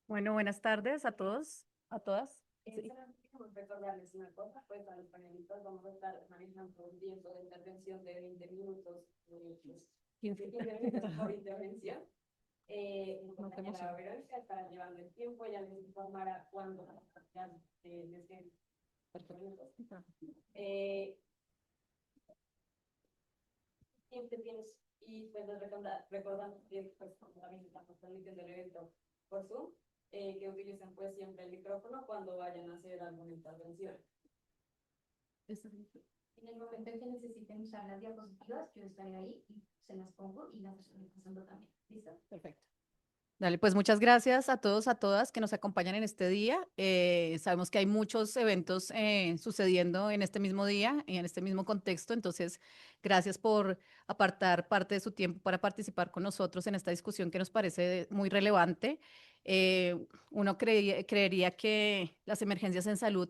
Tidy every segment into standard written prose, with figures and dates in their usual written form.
Bueno, buenas tardes a todos, a todas. Sí. Solamente queremos recordarles una cosa, pues a los panelistas vamos a estar manejando un tiempo de intervención de 20 minutos, pues, 15. 15 minutos por intervención. Mi No te compañera emociones. Verónica estará llevando el tiempo, ella les informará cuándo ya les den minutos. Eh, Siempre tienes, y pues les recordamos que pues como también estamos transmitiendo el evento por Zoom, que utilicen pues siempre el micrófono cuando vayan a hacer alguna intervención. En el momento en que necesiten usar las diapositivas, yo estaré ahí y se las pongo y las estoy pasando también. ¿Listo? Perfecto. Dale, pues muchas gracias a todos, a todas que nos acompañan en este día. Sabemos que hay muchos eventos sucediendo en este mismo día y en este mismo contexto, entonces gracias por apartar parte de su tiempo para participar con nosotros en esta discusión que nos parece muy relevante. Uno creería que las emergencias en salud,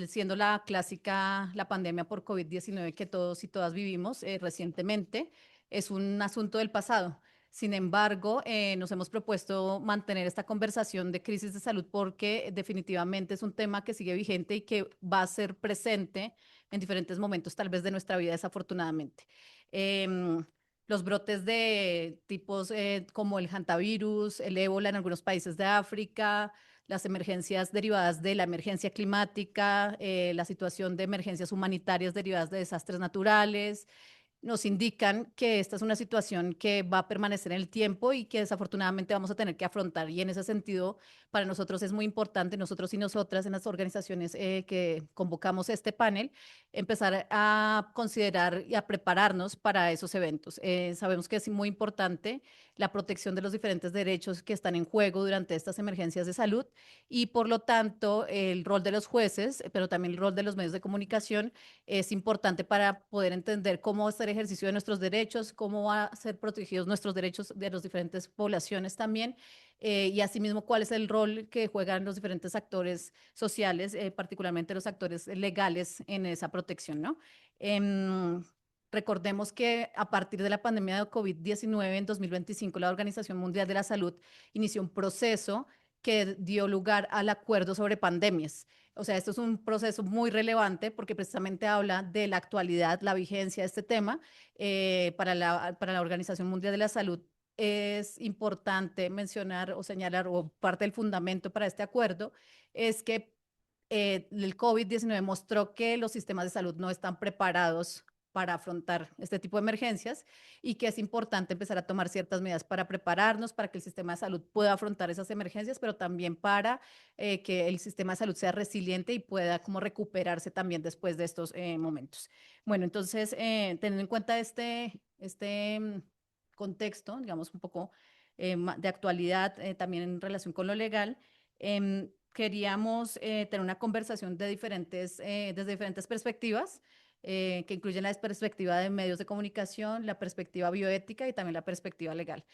siendo la clásica, la pandemia por COVID-19 que todos y todas vivimos recientemente, es un asunto del pasado. Sin embargo, nos hemos propuesto mantener esta conversación de crisis de salud porque definitivamente es un tema que sigue vigente y que va a ser presente en diferentes momentos, tal vez de nuestra vida, desafortunadamente. Em, los brotes de tipos como el hantavirus, el ébola en algunos países de África, las emergencias derivadas de la emergencia climática, la situación de emergencias humanitarias derivadas de desastres naturales, nos indican que esta es una situación que va a permanecer en el tiempo y que desafortunadamente vamos a tener que afrontar. Y en ese sentido, para nosotros es muy importante, nosotros y nosotras en las organizaciones que convocamos este panel, empezar a considerar y a prepararnos para esos eventos. Sabemos que es muy importante la protección de los diferentes derechos que están en juego durante estas emergencias de salud y por lo tanto el rol de los jueces, pero también el rol de los medios de comunicación es importante para poder entender cómo va a ser el ejercicio de nuestros derechos, cómo van a ser protegidos nuestros derechos de las diferentes poblaciones también, y asimismo cuál es el rol que juegan los diferentes actores sociales, particularmente los actores legales en esa protección, ¿no? Em, Recordemos que a partir de la pandemia de COVID-19 en 2025, la Organización Mundial de la Salud inició un proceso que dio lugar al acuerdo sobre pandemias. O sea, esto es un proceso muy relevante porque precisamente habla de la actualidad, la vigencia de este tema para la Organización Mundial de la Salud. Es importante mencionar o señalar, o parte del fundamento para este acuerdo, es que el COVID-19 mostró que los sistemas de salud no están preparados para afrontar este tipo de emergencias y que es importante empezar a tomar ciertas medidas para prepararnos, para que el sistema de salud pueda afrontar esas emergencias, pero también para que el sistema de salud sea resiliente y pueda como recuperarse también después de estos momentos. Bueno, entonces, teniendo en cuenta este contexto, digamos, un poco de actualidad, también en relación con lo legal, queríamos tener una conversación de desde diferentes perspectivas, que incluyen la perspectiva de medios de comunicación, la perspectiva bioética y también la perspectiva legal.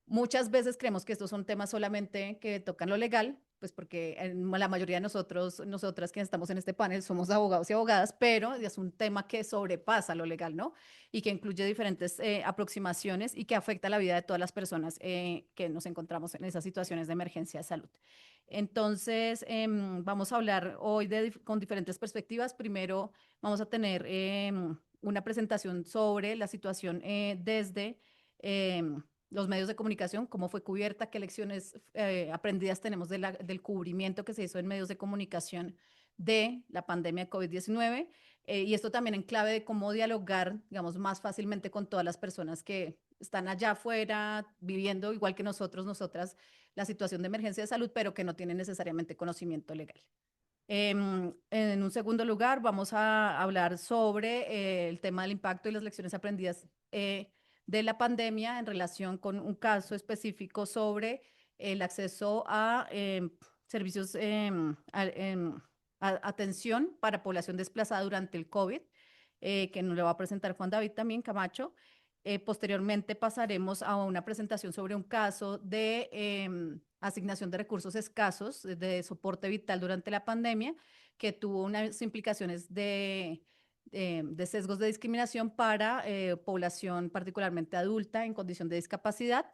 Muchas veces creemos que estos son temas solamente que tocan lo legal, pues porque la mayoría de nosotras que estamos en este panel somos abogados y abogadas, pero es un tema que sobrepasa lo legal, ¿no? Y que incluye diferentes aproximaciones y que afecta la vida de todas las personas que nos encontramos en esas situaciones de emergencia de salud. Entonces, vamos a hablar hoy con diferentes perspectivas. Primero, vamos a tener una presentación sobre la situación desde los medios de comunicación, cómo fue cubierta, qué lecciones aprendidas tenemos del cubrimiento que se hizo en medios de comunicación de la pandemia de COVID-19. Y esto también en clave de cómo dialogar, digamos, más fácilmente con todas las personas que están allá afuera viviendo igual que nosotros, nosotras, la situación de emergencia de salud, pero que no tienen necesariamente conocimiento legal. En un segundo lugar, vamos a hablar sobre el tema del impacto y las lecciones aprendidas de la pandemia en relación con un caso específico sobre el acceso a servicios, atención para población desplazada durante el COVID, que nos lo va a presentar Juan David también Camacho. Posteriormente pasaremos a una presentación sobre un caso de asignación de recursos escasos de soporte vital durante la pandemia, que tuvo unas implicaciones de sesgos de discriminación para población particularmente adulta en condición de discapacidad.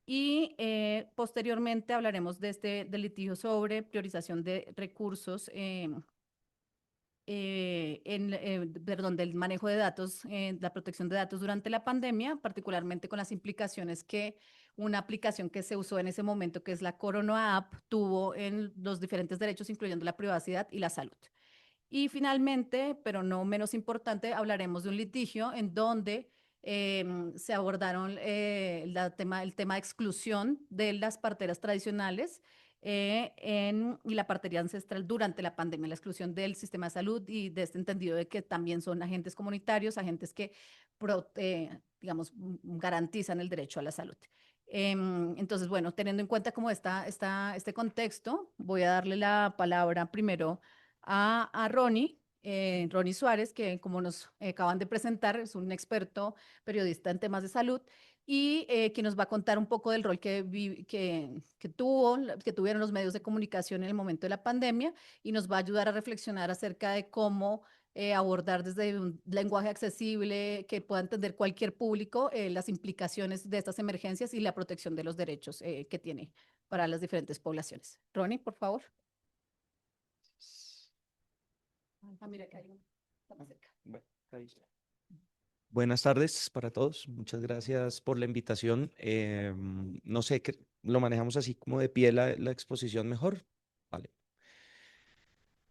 Y posteriormente hablaremos de del litigio sobre priorización de recursos, perdón, del manejo de datos, la protección de datos durante la pandemia, particularmente con las implicaciones que una aplicación que se usó en ese momento, que es la Corona App, tuvo en los diferentes derechos, incluyendo la privacidad y la salud. Y finalmente, pero no menos importante, hablaremos de un litigio en donde se abordaron el tema de exclusión de las parteras tradicionales y la partería ancestral durante la pandemia, la exclusión del sistema de salud y de este entendido de que también son agentes comunitarios, agentes que, digamos, garantizan el derecho a la salud. Entonces, bueno, teniendo en cuenta cómo este contexto, voy a darle la palabra primero a Ronnie, Ronnie Suárez, que como nos acaban de presentar, es un experto periodista en temas de salud y que nos va a contar un poco del rol que tuvieron los medios de comunicación en el momento de la pandemia y nos va a ayudar a reflexionar acerca de cómo abordar desde un lenguaje accesible que pueda entender cualquier público las implicaciones de estas emergencias y la protección de los derechos que tiene para las diferentes poblaciones. Ronnie, por favor. Ah, mira que hay uno. Está más cerca. Bueno, ahí está. Buenas tardes para todos. Muchas gracias por la invitación. No sé, lo manejamos así como de pie la exposición mejor. Vale.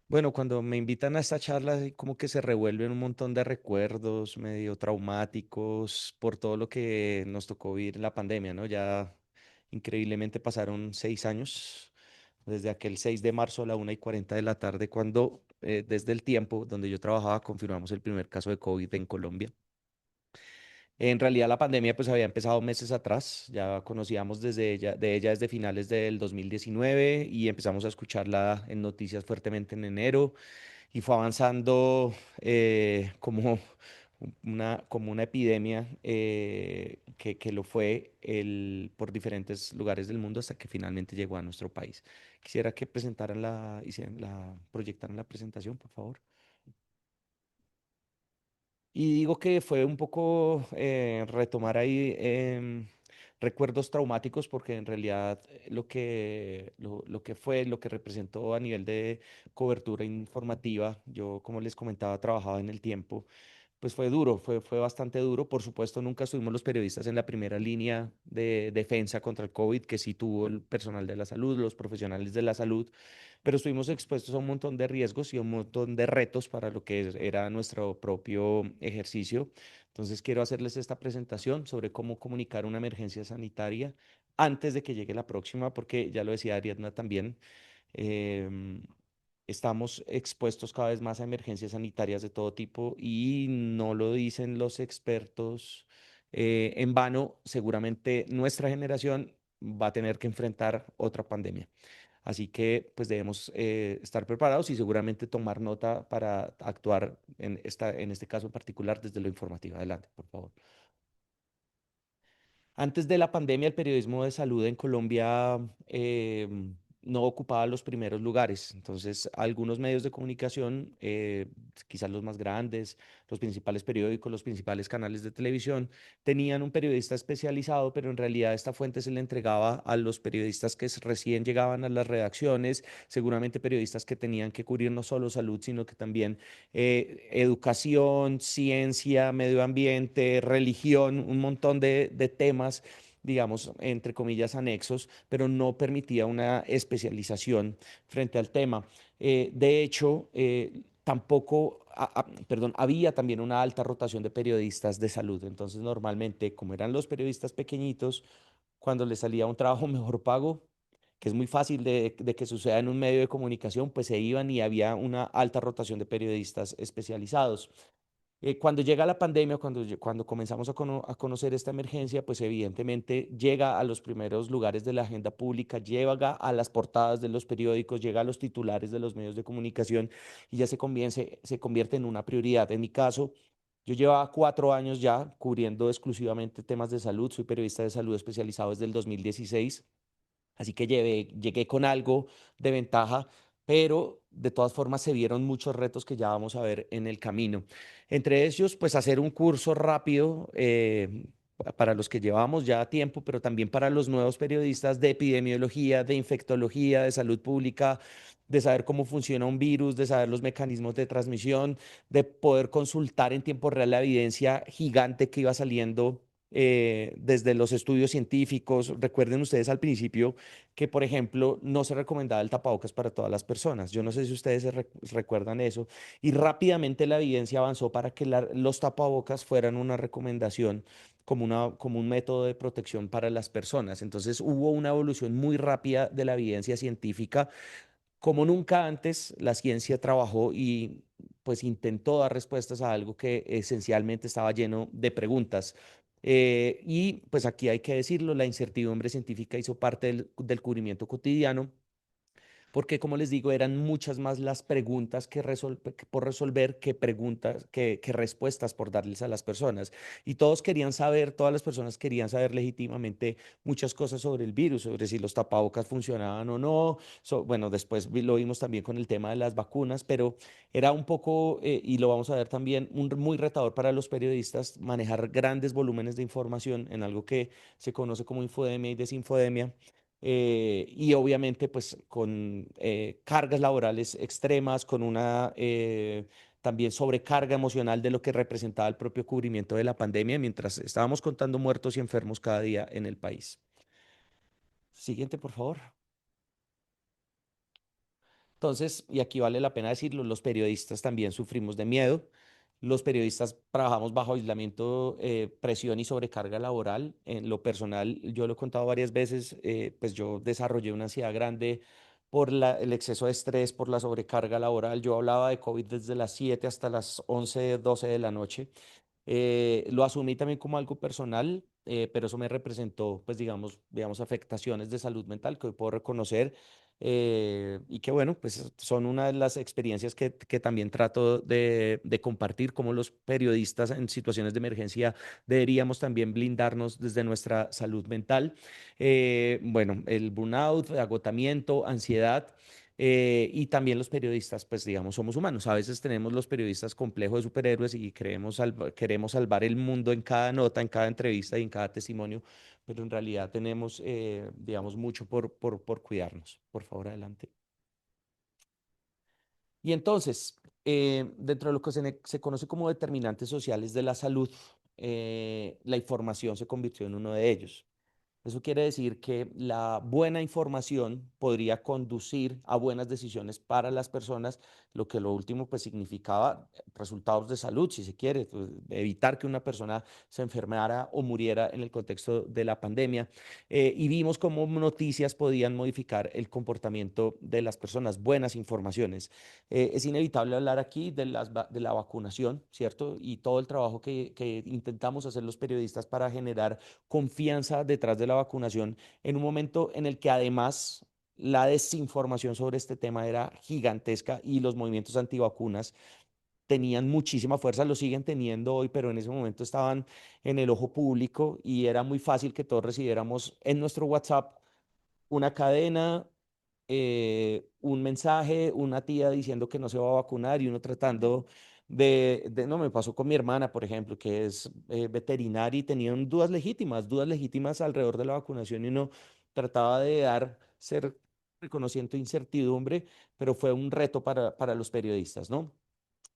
Bueno, cuando me invitan a esta charla, así como que se revuelven un montón de recuerdos medio traumáticos por todo lo que nos tocó vivir en la pandemia, ¿no? Ya increíblemente pasaron 6 años, desde aquel 6 de marzo a la 1:40 de la tarde, cuando desde el tiempo donde yo trabajaba confirmamos el primer caso de COVID en Colombia. En realidad la pandemia pues había empezado meses atrás, ya conocíamos de ella desde finales del 2019 y empezamos a escucharla en noticias fuertemente en enero y fue avanzando como como una epidemia que lo fue por diferentes lugares del mundo hasta que finalmente llegó a nuestro país. Quisiera que presentaran proyectaran la presentación, por favor. Y digo que fue un poco retomar ahí recuerdos traumáticos porque en realidad lo que fue, lo que representó a nivel de cobertura informativa, yo como les comentaba, trabajaba en el tiempo, pues fue duro, fue bastante duro. Por supuesto, nunca estuvimos los periodistas en la primera línea de defensa contra el COVID, que sí tuvo el personal de la salud, los profesionales de la salud, pero estuvimos expuestos a un montón de riesgos y a un montón de retos para lo que era nuestro propio ejercicio. Entonces, quiero hacerles esta presentación sobre cómo comunicar una emergencia sanitaria antes de que llegue la próxima, porque ya lo decía Ariadna también. em, Estamos expuestos cada vez más a emergencias sanitarias de todo tipo y no lo dicen los expertos en vano. Seguramente nuestra generación va a tener que enfrentar otra pandemia. Así que pues debemos estar preparados y seguramente tomar nota para actuar en este caso en particular desde lo informativo. Adelante, por favor. Antes de la pandemia, el periodismo de salud en Colombia no ocupaba los primeros lugares. Entonces, algunos medios de comunicación, quizás los más grandes, los principales periódicos, los principales canales de televisión, tenían un periodista especializado, pero en realidad esta fuente se le entregaba a los periodistas que recién llegaban a las redacciones, seguramente periodistas que tenían que cubrir no solo salud, sino que también educación, ciencia, medio ambiente, religión, un montón de temas, digamos, entre comillas, anexos, pero no permitía una especialización frente al tema. De hecho, tampoco, perdón, había también una alta rotación de periodistas de salud. Entonces, normalmente, como eran los periodistas pequeñitos, cuando les salía un trabajo mejor pago, que es muy fácil de que suceda en un medio de comunicación, pues se iban y había una alta rotación de periodistas especializados. Cuando llega la pandemia, cuando comenzamos a conocer esta emergencia, pues evidentemente llega a los primeros lugares de la agenda pública, llega a las portadas de los periódicos, llega a los titulares de los medios de comunicación y ya se convierte en una prioridad. En mi caso, yo llevaba 4 años ya cubriendo exclusivamente temas de salud, soy periodista de salud especializado desde el 2016. Así que llegué con algo de ventaja, pero de todas formas se vieron muchos retos que ya vamos a ver en el camino. Entre ellos, pues hacer un curso rápido para los que llevamos ya tiempo, pero también para los nuevos periodistas de epidemiología, de infectología, de salud pública, de saber cómo funciona un virus, de saber los mecanismos de transmisión, de poder consultar en tiempo real la evidencia gigante que iba saliendo desde los estudios científicos. Recuerden ustedes al principio que, por ejemplo, no se recomendaba el tapabocas para todas las personas. Yo no sé si ustedes recuerdan eso. Y rápidamente la evidencia avanzó para que los tapabocas fueran una recomendación como un método de protección para las personas. Entonces hubo una evolución muy rápida de la evidencia científica. Como nunca antes, la ciencia trabajó y pues intentó dar respuestas a algo que esencialmente estaba lleno de preguntas. Y pues aquí hay que decirlo, la incertidumbre científica hizo parte del cubrimiento cotidiano, porque como les digo, eran muchas más las preguntas que por resolver que preguntas, que respuestas por darles a las personas. Y todos querían saber, todas las personas querían saber legítimamente muchas cosas sobre el virus, sobre si los tapabocas funcionaban o no. Bueno, después lo vimos también con el tema de las vacunas, pero era un poco, y lo vamos a ver también, muy retador para los periodistas manejar grandes volúmenes de información en algo que se conoce como infodemia y desinfodemia, y obviamente pues con cargas laborales extremas, con una también sobrecarga emocional de lo que representaba el propio cubrimiento de la pandemia, mientras estábamos contando muertos y enfermos cada día en el país. Siguiente, por favor. Entonces, y aquí vale la pena decirlo, los periodistas también sufrimos de miedo. Los periodistas trabajamos bajo aislamiento, presión y sobrecarga laboral. En lo personal, yo lo he contado varias veces, pues yo desarrollé una ansiedad grande por el exceso de estrés, por la sobrecarga laboral. Yo hablaba de COVID desde las 7 hasta las 11, 12 de la noche. Lo asumí también como algo personal, pero eso me representó, pues digamos, afectaciones de salud mental que hoy puedo reconocer, y que bueno, pues son una de las experiencias que también trato de compartir, como los periodistas en situaciones de emergencia deberíamos también blindarnos desde nuestra salud mental. Bueno, el burnout, agotamiento, ansiedad. Y también los periodistas, pues digamos, somos humanos. A veces tenemos los periodistas complejos de superhéroes y queremos salvar el mundo en cada nota, en cada entrevista y en cada testimonio, pero en realidad tenemos, digamos, mucho por cuidarnos. Por favor, adelante. Y entonces, dentro de lo que se conoce como determinantes sociales de la salud, la información se convirtió en uno de ellos. Eso quiere decir que la buena información podría conducir a buenas decisiones para las personas, lo que lo último pues significaba resultados de salud, si se quiere, pues, evitar que una persona se enfermara o muriera en el contexto de la pandemia. Y vimos cómo noticias podían modificar el comportamiento de las personas, buenas informaciones. Es inevitable hablar aquí de la vacunación, ¿cierto? Y todo el trabajo que intentamos hacer los periodistas para generar confianza detrás de la vacunación en un momento en el que además la desinformación sobre este tema era gigantesca y los movimientos antivacunas tenían muchísima fuerza, lo siguen teniendo hoy, pero en ese momento estaban en el ojo público y era muy fácil que todos recibiéramos en nuestro WhatsApp una cadena, un mensaje, una tía diciendo que no se va a vacunar y uno tratando no, me pasó con mi hermana, por ejemplo, que es veterinaria y tenían dudas legítimas alrededor de la vacunación y uno trataba de ser reconociendo incertidumbre, pero fue un reto para los periodistas, ¿no?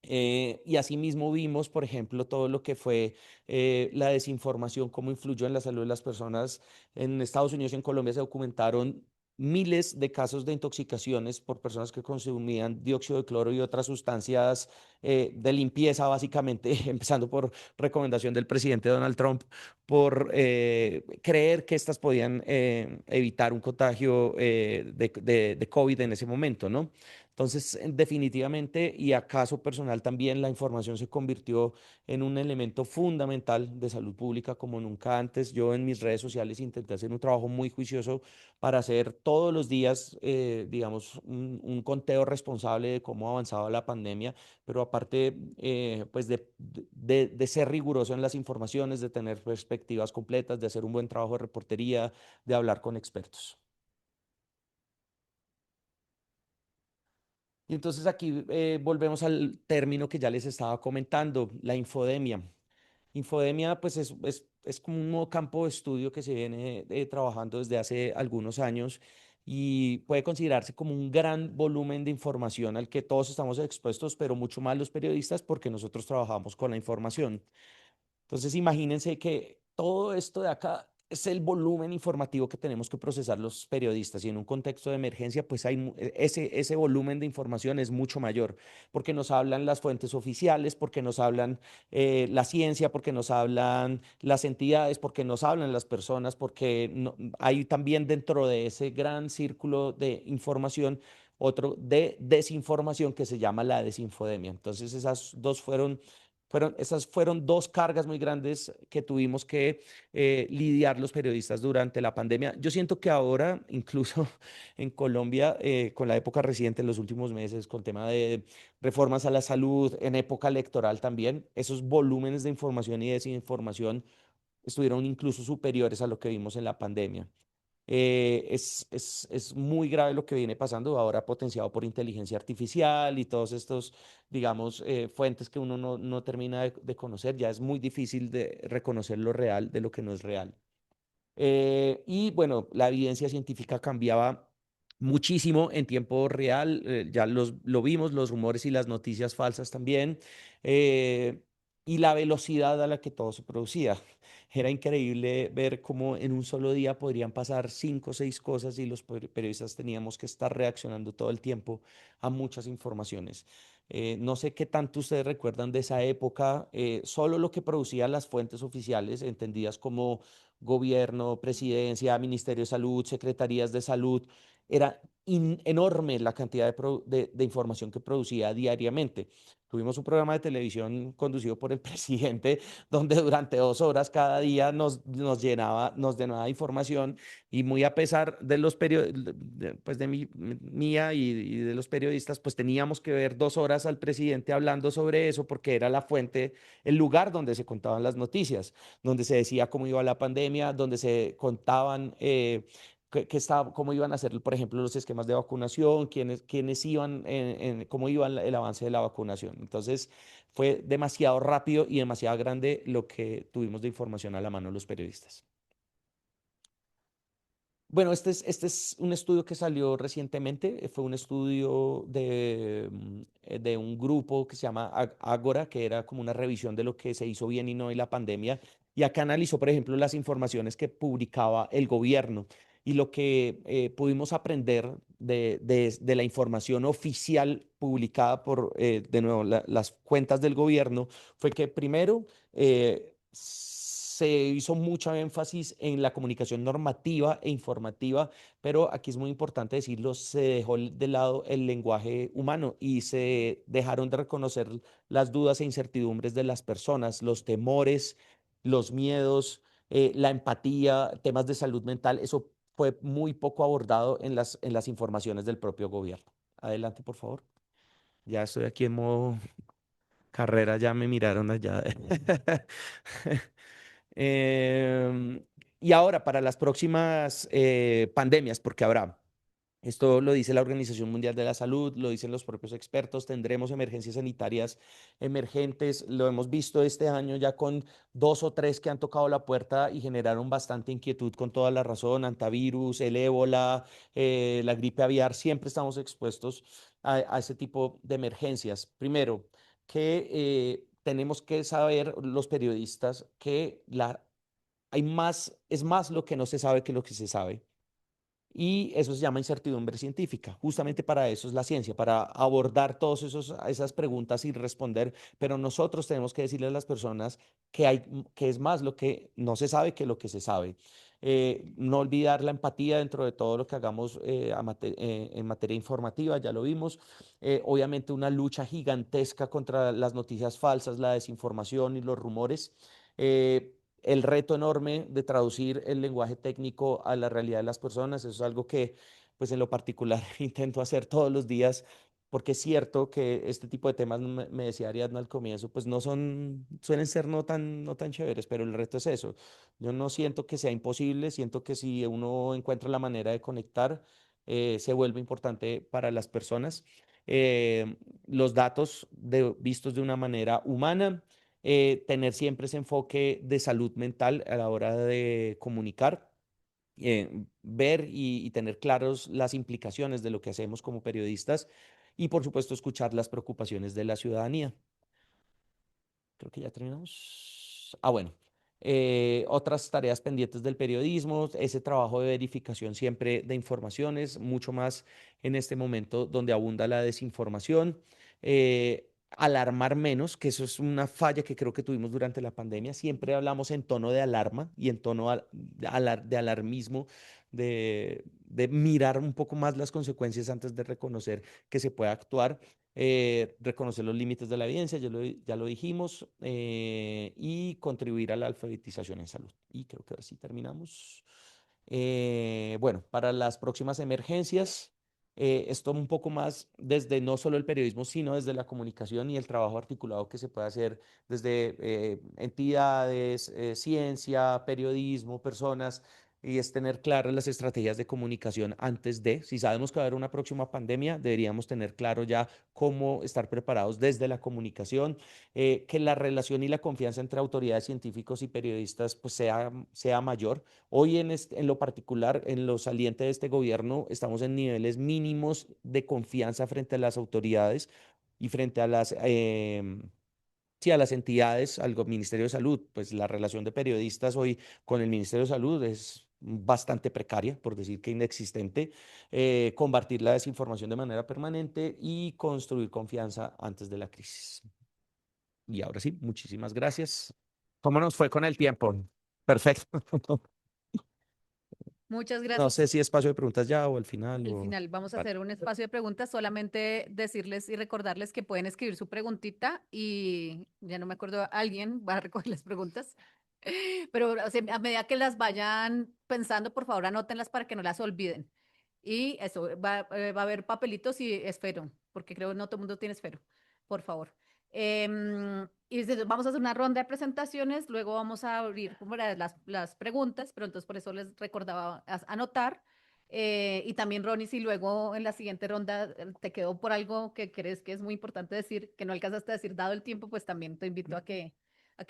Y asimismo vimos, por ejemplo, todo lo que fue la desinformación, cómo influyó en la salud de las personas. En Estados Unidos y en Colombia se documentaron miles de casos de intoxicaciones por personas que consumían dióxido de cloro y otras sustancias de limpieza, básicamente, empezando por recomendación del presidente Donald Trump, por creer que estas podían evitar un contagio de COVID en ese momento, ¿no? Entonces, definitivamente, y a caso personal también, la información se convirtió en un elemento fundamental de salud pública como nunca antes. Yo en mis redes sociales intenté hacer un trabajo muy juicioso para hacer todos los días, digamos, un conteo responsable de cómo avanzaba la pandemia, pero aparte, pues de ser riguroso en las informaciones, de tener perspectivas completas, de hacer un buen trabajo de reportería, de hablar con expertos. Y entonces aquí volvemos al término que ya les estaba comentando, la infodemia. Infodemia, pues es como un nuevo campo de estudio que se viene trabajando desde hace algunos años y puede considerarse como un gran volumen de información al que todos estamos expuestos, pero mucho más los periodistas porque nosotros trabajamos con la información. Entonces, imagínense que todo esto de acá es el volumen informativo que tenemos que procesar los periodistas y en un contexto de emergencia, pues ese volumen de información es mucho mayor, porque nos hablan las fuentes oficiales, porque nos hablan la ciencia, porque nos hablan las entidades, porque nos hablan las personas, porque hay también dentro de ese gran círculo de información otro de desinformación que se llama la desinfodemia. Entonces, esas fueron dos cargas muy grandes que tuvimos que lidiar los periodistas durante la pandemia. Yo siento que ahora, incluso en Colombia, con la época reciente, en los últimos meses, con tema de reformas a la salud, en época electoral también, esos volúmenes de información y desinformación estuvieron incluso superiores a lo que vimos en la pandemia. Es muy grave lo que viene pasando ahora potenciado por inteligencia artificial y todos estos, digamos, fuentes que uno no termina de conocer. Ya es muy difícil de reconocer lo real de lo que no es real. Y bueno, la evidencia científica cambiaba muchísimo en tiempo real, ya lo vimos, los rumores y las noticias falsas también, eh, y la velocidad a la que todo se producía. Era increíble ver cómo en un solo día podrían pasar cinco o seis cosas y los periodistas teníamos que estar reaccionando todo el tiempo a muchas informaciones. No sé qué tanto ustedes recuerdan de esa época, solo lo que producían las fuentes oficiales, entendidas como gobierno, presidencia, Ministerio de Salud, secretarías de salud. Era enorme la cantidad de información que producía diariamente. Tuvimos un programa de televisión conducido por el presidente, donde durante 2 horas cada día nos llenaba de información y muy a pesar de los pues de mía y de los periodistas, pues teníamos que ver 2 horas al presidente hablando sobre eso porque era la fuente, el lugar donde se contaban las noticias, donde se decía cómo iba la pandemia, donde se contaban cómo iban a ser, por ejemplo, los esquemas de vacunación, quiénes iban, cómo iba el avance de la vacunación. Entonces, fue demasiado rápido y demasiado grande lo que tuvimos de información a la mano los periodistas. Bueno, este es un estudio que salió recientemente. Fue un estudio de un grupo que se llama Agora, que era como una revisión de lo que se hizo bien y no en la pandemia. Y acá analizó, por ejemplo, las informaciones que publicaba el gobierno. Y lo que pudimos aprender de la información oficial publicada por, de nuevo, las cuentas del gobierno fue que primero se hizo mucho énfasis en la comunicación normativa e informativa, pero aquí es muy importante decirlo, se dejó de lado el lenguaje humano y se dejaron de reconocer las dudas e incertidumbres de las personas, los temores, los miedos, la empatía, temas de salud mental. Eso fue muy poco abordado en las informaciones del propio gobierno. Adelante, por favor. Ya estoy aquí en modo carrera, ya me miraron allá. Em, y ahora, para las próximas pandemias, porque habrá, esto lo dice la Organización Mundial de la Salud, lo dicen los propios expertos, tendremos emergencias sanitarias emergentes, lo hemos visto este año ya con dos o tres que han tocado la puerta y generaron bastante inquietud con toda la razón, antivirus, el ébola, la gripe aviar, siempre estamos expuestos a ese tipo de emergencias. Primero, que tenemos que saber los periodistas que es más lo que no se sabe que lo que se sabe. Y eso se llama incertidumbre científica. Justamente para eso es la ciencia, para abordar todas esas preguntas y responder. Pero nosotros tenemos que decirle a las personas que es más lo que no se sabe que lo que se sabe. No olvidar la empatía dentro de todo lo que hagamos en materia informativa, ya lo vimos. Obviamente una lucha gigantesca contra las noticias falsas, la desinformación y los rumores. El reto enorme de traducir el lenguaje técnico a la realidad de las personas. Eso es algo que, pues en lo particular, intento hacer todos los días, porque es cierto que este tipo de temas, me decía Ariadna al comienzo, pues suelen ser no tan chéveres, pero el reto es eso. Yo no siento que sea imposible, siento que si uno encuentra la manera de conectar, se vuelve importante para las personas. Los datos vistos de una manera humana tener siempre ese enfoque de salud mental a la hora de comunicar, ver y tener claros las implicaciones de lo que hacemos como periodistas y, por supuesto, escuchar las preocupaciones de la ciudadanía. Creo que ya terminamos. Ah, bueno. Otras tareas pendientes del periodismo, ese trabajo de verificación siempre de informaciones, mucho más en este momento donde abunda la desinformación. Alarmar menos, que eso es una falla que creo que tuvimos durante la pandemia. Siempre hablamos en tono de alarma y en tono de alarmismo, de mirar un poco más las consecuencias antes de reconocer que se puede actuar. Reconocer los límites de la evidencia, ya lo dijimos, y contribuir a la alfabetización en salud. Y creo que así terminamos. Bueno, para las próximas emergencias, esto un poco más desde no solo el periodismo, sino desde la comunicación y el trabajo articulado que se puede hacer desde entidades, ciencia, periodismo, personas, y es tener claras las estrategias de comunicación antes de, si sabemos que va a haber una próxima pandemia, deberíamos tener claro ya cómo estar preparados desde la comunicación, que la relación y la confianza entre autoridades científicos y periodistas pues sea mayor. Hoy en lo particular, en lo saliente de este gobierno, estamos en niveles mínimos de confianza frente a las autoridades y frente a sí, a las entidades, al Ministerio de Salud. Pues la relación de periodistas hoy con el Ministerio de Salud es bastante precaria, por decir que inexistente. Combatir la desinformación de manera permanente y construir confianza antes de la crisis. Y ahora sí, muchísimas gracias. ¿Cómo nos fue con el tiempo? Perfecto. Muchas No sé gracias. si espacio de preguntas ya o al final Al o... final vamos a Vale. hacer un espacio de preguntas, solamente decirles y recordarles que pueden escribir su preguntita y ya no me acuerdo, alguien va a recoger las preguntas, pero o sea, a medida que las vayan pensando, por favor anótenlas para que no las olviden. Y eso, va a haber papelitos y esfero, porque creo que no todo el mundo tiene esfero, por favor. Vamos a hacer una ronda de presentaciones, luego vamos a abrir como las preguntas, pero entonces por eso les recordaba anotar. Y también, Ronnie, si luego en la siguiente ronda te quedó por algo que crees que es muy importante decir, que no alcanzaste a decir dado el tiempo, pues también te invito a que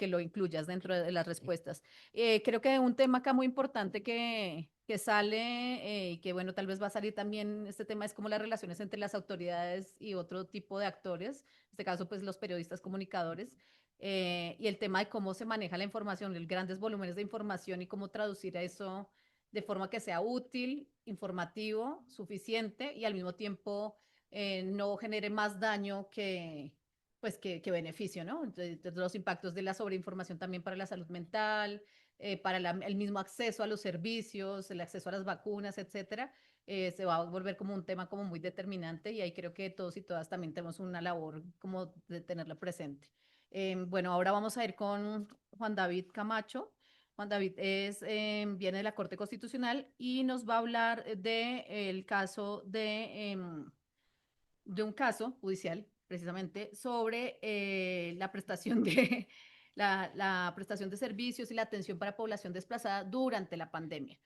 lo incluyas dentro de las respuestas. Creo que un tema acá muy importante que sale y que, bueno, tal vez va a salir también, este tema es como las relaciones entre las autoridades y otro tipo de actores, en este caso, pues los periodistas comunicadores. Y el tema de cómo se maneja la información, los grandes volúmenes de información y cómo traducir eso de forma que sea útil, informativo, suficiente y al mismo tiempo no genere más daño pues, que beneficio, ¿no? Entonces, los impactos de la sobreinformación también para la salud mental, para el mismo acceso a los servicios, el acceso a las vacunas, etcétera, se va a volver como un tema como muy determinante y ahí creo que todos y todas también tenemos una labor como de tenerla presente. Bueno, ahora vamos a ir con Juan David Camacho. Juan David viene de la Corte Constitucional y nos va a hablar del caso de un caso judicial, precisamente, sobre la prestación de la prestación de servicios y la atención para población desplazada durante la pandemia.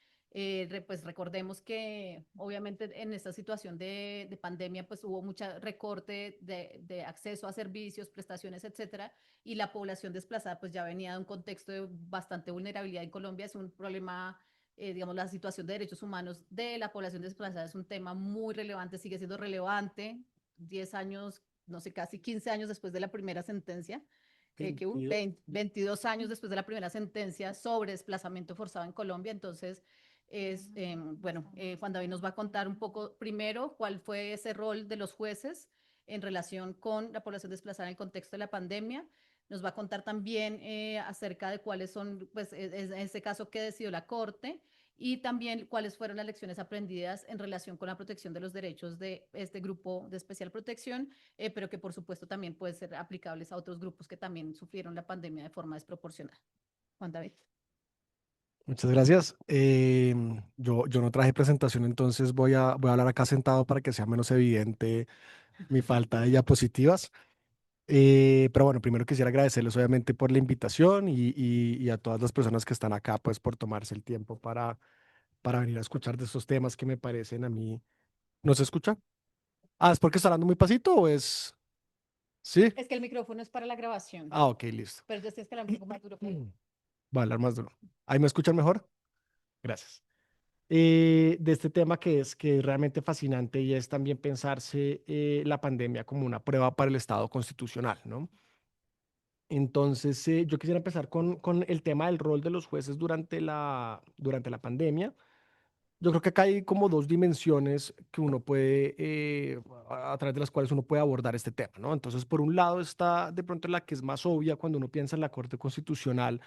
Pues recordemos que obviamente en esta situación de pandemia pues hubo mucho recorte de acceso a servicios, prestaciones, etcétera, y la población desplazada pues ya venía de un contexto de bastante vulnerabilidad en Colombia, es un problema digamos, la situación de derechos humanos de la población desplazada es un tema muy relevante, sigue siendo relevante, 10 años, no sé, casi 15 años después de la primera sentencia, que 22. 22 años después de la primera sentencia sobre desplazamiento forzado en Colombia. Entonces, bueno, Juan David nos va a contar un poco primero cuál fue ese rol de los jueces en relación con la población desplazada en el contexto de la pandemia. Nos va a contar también acerca de cuáles son, pues, en este caso, qué decidió la Corte y también cuáles fueron las lecciones aprendidas en relación con la protección de los derechos de este grupo de especial protección, pero que por supuesto también pueden ser aplicables a otros grupos que también sufrieron la pandemia de forma desproporcionada. Juan David. Muchas gracias. Yo no traje presentación, entonces voy a hablar acá sentado para que sea menos evidente mi falta de diapositivas. Pero bueno, primero quisiera agradecerles obviamente por la invitación y a todas las personas que están acá, pues por tomarse el tiempo para venir a escuchar de estos temas que me parecen a mí. ¿No se escucha? Ah, ¿es porque está hablando muy pasito o es...? ¿Sí? Es que el micrófono es para la grabación, Ah, ok, listo. pero entonces tienes que hablar un poco más duro. Voy a hablar más duro. ¿Ahí me escuchan mejor? Gracias. De este tema que es realmente fascinante y es también pensarse la pandemia como una prueba para el Estado constitucional, ¿no? Entonces, yo quisiera empezar con el tema del rol de los jueces durante la pandemia. Yo creo que acá hay como dos dimensiones que uno puede, a través de las cuales uno puede abordar este tema, ¿no? Entonces, por un lado está de pronto la que es más obvia cuando uno piensa en la Corte Constitucional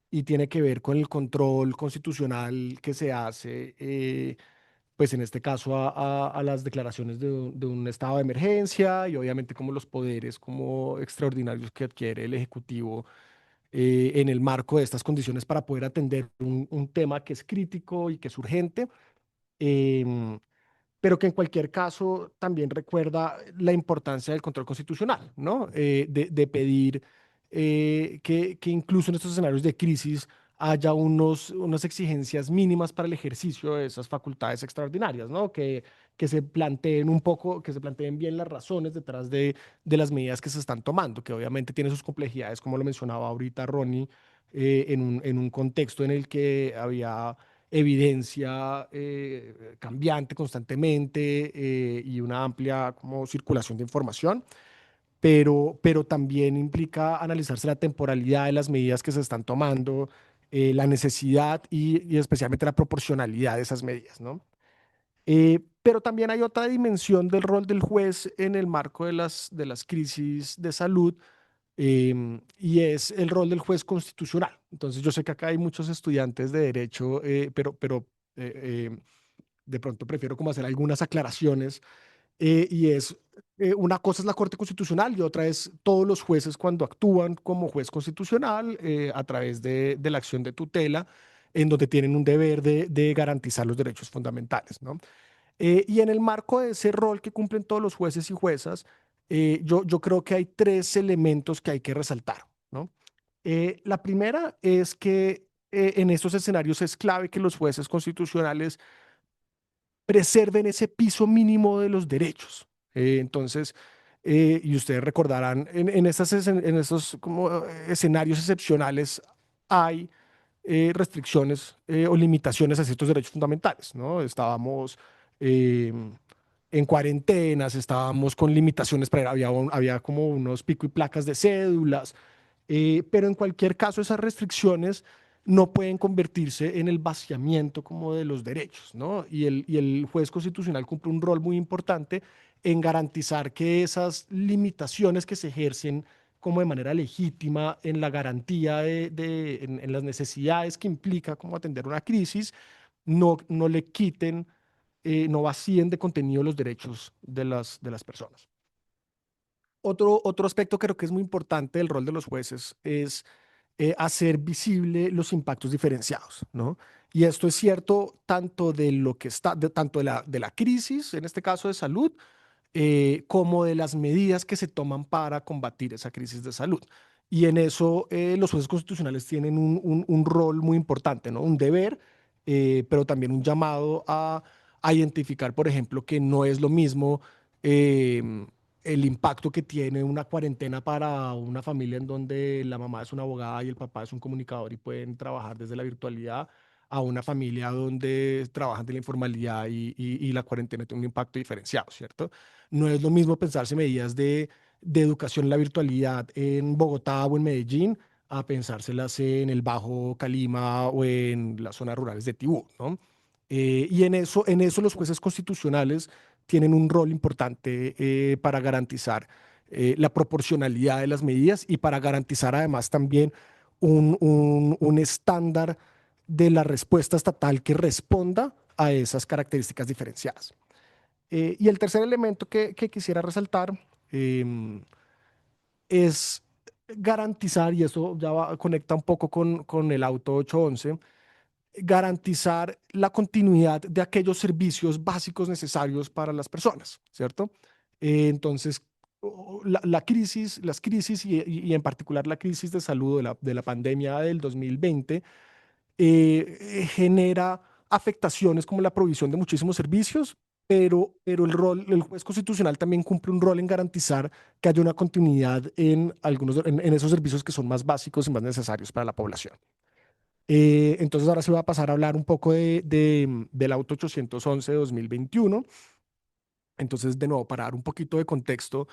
y tiene que ver con el control constitucional que se hace, pues en este caso a las declaraciones de un estado de emergencia y obviamente como los poderes como extraordinarios que adquiere el Ejecutivo en el marco de estas condiciones para poder atender un tema que es crítico y que es urgente. em, pero que en cualquier caso también recuerda la importancia del control constitucional, ¿no? De pedir que incluso en estos escenarios de crisis haya unas exigencias mínimas para el ejercicio de esas facultades extraordinarias, ¿no? Que se planteen un poco, que se planteen bien las razones detrás de las medidas que se están tomando, que obviamente tiene sus complejidades, como lo mencionaba ahorita Ronnie, en un contexto en el que había evidencia cambiante constantemente y una amplia como circulación de información, pero también implica analizarse la temporalidad de las medidas que se están tomando, la necesidad y especialmente la proporcionalidad de esas medidas, ¿no? Pero también hay otra dimensión del rol del juez en el marco de las crisis de salud, y es el rol del juez constitucional. Entonces, yo sé que acá hay muchos estudiantes de derecho, pero de pronto prefiero como hacer algunas aclaraciones, y es, una cosa es la Corte Constitucional y otra es todos los jueces cuando actúan como juez constitucional a través de la acción de tutela, en donde tienen un deber de garantizar los derechos fundamentales, ¿no? Y en el marco de ese rol que cumplen todos los jueces y juezas, yo creo que hay tres elementos que hay que resaltar, ¿no? La primera es que en estos escenarios es clave que los jueces constitucionales preserven ese piso mínimo de los derechos. Entonces, y ustedes recordarán, en estos como escenarios excepcionales hay restricciones o limitaciones a ciertos derechos fundamentales, ¿no? Estábamos eh, en cuarentenas, estábamos con limitaciones, para, había como unos pico y placas de cédulas, pero en cualquier caso esas restricciones no pueden convertirse en el vaciamiento como de los derechos, ¿no? Y el juez constitucional cumple un rol muy importante en garantizar que esas limitaciones que se ejercen como de manera legítima en la garantía en las necesidades que implica como atender una crisis, no le quiten, no vacíen de contenido los derechos de las personas. Otro aspecto que creo que es muy importante del rol de los jueces es hacer visible los impactos diferenciados, ¿no? Y esto es cierto tanto de lo que está, tanto de la crisis, en este caso de salud, como de las medidas que se toman para combatir esa crisis de salud. Y en eso los jueces constitucionales tienen un rol muy importante, ¿no? Un deber, pero también un llamado a identificar, por ejemplo, que no es lo mismo el impacto que tiene una cuarentena para una familia en donde la mamá es una abogada y el papá es un comunicador y pueden trabajar desde la virtualidad, a una familia donde trabajan de la informalidad y la cuarentena tiene un impacto diferenciado, ¿cierto? No es lo mismo pensarse medidas de educación en la virtualidad en Bogotá o en Medellín a pensárselas en el Bajo Calima o en las zonas rurales de Tibú, ¿no? Y en eso los jueces constitucionales tienen un rol importante para garantizar la proporcionalidad de las medidas y para garantizar además también un estándar de la respuesta estatal que responda a esas características diferenciadas. Y el tercer elemento que quisiera resaltar es garantizar, y eso ya conecta un poco con el auto 811, garantizar la continuidad de aquellos servicios básicos necesarios para las personas, ¿cierto? Entonces, las crisis y en particular la crisis de salud de la pandemia del 2020 genera afectaciones como la provisión de muchísimos servicios, pero el juez constitucional también cumple un rol en garantizar que haya una continuidad en en esos servicios que son más básicos y más necesarios para la población. Entonces ahora sí voy a pasar a hablar un poco del auto 811 de 2021. Entonces, de nuevo, para dar un poquito de contexto,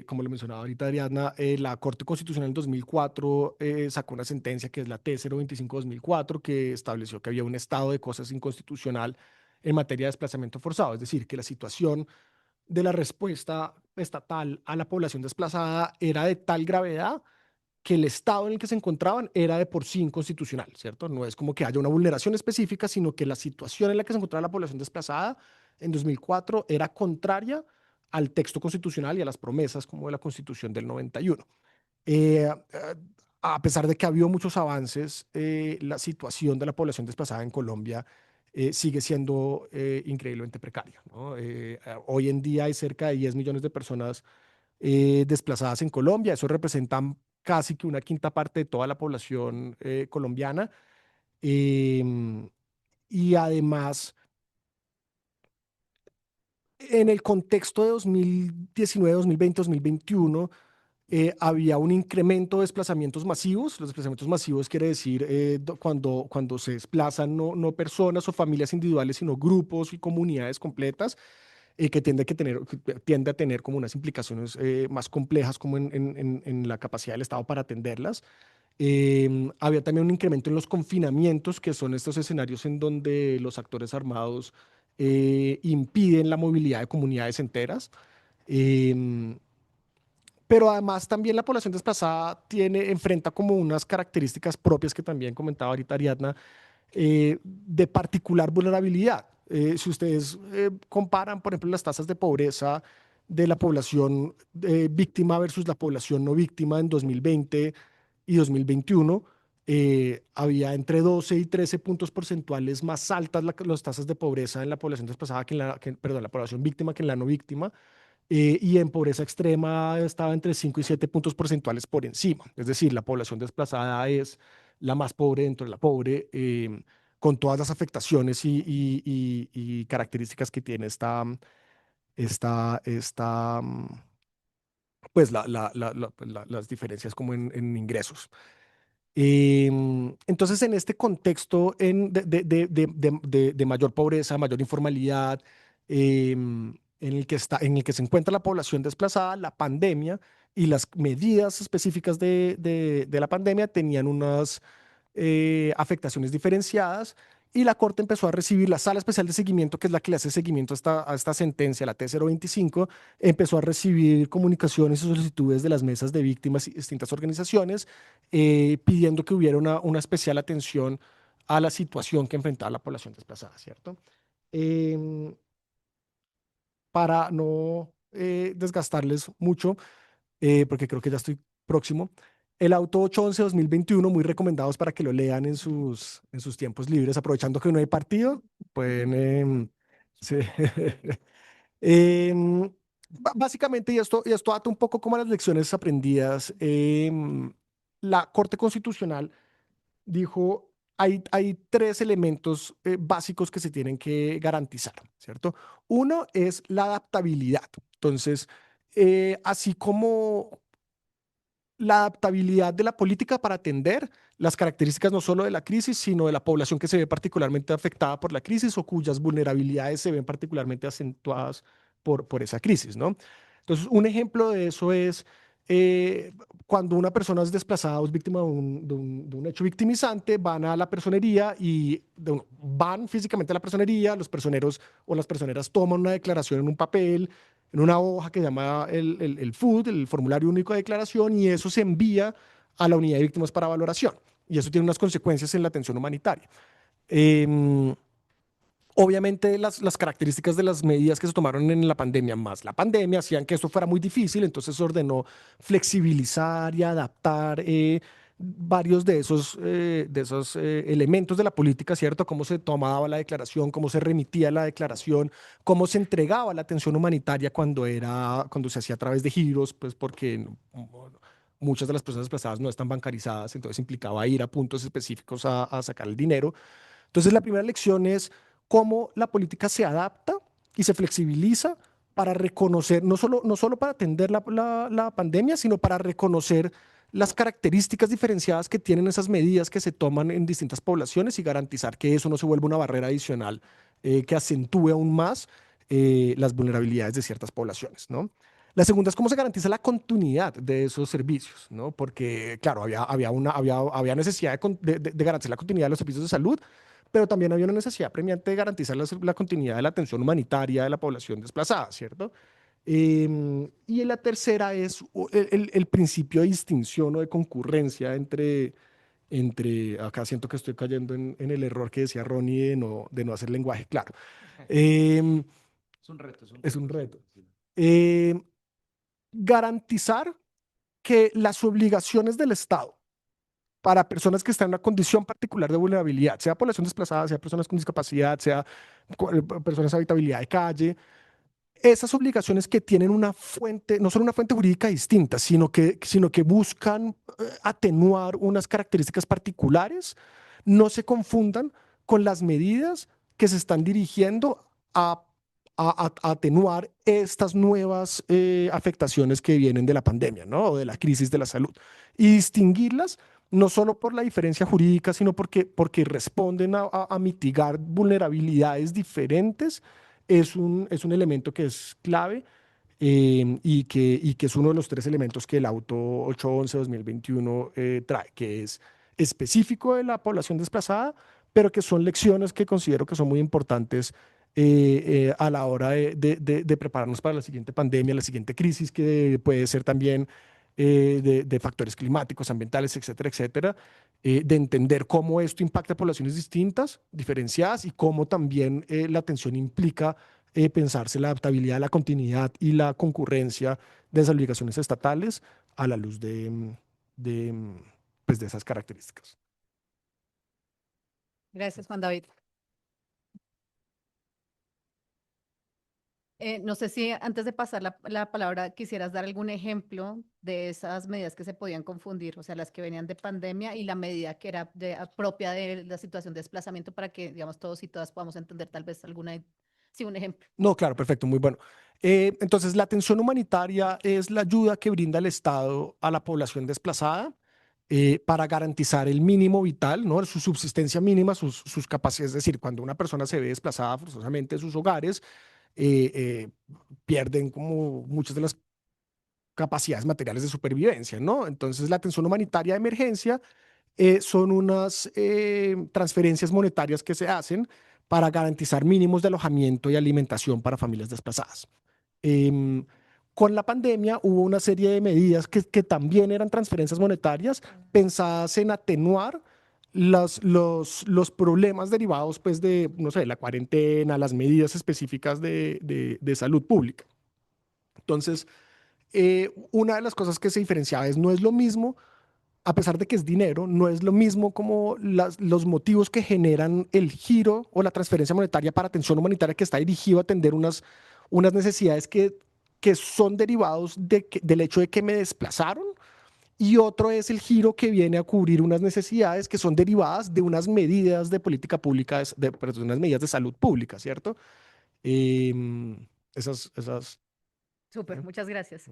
como le mencionaba ahorita Ariadna, la Corte Constitucional en 2004 sacó una sentencia que es la T-025/2004, que estableció que había un estado de cosas inconstitucional en materia de desplazamiento forzado, es decir, que la situación de la respuesta estatal a la población desplazada era de tal gravedad que el estado en el que se encontraban era de por sí inconstitucional, ¿cierto? No es como que haya una vulneración específica, sino que la situación en la que se encontraba la población desplazada en 2004 era contraria al texto constitucional y a las promesas como de la Constitución del 91. A pesar de que ha habido muchos avances, la situación de la población desplazada en Colombia sigue siendo increíblemente precaria, ¿no? Hoy en día hay cerca de 10 millones de personas desplazadas en Colombia. Eso representa casi que una quinta parte de toda la población colombiana. Em, y además, en el contexto de 2019, 2020, 2021, había un incremento de desplazamientos masivos. Los desplazamientos masivos quiere decir cuando se desplazan no personas o familias individuales, sino grupos y comunidades completas que tiende a tener como unas implicaciones más complejas como en la capacidad del Estado para atenderlas. Había también un incremento en los confinamientos, que son estos escenarios en donde los actores armados impiden la movilidad de comunidades enteras. Em, pero además también la población desplazada enfrenta como unas características propias que también comentaba ahorita Ariadna, de particular vulnerabilidad. Si ustedes comparan, por ejemplo, las tasas de pobreza de la población víctima versus la población no víctima en 2020 y 2021, había entre 12 y 13 puntos porcentuales más altas las tasas de pobreza en la población desplazada perdón, la población víctima que en la no víctima. Y en pobreza extrema estaba entre 5 y 7 puntos porcentuales por encima. Es decir, la población desplazada es la más pobre dentro de la pobre, con todas las afectaciones y características que tiene esta, pues las diferencias como en ingresos. Entonces, en este contexto de mayor pobreza, mayor informalidad, en el que se encuentra la población desplazada, la pandemia y las medidas específicas de la pandemia tenían unas afectaciones diferenciadas, y la Corte empezó a recibir la Sala Especial de Seguimiento, que es la que le hace seguimiento a esta sentencia, la T-025, empezó a recibir comunicaciones y solicitudes de las mesas de víctimas y distintas organizaciones, pidiendo que hubiera una especial atención a la situación que enfrentaba la población desplazada, ¿cierto? Em, para no desgastarles mucho, porque creo que ya estoy próximo. El auto 811/2021, muy recomendados para que lo lean en sus tiempos libres, aprovechando que no hay partido, pueden... sí. Em, Básicamente, y esto ata un poco como a las lecciones aprendidas, la Corte Constitucional dijo, hay tres elementos básicos que se tienen que garantizar, ¿cierto? Uno es la adaptabilidad. Entonces, así como la adaptabilidad de la política para atender las características no solo de la crisis, sino de la población que se ve particularmente afectada por la crisis o cuyas vulnerabilidades se ven particularmente acentuadas por esa crisis, ¿no? Entonces, un ejemplo de eso es eh, cuando una persona es desplazada o es víctima de un hecho victimizante, van a la personería y van físicamente a la personería, los personeros o las personeras toman una declaración en un papel, en una hoja que se llama el FUD, el Formulario Único de Declaración, y eso se envía a la unidad de víctimas para valoración. Y eso tiene unas consecuencias en la atención humanitaria. Em, Obviamente las características de las medidas que se tomaron en la pandemia, más la pandemia, hacían que esto fuera muy difícil, entonces se ordenó flexibilizar y adaptar varios de esos elementos de la política, ¿cierto? Cómo se tomaba la declaración, cómo se remitía la declaración, cómo se entregaba la atención humanitaria cuando se hacía a través de giros, pues porque muchas de las personas desplazadas no están bancarizadas, entonces implicaba ir a puntos específicos a sacar el dinero. Entonces, la primera lección es cómo la política se adapta y se flexibiliza para reconocer, no solo para atender la pandemia, sino para reconocer las características diferenciadas que tienen esas medidas que se toman en distintas poblaciones y garantizar que eso no se vuelva una barrera adicional que acentúe aún más las vulnerabilidades de ciertas poblaciones, ¿no? La segunda es cómo se garantiza la continuidad de esos servicios, ¿no? Porque, claro, había necesidad de garantizar la continuidad de los servicios de salud, pero también había una necesidad premiante de garantizar la continuidad de la atención humanitaria de la población desplazada, ¿cierto? Y la tercera es el principio de distinción o de concurrencia acá siento que estoy cayendo en el error que decía Ronnie de no hacer lenguaje claro. Em, Es un reto, es un es un reto. reto. Em, Garantizar que las obligaciones del Estado para personas que están en una condición particular de vulnerabilidad, sea población desplazada, sea personas con discapacidad, sea personas de habitabilidad de calle, esas obligaciones que tienen una fuente, no solo una fuente jurídica distinta, sino que buscan atenuar unas características particulares, no se confundan con las medidas que se están dirigiendo a atenuar estas nuevas afectaciones que vienen de la pandemia, ¿no? O de la crisis de la salud. Y distinguirlas no solo por la diferencia jurídica, sino porque responden a mitigar vulnerabilidades diferentes es un elemento que es clave y que es uno de los tres elementos que el auto 811-2021 trae, que es específico de la población desplazada, pero que son lecciones que considero que son muy importantes a la hora de prepararnos para la siguiente pandemia, la siguiente crisis, que puede ser también de factores climáticos, ambientales, etcétera, etcétera, de entender cómo esto impacta a poblaciones distintas, diferenciadas, y cómo también la atención implica pensarse la adaptabilidad, la continuidad y la concurrencia de las obligaciones estatales a la luz de, pues de esas características. Gracias, Juan David. No sé si antes de pasar la palabra quisieras dar algún ejemplo de esas medidas que se podían confundir, o sea, las que venían de pandemia y la medida que era propia de la situación de desplazamiento para que, digamos, todos y todas podamos entender tal vez sí, un ejemplo. No, claro, perfecto, muy bueno. Entonces, la atención humanitaria es la ayuda que brinda el Estado a la población desplazada para garantizar el mínimo vital, ¿no? Su subsistencia mínima, sus capacidades. Es decir, cuando una persona se ve desplazada forzosamente de sus hogares, eh, eh, pierden como muchas de las capacidades materiales de supervivencia, ¿no? Entonces, la atención humanitaria de emergencia son unas transferencias monetarias que se hacen para garantizar mínimos de alojamiento y alimentación para familias desplazadas. Em, con la pandemia hubo una serie de medidas que también eran transferencias monetarias pensadas en atenuar los problemas derivados pues, de, no sé, la cuarentena, las medidas específicas de salud pública. Entonces, una de las cosas que se diferenciaba es no es lo mismo, a pesar de que es dinero, no es lo mismo como los motivos que generan el giro o la transferencia monetaria para atención humanitaria que está dirigido a atender unas necesidades que son derivados del hecho de que me desplazaron, y otro es el giro que viene a cubrir unas necesidades que son derivadas de unas medidas de política pública, perdón, unas medidas de salud pública, ¿cierto? Em, esas. Súper, muchas gracias.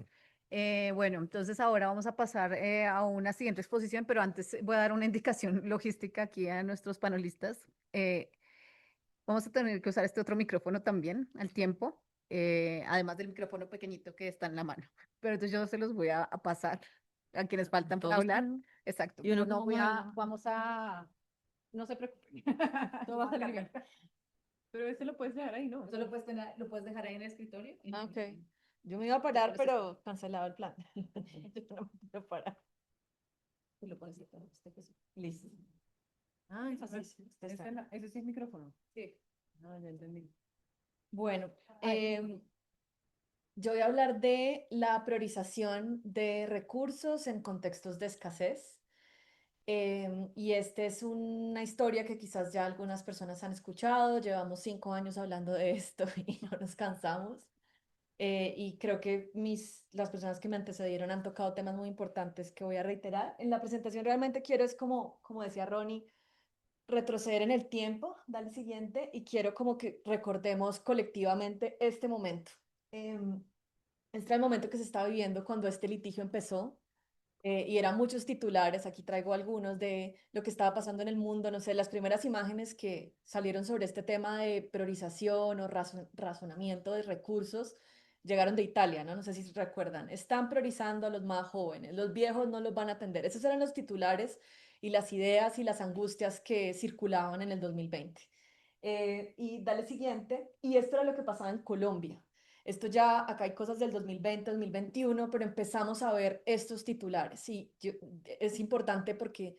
Bueno, entonces ahora vamos a pasar a una siguiente exposición, pero antes voy a dar una indicación logística aquí a nuestros panelistas. Vamos a tener que usar este otro micrófono también al tiempo, además del micrófono pequeñito que está en la mano. Pero entonces yo se los voy a pasar a quienes faltan para Todos hablar. tienen- Exacto. Y uno No como vamos a, no se preocupen. Todo va a salir bien. Pero ese lo puedes dejar ahí, ¿no? Eso lo puedes dejar ahí en el escritorio. Ah, ok. Yo me iba a parar, pero cancelado el plan. Yo no me quiero parar. Y lo pones aquí, Listo. Ah, Ese sí es micrófono. sí. Ah, ya entendí. Bueno, yo voy a hablar de la priorización de recursos en contextos de escasez. Y esta es una historia que quizás ya algunas personas han escuchado. Llevamos 5 años hablando de esto y no nos cansamos. Y creo que las personas que me antecedieron han tocado temas muy importantes que voy a reiterar. En la presentación realmente quiero es como decía Ronnie, retroceder en el tiempo, dale siguiente, y quiero como que recordemos colectivamente este momento. Este era el momento que se estaba viviendo cuando este litigio empezó. Y eran muchos titulares, aquí traigo algunos de lo que estaba pasando en el mundo, no sé, las primeras imágenes que salieron sobre este tema de priorización o razonamiento de recursos llegaron de Italia, ¿no? No sé si recuerdan, están priorizando a los más jóvenes, los viejos no los van a atender. Esos eran los titulares y las ideas y las angustias que circulaban en el 2020. Y dale siguiente, y esto era lo que pasaba en Colombia. Esto ya, acá hay cosas del 2020, 2021, pero empezamos a ver estos titulares. Y es importante porque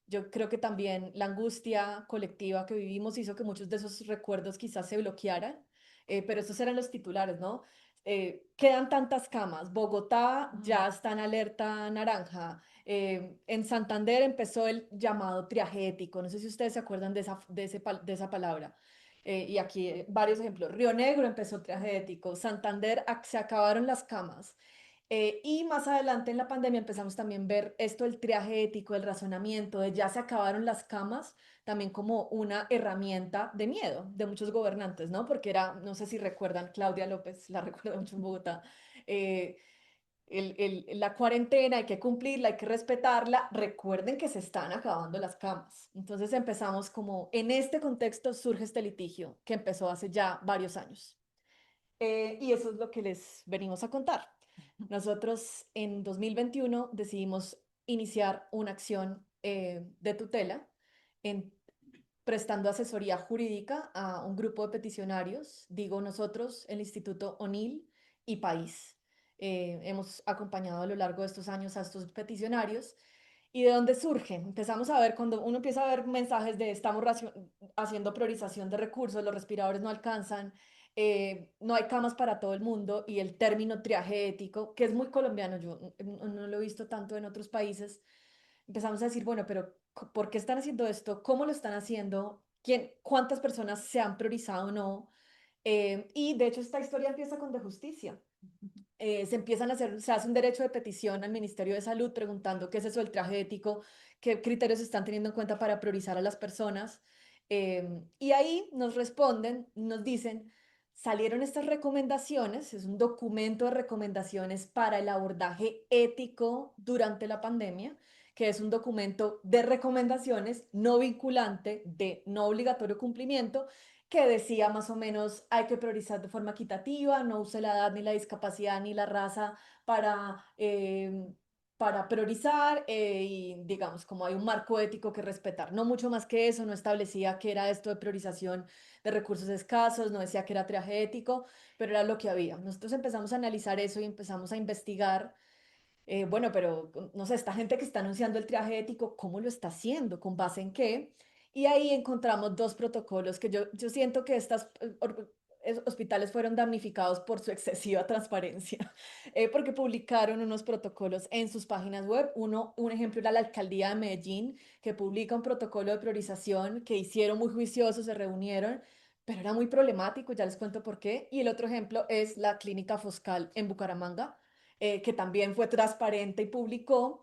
yo creo que también la angustia colectiva que vivimos hizo que muchos de esos recuerdos quizás se bloquearan, pero estos eran los titulares, ¿no? Quedan tantas camas. Bogotá ya está en alerta naranja. En Santander empezó el llamado triaje ético. No sé si ustedes se acuerdan de esa palabra. Y aquí varios ejemplos. Río Negro empezó triaje ético. Santander se acabaron las camas. Y más adelante en la pandemia empezamos también a ver esto del triaje ético, el razonamiento, de ya se acabaron las camas, también como una herramienta de miedo de muchos gobernantes, ¿no? Porque era, no sé si recuerdan, Claudia López, la recuerdo mucho en Bogotá, eh, la cuarentena hay que cumplirla, hay que respetarla. Recuerden que se están acabando las camas. Entonces empezamos como, en este contexto surge este litigio que empezó hace ya varios años. Y eso es lo que les venimos a contar. Nosotros en 2021 decidimos iniciar una acción de tutela en, prestando asesoría jurídica a un grupo de peticionarios, digo nosotros, el Instituto ONIL y País. Hemos acompañado a lo largo de estos años a estos peticionarios. ¿Y de dónde surge? Empezamos a ver, cuando uno empieza a ver mensajes de estamos haciendo priorización de recursos, los respiradores no alcanzan, no hay camas para todo el mundo y el término triaje ético, que es muy colombiano, yo no lo he visto tanto en otros países, empezamos a decir, bueno, pero ¿por qué están haciendo esto? ¿Cómo lo están haciendo? ¿Cuántas personas se han priorizado o no? Y de hecho esta historia empieza con de justicia. Se hace un derecho de petición al Ministerio de Salud preguntando qué es eso del traje ético, qué criterios están teniendo en cuenta para priorizar a las personas. Y ahí nos responden, nos dicen, salieron estas recomendaciones, es un documento de recomendaciones para el abordaje ético durante la pandemia, que es un documento de recomendaciones no vinculante, de no obligatorio cumplimiento, que decía más o menos hay que priorizar de forma equitativa, no use la edad ni la discapacidad ni la raza para, para priorizar y digamos como hay un marco ético que respetar. No mucho más que eso, no establecía que era esto de priorización de recursos escasos, no decía que era triaje ético, pero era lo que había. Nosotros empezamos a analizar eso y empezamos a investigar. Bueno, pero no sé, esta gente que está anunciando el triaje ético, ¿cómo lo está haciendo? ¿Con base en qué? Y ahí encontramos dos protocolos que yo siento que estos hospitales fueron damnificados por su excesiva transparencia, porque publicaron unos protocolos en sus páginas web. Un ejemplo era la alcaldía de Medellín, que publica un protocolo de priorización que hicieron muy juiciosos, se reunieron, pero era muy problemático, ya les cuento por qué. Y el otro ejemplo es la clínica Foscal en Bucaramanga, que también fue transparente y publicó.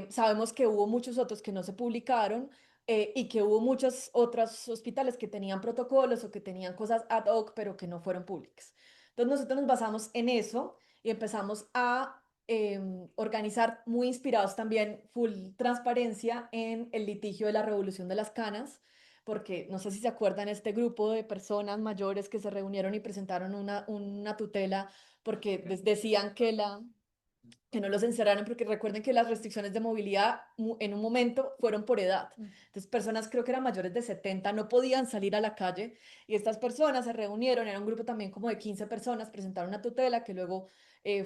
Sabemos que hubo muchos otros que no se publicaron y que hubo muchos otros hospitales que tenían protocolos o que tenían cosas ad hoc, pero que no fueron públicas. Entonces nosotros nos basamos en eso y empezamos a organizar, muy inspirados también, full transparencia en el litigio de la Revolución de las Canas, porque no sé si se acuerdan, este grupo de personas mayores que se reunieron y presentaron una tutela porque decían que no los encerraran, porque recuerden que las restricciones de movilidad en un momento fueron por edad. Entonces, personas creo que eran mayores de 70 no podían salir a la calle y estas personas se reunieron, era un grupo también como de 15 personas, presentaron una tutela que luego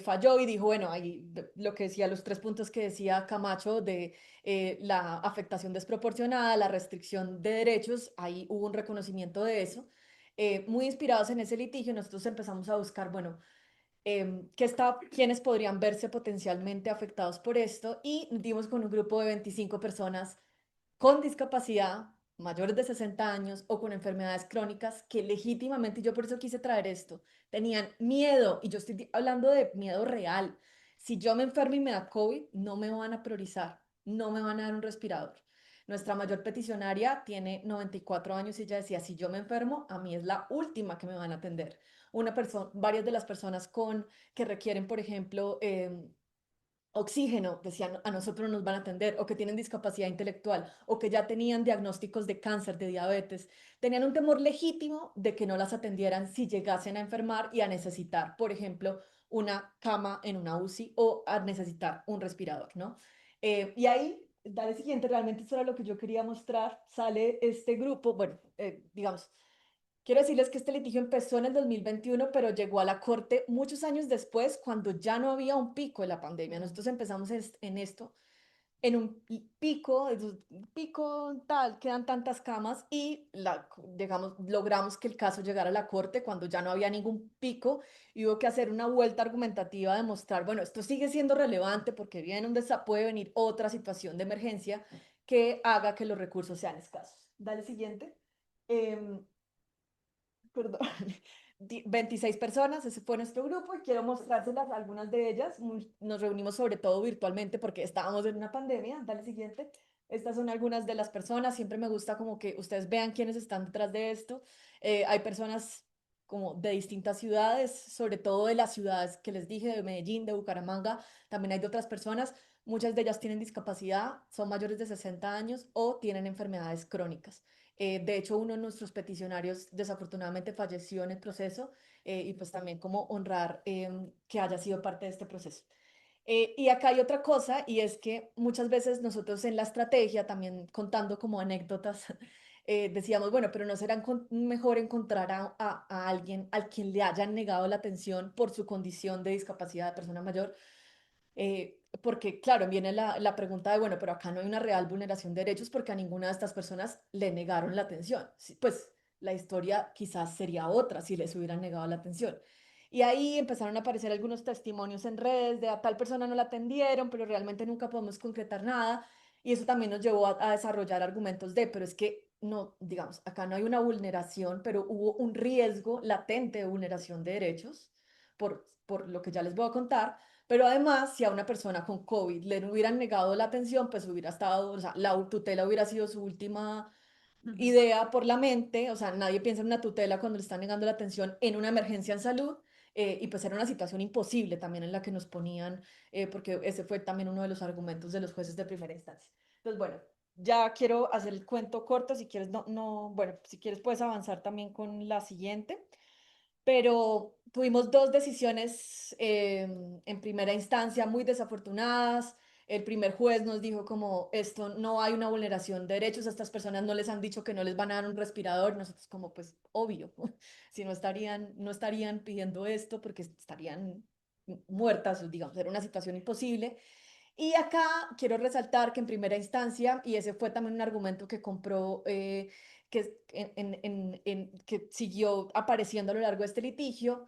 falló y dijo, bueno, ahí lo que decía, los tres puntos que decía Camacho de la afectación desproporcionada, la restricción de derechos, ahí hubo un reconocimiento de eso. Muy inspirados en ese litigio, nosotros empezamos a buscar, bueno, quiénes podrían verse potencialmente afectados por esto y dimos con un grupo de 25 personas con discapacidad, mayores de 60 años o con enfermedades crónicas que legítimamente, y yo por eso quise traer esto, tenían miedo, y yo estoy hablando de miedo real. Si yo me enfermo y me da COVID, no me van a priorizar, no me van a dar un respirador. Nuestra mayor peticionaria tiene 94 años y ella decía, si yo me enfermo, a mí es la última que me van a atender. Varias de las personas que requieren, por ejemplo, oxígeno, decían, a nosotros nos van a atender, o que tienen discapacidad intelectual, o que ya tenían diagnósticos de cáncer, de diabetes, tenían un temor legítimo de que no las atendieran si llegasen a enfermar y a necesitar, por ejemplo, una cama en una UCI o a necesitar un respirador, ¿no? Y ahí, dale siguiente, realmente eso era lo que yo quería mostrar, sale este grupo, bueno, digamos, quiero decirles que este litigio empezó en el 2021, pero llegó a la corte muchos años después, cuando ya no había un pico de la pandemia. Nosotros empezamos en esto, en un pico, tal, quedan tantas camas y logramos que el caso llegara a la corte cuando ya no había ningún pico y hubo que hacer una vuelta argumentativa de mostrar, bueno, esto sigue siendo relevante porque puede venir otra situación de emergencia que haga que los recursos sean escasos. Dale siguiente. Em, perdón, 26 personas, ese fue nuestro grupo y quiero mostrárselas algunas de ellas. Nos reunimos sobre todo virtualmente porque estábamos en una pandemia. Dale siguiente. Estas son algunas de las personas. Siempre me gusta como que ustedes vean quiénes están detrás de esto. Hay personas como de distintas ciudades, sobre todo de las ciudades que les dije, de Medellín, de Bucaramanga. También hay de otras personas. Muchas de ellas tienen discapacidad, son mayores de 60 años o tienen enfermedades crónicas. De hecho, uno de nuestros peticionarios desafortunadamente falleció en el proceso y pues también como honrar que haya sido parte de este proceso. Y acá hay otra cosa y es que muchas veces nosotros en la estrategia, también contando como anécdotas, decíamos, bueno, pero no será mejor encontrar a alguien al quien le hayan negado la atención por su condición de discapacidad de persona mayor. Porque, claro, viene la pregunta de, bueno, pero acá no hay una real vulneración de derechos porque a ninguna de estas personas le negaron la atención. Pues la historia quizás sería otra si les hubieran negado la atención. Y ahí empezaron a aparecer algunos testimonios en redes de a tal persona no la atendieron, pero realmente nunca podemos concretar nada. Y eso también nos llevó a desarrollar argumentos pero es que no, digamos, acá no hay una vulneración, pero hubo un riesgo latente de vulneración de derechos por lo que ya les voy a contar. Pero además, si a una persona con COVID le hubieran negado la atención, pues hubiera estado, o sea, la tutela hubiera sido su última idea por la mente, o sea, nadie piensa en una tutela cuando le están negando la atención en una emergencia en salud, y pues era una situación imposible también en la que nos ponían, porque ese fue también uno de los argumentos de los jueces de primera instancia. Entonces, bueno, ya quiero hacer el cuento corto, si quieres, bueno, si quieres puedes avanzar también con la siguiente, pero tuvimos dos decisiones en primera instancia muy desafortunadas. El primer juez nos dijo como esto no hay una vulneración de derechos, a estas personas no les han dicho que no les van a dar un respirador, nosotros como pues obvio, si no estarían pidiendo esto porque estarían muertas, digamos, era una situación imposible. Y acá quiero resaltar que en primera instancia, y ese fue también un argumento que compró, que siguió apareciendo a lo largo de este litigio,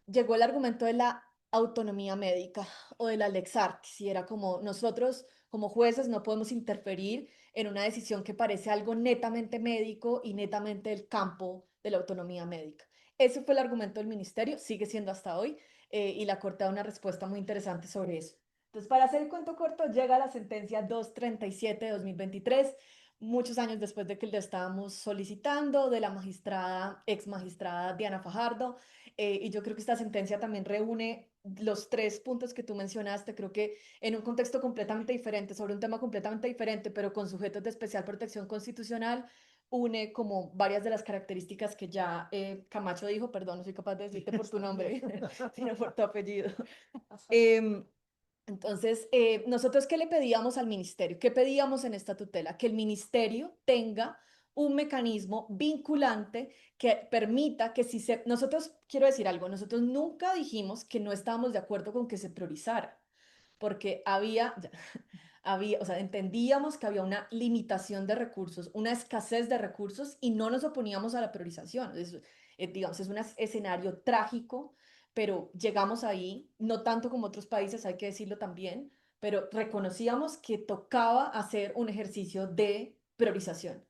llegó el argumento de la autonomía médica o de la lex artis, y era como nosotros como jueces no podemos interferir en una decisión que parece algo netamente médico y netamente del campo de la autonomía médica. Ese fue el argumento del ministerio, sigue siendo hasta hoy, y la Corte da una respuesta muy interesante sobre eso. Entonces, para hacer el cuento corto, llega la sentencia 237 de 2023, muchos años después de que le estábamos solicitando, de la ex magistrada Diana Fajardo, y yo creo que esta sentencia también reúne los tres puntos que tú mencionaste, creo que en un contexto completamente diferente, sobre un tema completamente diferente, pero con sujetos de especial protección constitucional, une como varias de las características que ya Camacho dijo, perdón, no soy capaz de decirte por tu nombre, sino por tu apellido. Entonces, nosotros ¿qué le pedíamos al ministerio? ¿Qué pedíamos en esta tutela? Que el ministerio tenga un mecanismo vinculante que permita que nosotros, quiero decir algo, nosotros nunca dijimos que no estábamos de acuerdo con que se priorizara, porque o sea, entendíamos que había una limitación de recursos, una escasez de recursos y no nos oponíamos a la priorización. Digamos, es un escenario trágico, pero llegamos ahí, no tanto como otros países, hay que decirlo también, pero reconocíamos que tocaba hacer un ejercicio de priorización.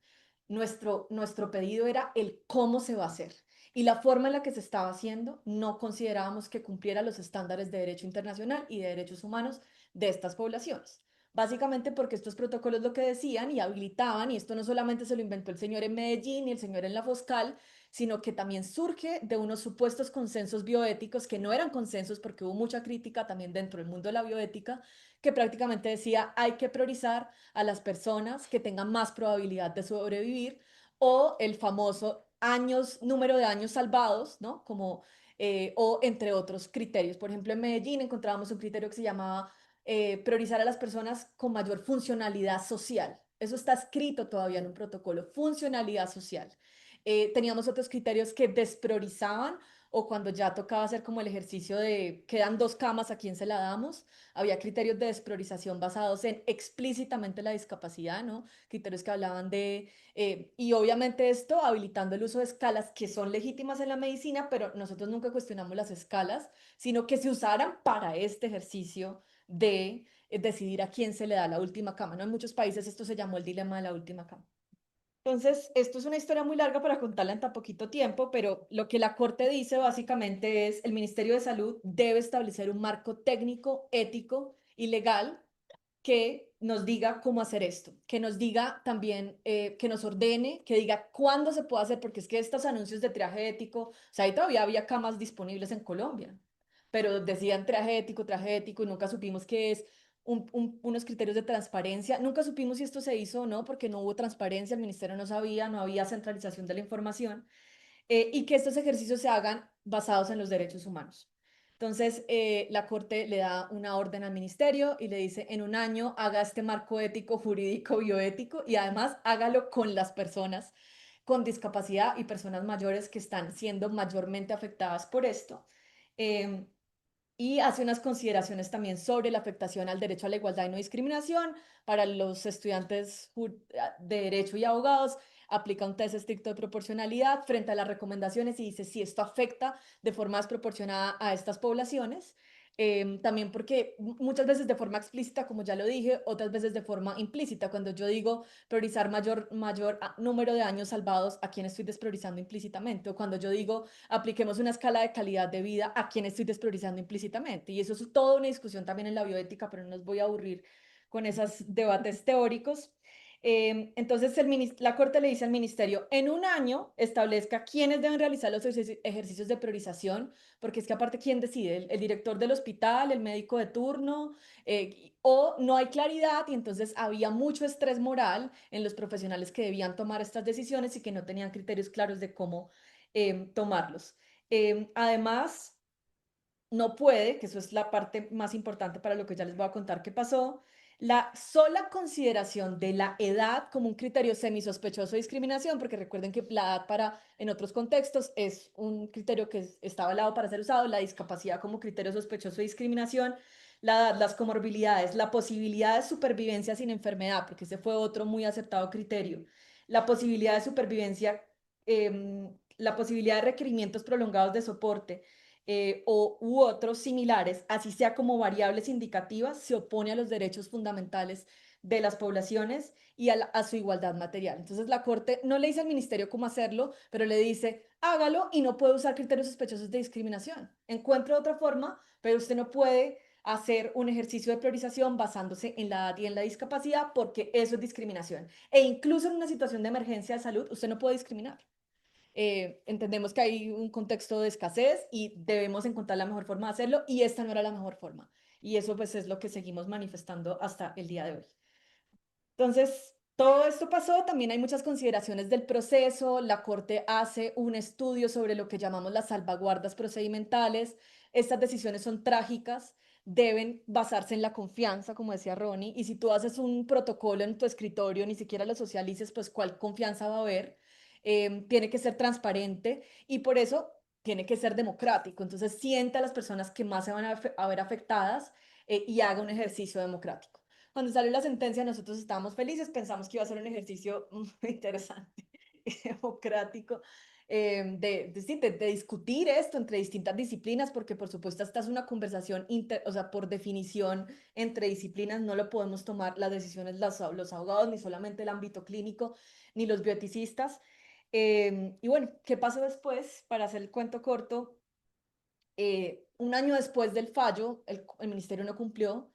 Nuestro pedido era el cómo se va a hacer. Y la forma en la que se estaba haciendo no considerábamos que cumpliera los estándares de derecho internacional y de derechos humanos de estas poblaciones. básicamente porque estos protocolos lo que decían y habilitaban, y esto no solamente se lo inventó el señor en Medellín y el señor en la Foscal, sino que también surge de unos supuestos consensos bioéticos que no eran consensos porque hubo mucha crítica también dentro del mundo de la bioética, que prácticamente decía hay que priorizar a las personas que tengan más probabilidad de sobrevivir o el famoso años, número de años salvados, ¿no? Como, o entre otros criterios. Por ejemplo, en Medellín encontrábamos un criterio que se llamaba priorizar a las personas con mayor funcionalidad social. Eso está escrito todavía en un protocolo, funcionalidad social. Teníamos otros criterios que despriorizaban o cuando ya tocaba hacer como el ejercicio de quedan 2 camas, ¿a quién se la damos? Había criterios de despriorización basados en explícitamente la discapacidad, ¿no? Criterios que hablaban de, y obviamente esto habilitando el uso de escalas que son legítimas en la medicina, pero nosotros nunca cuestionamos las escalas, sino que se usaran para este ejercicio de decidir a quién se le da la última cama, ¿no? En muchos países esto se llamó el dilema de la última cama. Entonces, esto es una historia muy larga para contarla en tan poquito tiempo, pero lo que la Corte dice básicamente es el Ministerio de Salud debe establecer un marco técnico, ético y legal que nos diga cómo hacer esto, que nos diga también, que nos ordene, que diga cuándo se puede hacer, porque es que estos anuncios de triaje ético, o sea, ahí todavía había camas disponibles en Colombia, pero decían triaje ético y nunca supimos qué es. Unos criterios de transparencia. Nunca supimos si esto se hizo o no, porque no hubo transparencia, el ministerio no sabía, no había centralización de la información, y que estos ejercicios se hagan basados en los derechos humanos. Entonces, la Corte le da una orden al ministerio y le dice, en un año haga este marco ético, jurídico, bioético y además hágalo con las personas con discapacidad y personas mayores que están siendo mayormente afectadas por esto. Em, y hace unas consideraciones también sobre la afectación al derecho a la igualdad y no discriminación para los estudiantes de derecho y abogados. Aplica un test estricto de proporcionalidad frente a las recomendaciones y dice si esto afecta de forma desproporcionada a estas poblaciones. También porque muchas veces de forma explícita, como ya lo dije, otras veces de forma implícita. Cuando yo digo priorizar mayor número de años salvados, ¿a quién estoy despriorizando implícitamente? O cuando yo digo apliquemos una escala de calidad de vida, ¿a quién estoy despriorizando implícitamente? Y eso es toda una discusión también en la bioética, pero no nos voy a aburrir con esos debates teóricos. Entonces, la Corte le dice al Ministerio, en un año establezca quiénes deben realizar los ejercicios de priorización, porque es que aparte, ¿quién decide? El director del hospital, el médico de turno, o no hay claridad y entonces había mucho estrés moral en los profesionales que debían tomar estas decisiones y que no tenían criterios claros de cómo tomarlos. Además, no puede, que eso es la parte más importante para lo que ya les voy a contar qué pasó, la sola consideración de la edad como un criterio semisospechoso de discriminación, porque recuerden que la edad para, en otros contextos, es un criterio que está avalado para ser usado, la discapacidad como criterio sospechoso de discriminación, la edad, las comorbilidades, la posibilidad de supervivencia sin enfermedad, porque ese fue otro muy aceptado criterio, la posibilidad de supervivencia, la posibilidad de requerimientos prolongados de soporte, u otros similares, así sea como variables indicativas, se opone a los derechos fundamentales de las poblaciones y a su igualdad material. Entonces la Corte no le dice al Ministerio cómo hacerlo, pero le dice, hágalo y no puede usar criterios sospechosos de discriminación. Encuentre otra forma, pero usted no puede hacer un ejercicio de priorización basándose en la edad y en la discapacidad porque eso es discriminación. E incluso en una situación de emergencia de salud, usted no puede discriminar. Entendemos que hay un contexto de escasez y debemos encontrar la mejor forma de hacerlo y esta no era la mejor forma. Y eso pues es lo que seguimos manifestando hasta el día de hoy. Entonces, todo esto pasó, también hay muchas consideraciones del proceso, la Corte hace un estudio sobre lo que llamamos las salvaguardas procedimentales, estas decisiones son trágicas, deben basarse en la confianza, como decía Ronnie, y si tú haces un protocolo en tu escritorio, ni siquiera lo socialices, pues cuál confianza va a haber. Tiene que ser transparente y por eso tiene que ser democrático, entonces sienta a las personas que más se van a ver afectadas, y haga un ejercicio democrático. Cuando salió la sentencia, nosotros estábamos felices, pensamos que iba a ser un ejercicio muy interesante y democrático, sí, de discutir esto entre distintas disciplinas, porque por supuesto esta es una conversación, o sea, por definición, entre disciplinas no lo podemos tomar las decisiones los abogados, ni solamente el ámbito clínico, ni los bioeticistas. Y bueno, ¿qué pasó después? Para hacer el cuento corto, un año después del fallo, el ministerio no cumplió.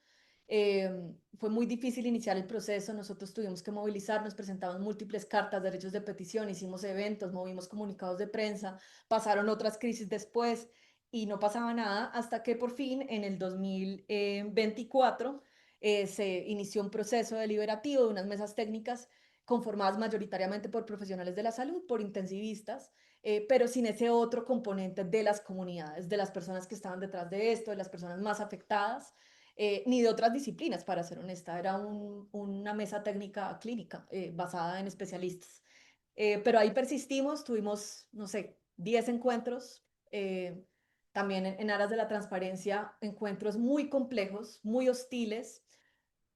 Fue muy difícil iniciar el proceso, nosotros tuvimos que movilizarnos, presentamos múltiples cartas, derechos de petición, hicimos eventos, movimos comunicados de prensa, pasaron otras crisis después y no pasaba nada hasta que por fin en el 2024 se inició un proceso deliberativo de unas mesas técnicas conformadas mayoritariamente por profesionales de la salud, por intensivistas, pero sin ese otro componente de las comunidades, de las personas que estaban detrás de esto, de las personas más afectadas, ni de otras disciplinas, para ser honesta. Era una mesa técnica clínica basada en especialistas. Pero ahí persistimos, tuvimos, no sé, 10 encuentros, también en aras de la transparencia, encuentros muy complejos, muy hostiles,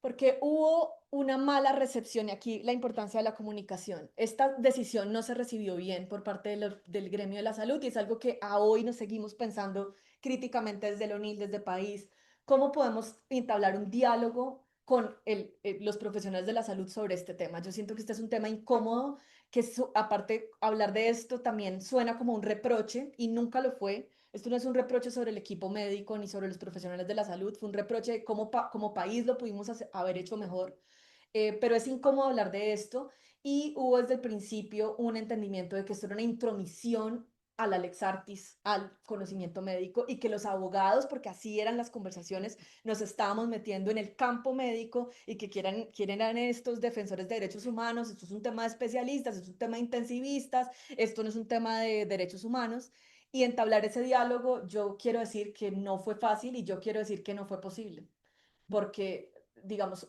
porque hubo una mala recepción y aquí la importancia de la comunicación. Esta decisión no se recibió bien por parte del gremio de la salud y es algo que a hoy nos seguimos pensando críticamente desde el ONIL, desde país. ¿Cómo podemos entablar un diálogo con los profesionales de la salud sobre este tema? Yo siento que este es un tema incómodo, que aparte hablar de esto también suena como un reproche y nunca lo fue. Esto no es un reproche sobre el equipo médico ni sobre los profesionales de la salud, fue un reproche de cómo como país lo pudimos haber hecho mejor. Pero es incómodo hablar de esto y hubo desde el principio un entendimiento de que esto era una intromisión al Alex Artis, al conocimiento médico y que los abogados, porque así eran las conversaciones, nos estábamos metiendo en el campo médico y que quieren eran estos defensores de derechos humanos, esto es un tema de especialistas, esto es un tema de intensivistas, esto no es un tema de derechos humanos. Y entablar ese diálogo, yo quiero decir que no fue fácil y yo quiero decir que no fue posible, porque, digamos,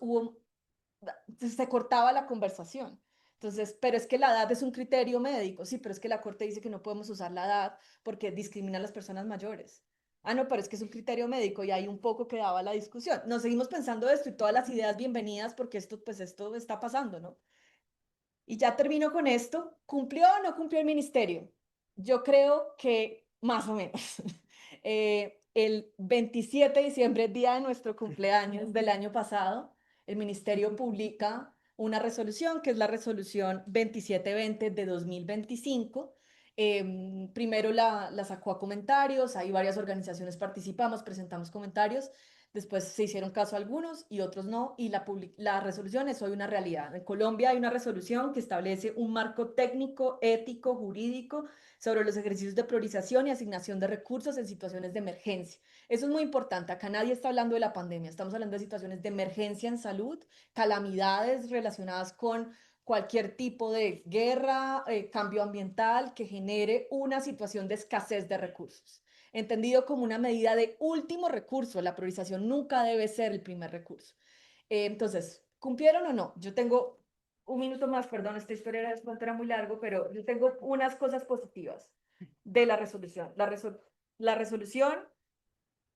se cortaba la conversación. Entonces, pero es que la edad es un criterio médico, sí, pero es que la Corte dice que no podemos usar la edad porque discrimina a las personas mayores. Ah, no, pero es que es un criterio médico y hay un poco que daba la discusión. Nos seguimos pensando esto y todas las ideas bienvenidas porque esto, pues esto está pasando, ¿no? Y ya termino con esto. ¿Cumplió o no cumplió el ministerio? Yo creo que más o menos. El 27 de diciembre, día de nuestro cumpleaños del año pasado, el ministerio publica una resolución, que es la resolución 2720 de 2025. Primero la sacó a comentarios, hay varias organizaciones participamos, presentamos comentarios. Después se hicieron caso a algunos y otros no, y la resolución es hoy una realidad. En Colombia hay una resolución que establece un marco técnico, ético, jurídico sobre los ejercicios de priorización y asignación de recursos en situaciones de emergencia. Eso es muy importante. Acá nadie está hablando de la pandemia, estamos hablando de situaciones de emergencia en salud, calamidades relacionadas con cualquier tipo de guerra, cambio ambiental que genere una situación de escasez de recursos entendido como una medida de último recurso. La priorización nunca debe ser el primer recurso. Entonces, ¿cumplieron o no? Yo tengo un minuto más, perdón, esta historia era muy largo, pero yo tengo unas cosas positivas de la resolución. La resolución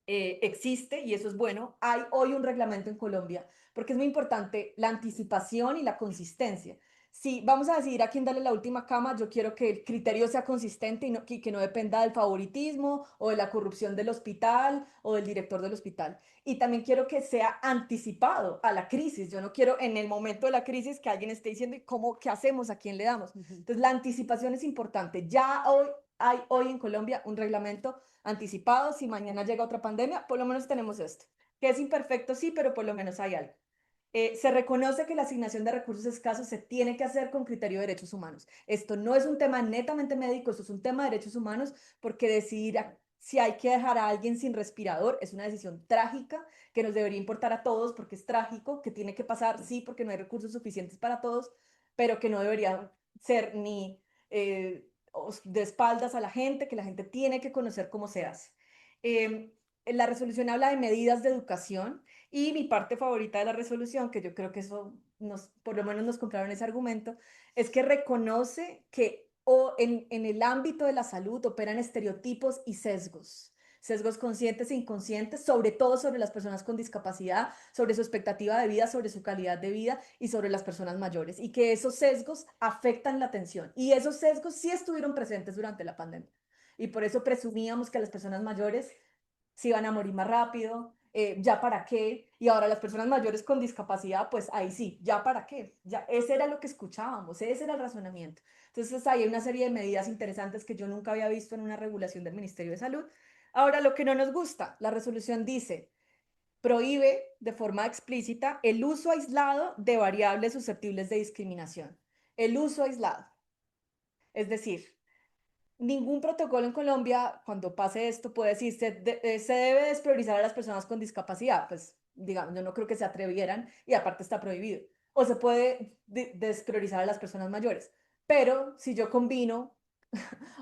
existe y eso es bueno. Hay hoy un reglamento en Colombia porque es muy importante la anticipación y la consistencia. Si vamos a decidir a quién darle la última cama, yo quiero que el criterio sea consistente y que no dependa del favoritismo o de la corrupción del hospital o del director del hospital. Y también quiero que sea anticipado a la crisis. Yo no quiero en el momento de la crisis que alguien esté diciendo, ¿cómo, qué hacemos? ¿A quién le damos? Entonces, la anticipación es importante. Ya hay hoy en Colombia un reglamento anticipado. Si mañana llega otra pandemia, por lo menos tenemos esto. Que es imperfecto, sí, pero por lo menos hay algo. Se reconoce que la asignación de recursos escasos se tiene que hacer con criterio de derechos humanos. Esto no es un tema netamente médico, esto es un tema de derechos humanos porque decidir si hay que dejar a alguien sin respirador es una decisión trágica que nos debería importar a todos porque es trágico, que tiene que pasar, sí, porque no hay recursos suficientes para todos, pero que no debería ser ni de espaldas a la gente, que la gente tiene que conocer cómo se hace. La resolución habla de medidas de educación y mi parte favorita de la resolución, que yo creo que eso por lo menos nos compraron ese argumento, es que reconoce que en el ámbito de la salud operan estereotipos y sesgos. Sesgos conscientes e inconscientes, sobre todo sobre las personas con discapacidad, sobre su expectativa de vida, sobre su calidad de vida y sobre las personas mayores. Y que esos sesgos afectan la atención. Y esos sesgos sí estuvieron presentes durante la pandemia. Y por eso presumíamos que las personas mayores se iban a morir más rápido, ya para qué, y ahora las personas mayores con discapacidad, pues ahí sí, ya para qué, ya ese era lo que escuchábamos, ese era el razonamiento. Entonces ahí hay una serie de medidas interesantes que yo nunca había visto en una regulación del Ministerio de Salud. Ahora, lo que no nos gusta, la resolución dice, prohíbe de forma explícita el uso aislado de variables susceptibles de discriminación. El uso aislado. Es decir, ningún protocolo en Colombia, cuando pase esto, puede decir se debe despriorizar a las personas con discapacidad. Pues, digamos, yo no creo que se atrevieran y aparte está prohibido. O se puede despriorizar a las personas mayores. Pero si yo combino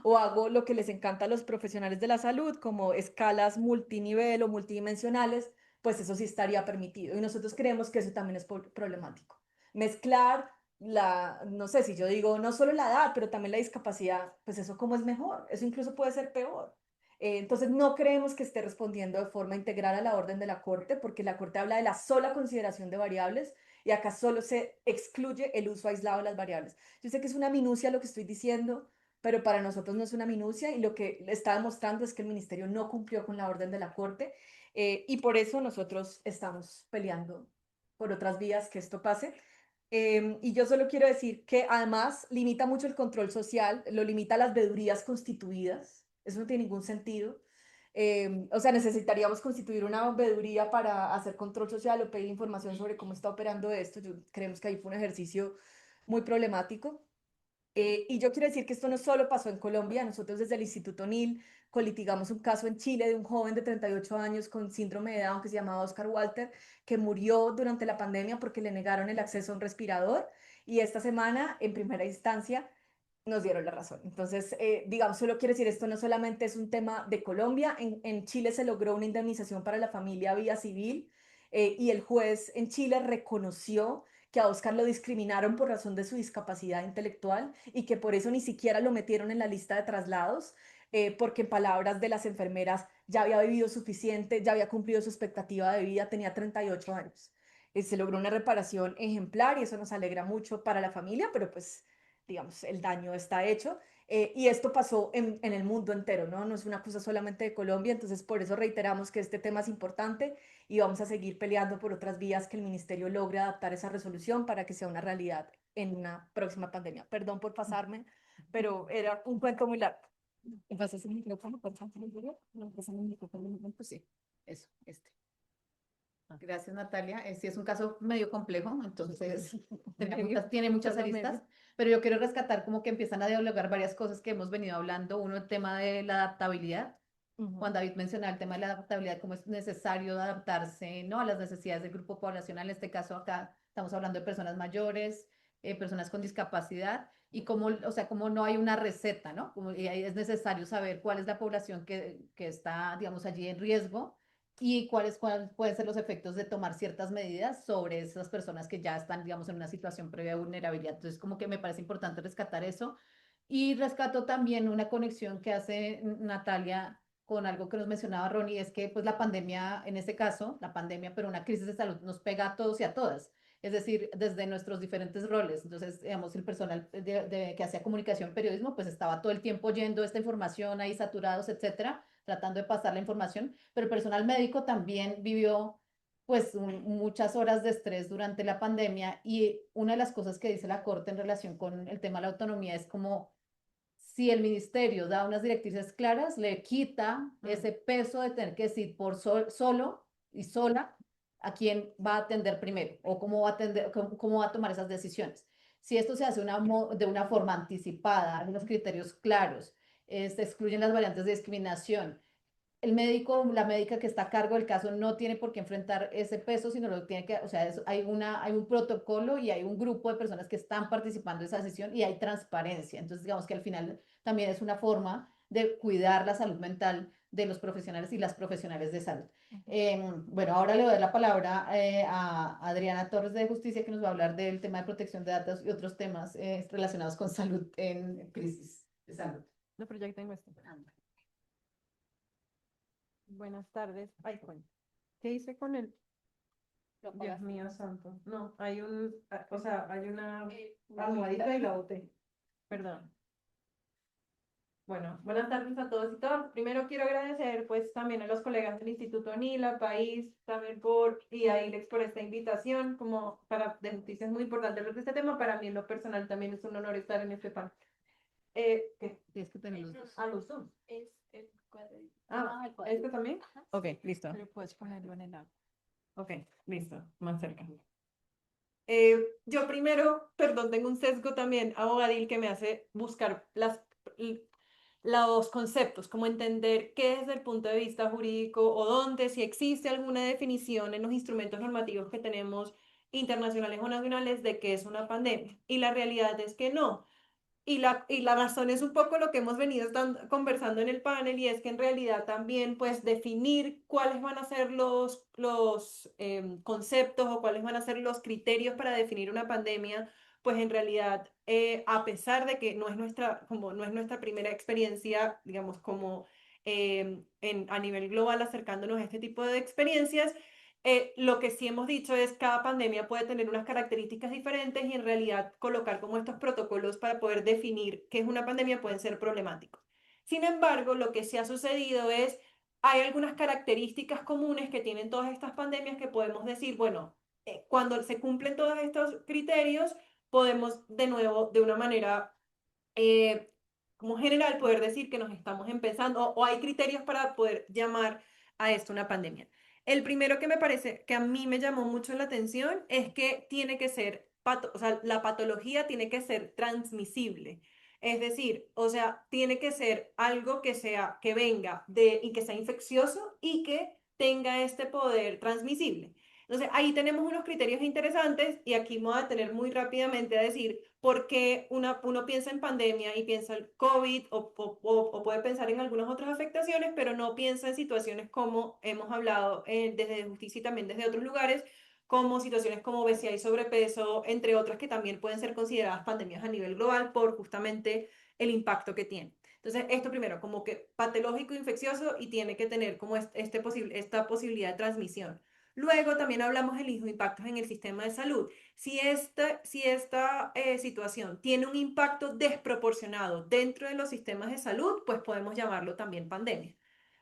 o hago lo que les encanta a los profesionales de la salud, como escalas multinivel o multidimensionales, pues eso sí estaría permitido. Y nosotros creemos que eso también es problemático. Mezclar no sé si yo digo no solo la edad, pero también la discapacidad, pues eso cómo es mejor, eso incluso puede ser peor. Entonces no creemos que esté respondiendo de forma integral a la orden de la Corte, porque la Corte habla de la sola consideración de variables y acá solo se excluye el uso aislado de las variables. Yo sé que es una minucia lo que estoy diciendo, pero para nosotros no es una minucia y lo que le está demostrando es que el ministerio no cumplió con la orden de la Corte y por eso nosotros estamos peleando por otras vías que esto pase. Y yo solo quiero decir que además limita mucho el control social, lo limita a las veedurías constituidas, eso no tiene ningún sentido. O sea, necesitaríamos constituir una veeduría para hacer control social o pedir información sobre cómo está operando esto. Creemos que ahí fue un ejercicio muy problemático. Y yo quiero decir que esto no solo pasó en Colombia, nosotros desde el Instituto NIL colitigamos un caso en Chile de un joven de 38 años con síndrome de Down que se llamaba Oscar Walter, que murió durante la pandemia porque le negaron el acceso a un respirador y esta semana, en primera instancia, nos dieron la razón. Entonces, digamos, solo quiero decir, esto no solamente es un tema de Colombia, en Chile se logró una indemnización para la familia vía civil y el juez en Chile reconoció que a Oscar lo discriminaron por razón de su discapacidad intelectual y que por eso ni siquiera lo metieron en la lista de traslados, porque en palabras de las enfermeras ya había vivido suficiente, ya había cumplido su expectativa de vida, tenía 38 años. Se logró una reparación ejemplar y eso nos alegra mucho para la familia, pero pues digamos, el daño está hecho. Y esto pasó en el mundo entero, ¿no? No es una cosa solamente de Colombia, entonces por eso reiteramos que este tema es importante y vamos a seguir peleando por otras vías que el ministerio logre adaptar esa resolución para que sea una realidad en una próxima pandemia. Perdón por pasarme, pero era un cuento muy largo. ¿Me pasas el micrófono, por favor? ¿Me pasas el micrófono? Pues sí, eso, este. Gracias, Natalia. Sí es un caso medio complejo, entonces tiene muchas Perdón, aristas, pero yo quiero rescatar como que empiezan a dialogar varias cosas que hemos venido hablando. Uno, el tema de la adaptabilidad. Juan David mencionaba el tema de la adaptabilidad, cómo es necesario adaptarse, ¿no? A las necesidades del grupo poblacional. En este caso acá estamos hablando de personas mayores, personas con discapacidad y cómo, o sea, cómo no hay una receta, ¿no? Como, y ahí es necesario saber cuál es la población que está, digamos, allí en riesgo y cuáles pueden ser los efectos de tomar ciertas medidas sobre esas personas que ya están, digamos, en una situación previa de vulnerabilidad. Entonces, como que me parece importante rescatar eso. Y rescato también una conexión que hace Natalia con algo que nos mencionaba Ronnie, es que pues la pandemia, en este caso, la pandemia, pero una crisis de salud nos pega a todos y a todas. Es decir, desde nuestros diferentes roles. Entonces, digamos, el personal que hacía comunicación, periodismo, pues estaba todo el tiempo oyendo esta información ahí saturados, etcétera, tratando de pasar la información, pero el personal médico también vivió pues muchas horas de estrés durante la pandemia y una de las cosas que dice la Corte en relación con el tema de la autonomía es como si el ministerio da unas directrices claras, le quita ese peso de tener que decir por solo y sola a quién va a atender primero o cómo va a atender, cómo va a tomar esas decisiones. Si esto se hace de una forma anticipada, unos criterios claros, se excluyen las variantes de discriminación, el médico, la médica que está a cargo del caso no tiene por qué enfrentar ese peso, sino lo tiene que, o sea, hay un protocolo y hay un grupo de personas que están participando de esa sesión y hay transparencia. Entonces, digamos que al final también es una forma de cuidar la salud mental de los profesionales y las profesionales de salud. Bueno, ahora le doy la palabra a Adriana Torres de Justicia, que nos va a hablar del tema de protección de datos y otros temas relacionados con salud en crisis de salud. No, pero ya tengo esto. Buenas tardes. Ay, coño. ¿Qué hice con el? Dios mío santo. No, hay o sea, hay una almohadita y la boté. Perdón. Bueno, buenas tardes a todos y todas. Primero quiero agradecer pues también a los colegas del Instituto NILA, País, también y a ILEX por esta invitación, como para de noticias muy importantes sobre este tema. Para mí en lo personal también es un honor estar en este panel. ¿Qué? Tienes que tener los dos. A los dos. Es el cuadro. ¿este también? Ok, listo. Pero puedes ponerlo en el agua. Ok, listo, más cerca. Yo primero, perdón, tengo un sesgo también abogadil que me hace buscar los conceptos, como entender qué desde el punto de vista jurídico o dónde, si existe alguna definición en los instrumentos normativos que tenemos internacionales o nacionales de qué es una pandemia. Y la realidad es que no. Y la razón es un poco lo que hemos venido conversando en el panel y es que en realidad también pues definir cuáles van a ser los conceptos o cuáles van a ser los criterios para definir una pandemia, pues en realidad a pesar de que no es nuestra primera experiencia, digamos, como a nivel global acercándonos a este tipo de experiencias, lo que sí hemos dicho es que cada pandemia puede tener unas características diferentes y en realidad colocar como estos protocolos para poder definir qué es una pandemia pueden ser problemáticos. Sin embargo, lo que sí ha sucedido es, hay algunas características comunes que tienen todas estas pandemias que podemos decir, bueno, cuando se cumplen todos estos criterios, podemos de nuevo, de una manera eh, como general, poder decir que nos estamos empezando o hay criterios para poder llamar a esto una pandemia. El primero que me parece, que a mí me llamó mucho la atención, es que tiene que ser, o sea, la patología tiene que ser transmisible. Es decir, o sea, tiene que ser algo que sea, que venga y que sea infeccioso y que tenga este poder transmisible. Entonces, ahí tenemos unos criterios interesantes y aquí me voy a detener muy rápidamente a decir por qué uno piensa en pandemia y piensa en COVID o puede pensar en algunas otras afectaciones, pero no piensa en situaciones como hemos hablado desde justicia y también desde otros lugares, como situaciones como obesidad y sobrepeso, entre otras que también pueden ser consideradas pandemias a nivel global por justamente el impacto que tienen. Entonces, esto primero, como que patológico, infeccioso y tiene que tener como esta posibilidad de transmisión. Luego también hablamos de los impactos en el sistema de salud. Si esta situación tiene un impacto desproporcionado dentro de los sistemas de salud, pues podemos llamarlo también pandemia.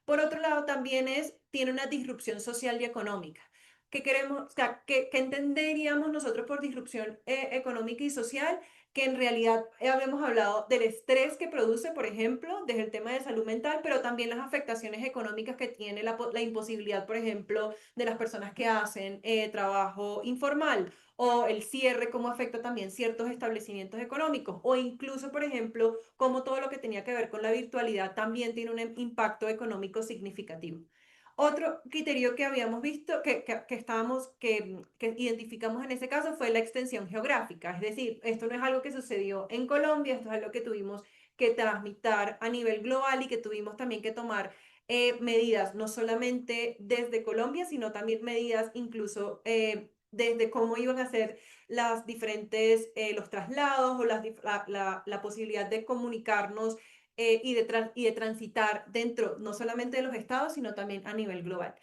Por otro lado, también tiene una disrupción social y económica. ¿Qué queremos, o sea, qué entenderíamos nosotros por disrupción económica y social? Que en realidad habíamos hablado del estrés que produce, por ejemplo, desde el tema de salud mental, pero también las afectaciones económicas que tiene la imposibilidad, por ejemplo, de las personas que hacen trabajo informal o el cierre, cómo afecta también ciertos establecimientos económicos, o incluso, por ejemplo, cómo todo lo que tenía que ver con la virtualidad también tiene un impacto económico significativo. Otro criterio que habíamos visto, que identificamos en ese caso fue la extensión geográfica, es decir, esto no es algo que sucedió en Colombia, esto es algo que tuvimos que transmitir a nivel global y que tuvimos también que tomar medidas, no solamente desde Colombia, sino también medidas incluso desde cómo iban a ser las diferentes, los traslados o la posibilidad de comunicarnos y de transitar dentro no solamente de los estados, sino también a nivel global.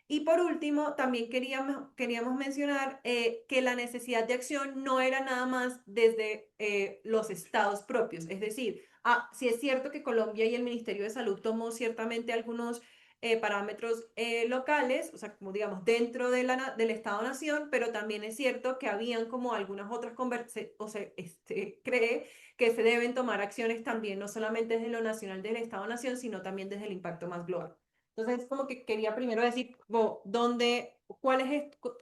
Y por último, también queríamos mencionar que la necesidad de acción no era nada más desde los estados propios. Es decir, sí es cierto que Colombia y el Ministerio de Salud tomó ciertamente algunos parámetros locales, o sea, como digamos, dentro del Estado-Nación, pero también es cierto que habían como algunas otras o sea, cree que se deben tomar acciones también, no solamente desde lo nacional del Estado-Nación, sino también desde el impacto más global. Entonces, como que quería primero decir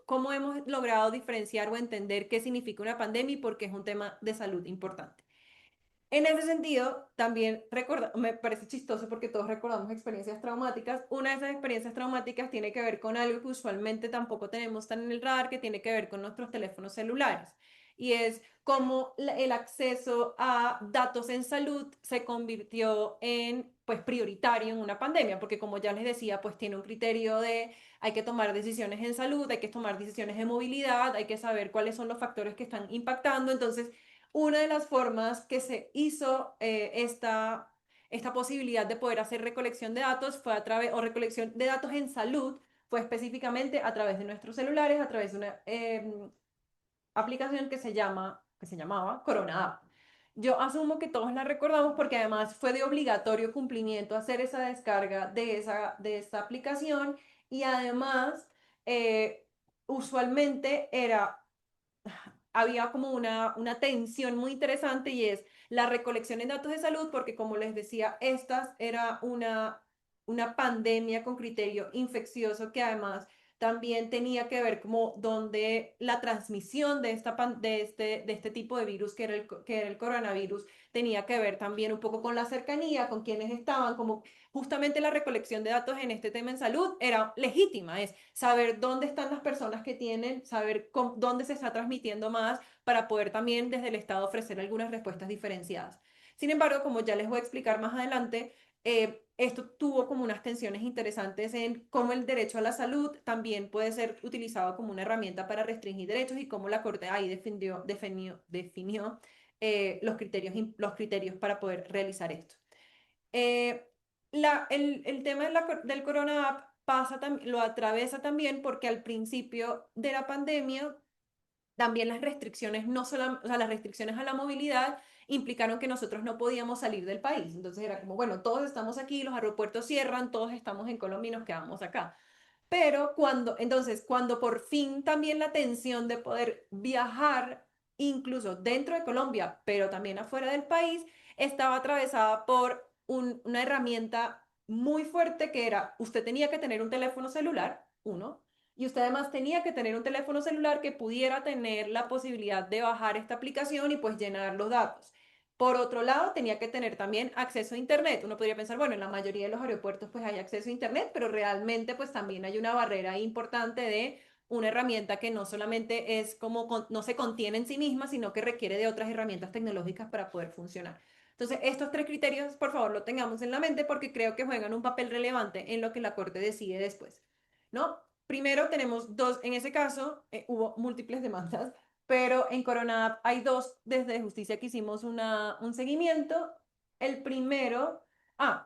cómo hemos logrado diferenciar o entender qué significa una pandemia y por qué es un tema de salud importante. En ese sentido, también me parece chistoso porque todos recordamos experiencias traumáticas. Una de esas experiencias traumáticas tiene que ver con algo que usualmente tampoco tenemos tan en el radar, que tiene que ver con nuestros teléfonos celulares. Y es cómo el acceso a datos en salud se convirtió en, pues, prioritario en una pandemia, porque como ya les decía, pues tiene un criterio de hay que tomar decisiones en salud, hay que tomar decisiones de movilidad, hay que saber cuáles son los factores que están impactando. Entonces, una de las formas que se hizo esta posibilidad de poder hacer recolección de datos fue o recolección de datos en salud, fue específicamente a través de nuestros celulares, a través de una aplicación que se llamaba Corona App. Yo asumo que todos la recordamos porque además fue de obligatorio cumplimiento hacer esa descarga de esa aplicación y además usualmente había como una tensión muy interesante y es la recolección de datos de salud, porque como les decía, esta era una pandemia con criterio infeccioso que además también tenía que ver como donde la transmisión de, de este tipo de virus, que era el coronavirus, tenía que ver también un poco con la cercanía, con quienes estaban, como justamente la recolección de datos en este tema en salud era legítima, es saber dónde están las personas que tienen, saber dónde se está transmitiendo más para poder también desde el Estado ofrecer algunas respuestas diferenciadas. Sin embargo, como ya les voy a explicar más adelante, esto tuvo como unas tensiones interesantes en cómo el derecho a la salud también puede ser utilizado como una herramienta para restringir derechos y cómo la Corte ahí definió los criterios para poder realizar esto. El tema del Corona App lo atraviesa también porque al principio de la pandemia también las restricciones, no solo, o sea, las restricciones a la movilidad implicaron que nosotros no podíamos salir del país. Entonces era como, bueno, todos estamos aquí, los aeropuertos cierran, todos estamos en Colombia y nos quedamos acá. Pero cuando por fin también la tensión de poder viajar, incluso dentro de Colombia, pero también afuera del país, estaba atravesada por una herramienta muy fuerte que era, usted tenía que tener un teléfono celular, uno, y usted además tenía que tener un teléfono celular que pudiera tener la posibilidad de bajar esta aplicación y pues llenar los datos. Por otro lado, tenía que tener también acceso a Internet. Uno podría pensar, bueno, en la mayoría de los aeropuertos pues hay acceso a Internet, pero realmente pues también hay una barrera importante de una herramienta que no solamente es como, no se contiene en sí misma, sino que requiere de otras herramientas tecnológicas para poder funcionar. Entonces, estos tres criterios, por favor, lo tengamos en la mente porque creo que juegan un papel relevante en lo que la Corte decide después, ¿no? Primero tenemos dos, en ese caso hubo múltiples demandas, pero en Corona hay dos desde justicia que hicimos un seguimiento. El primero,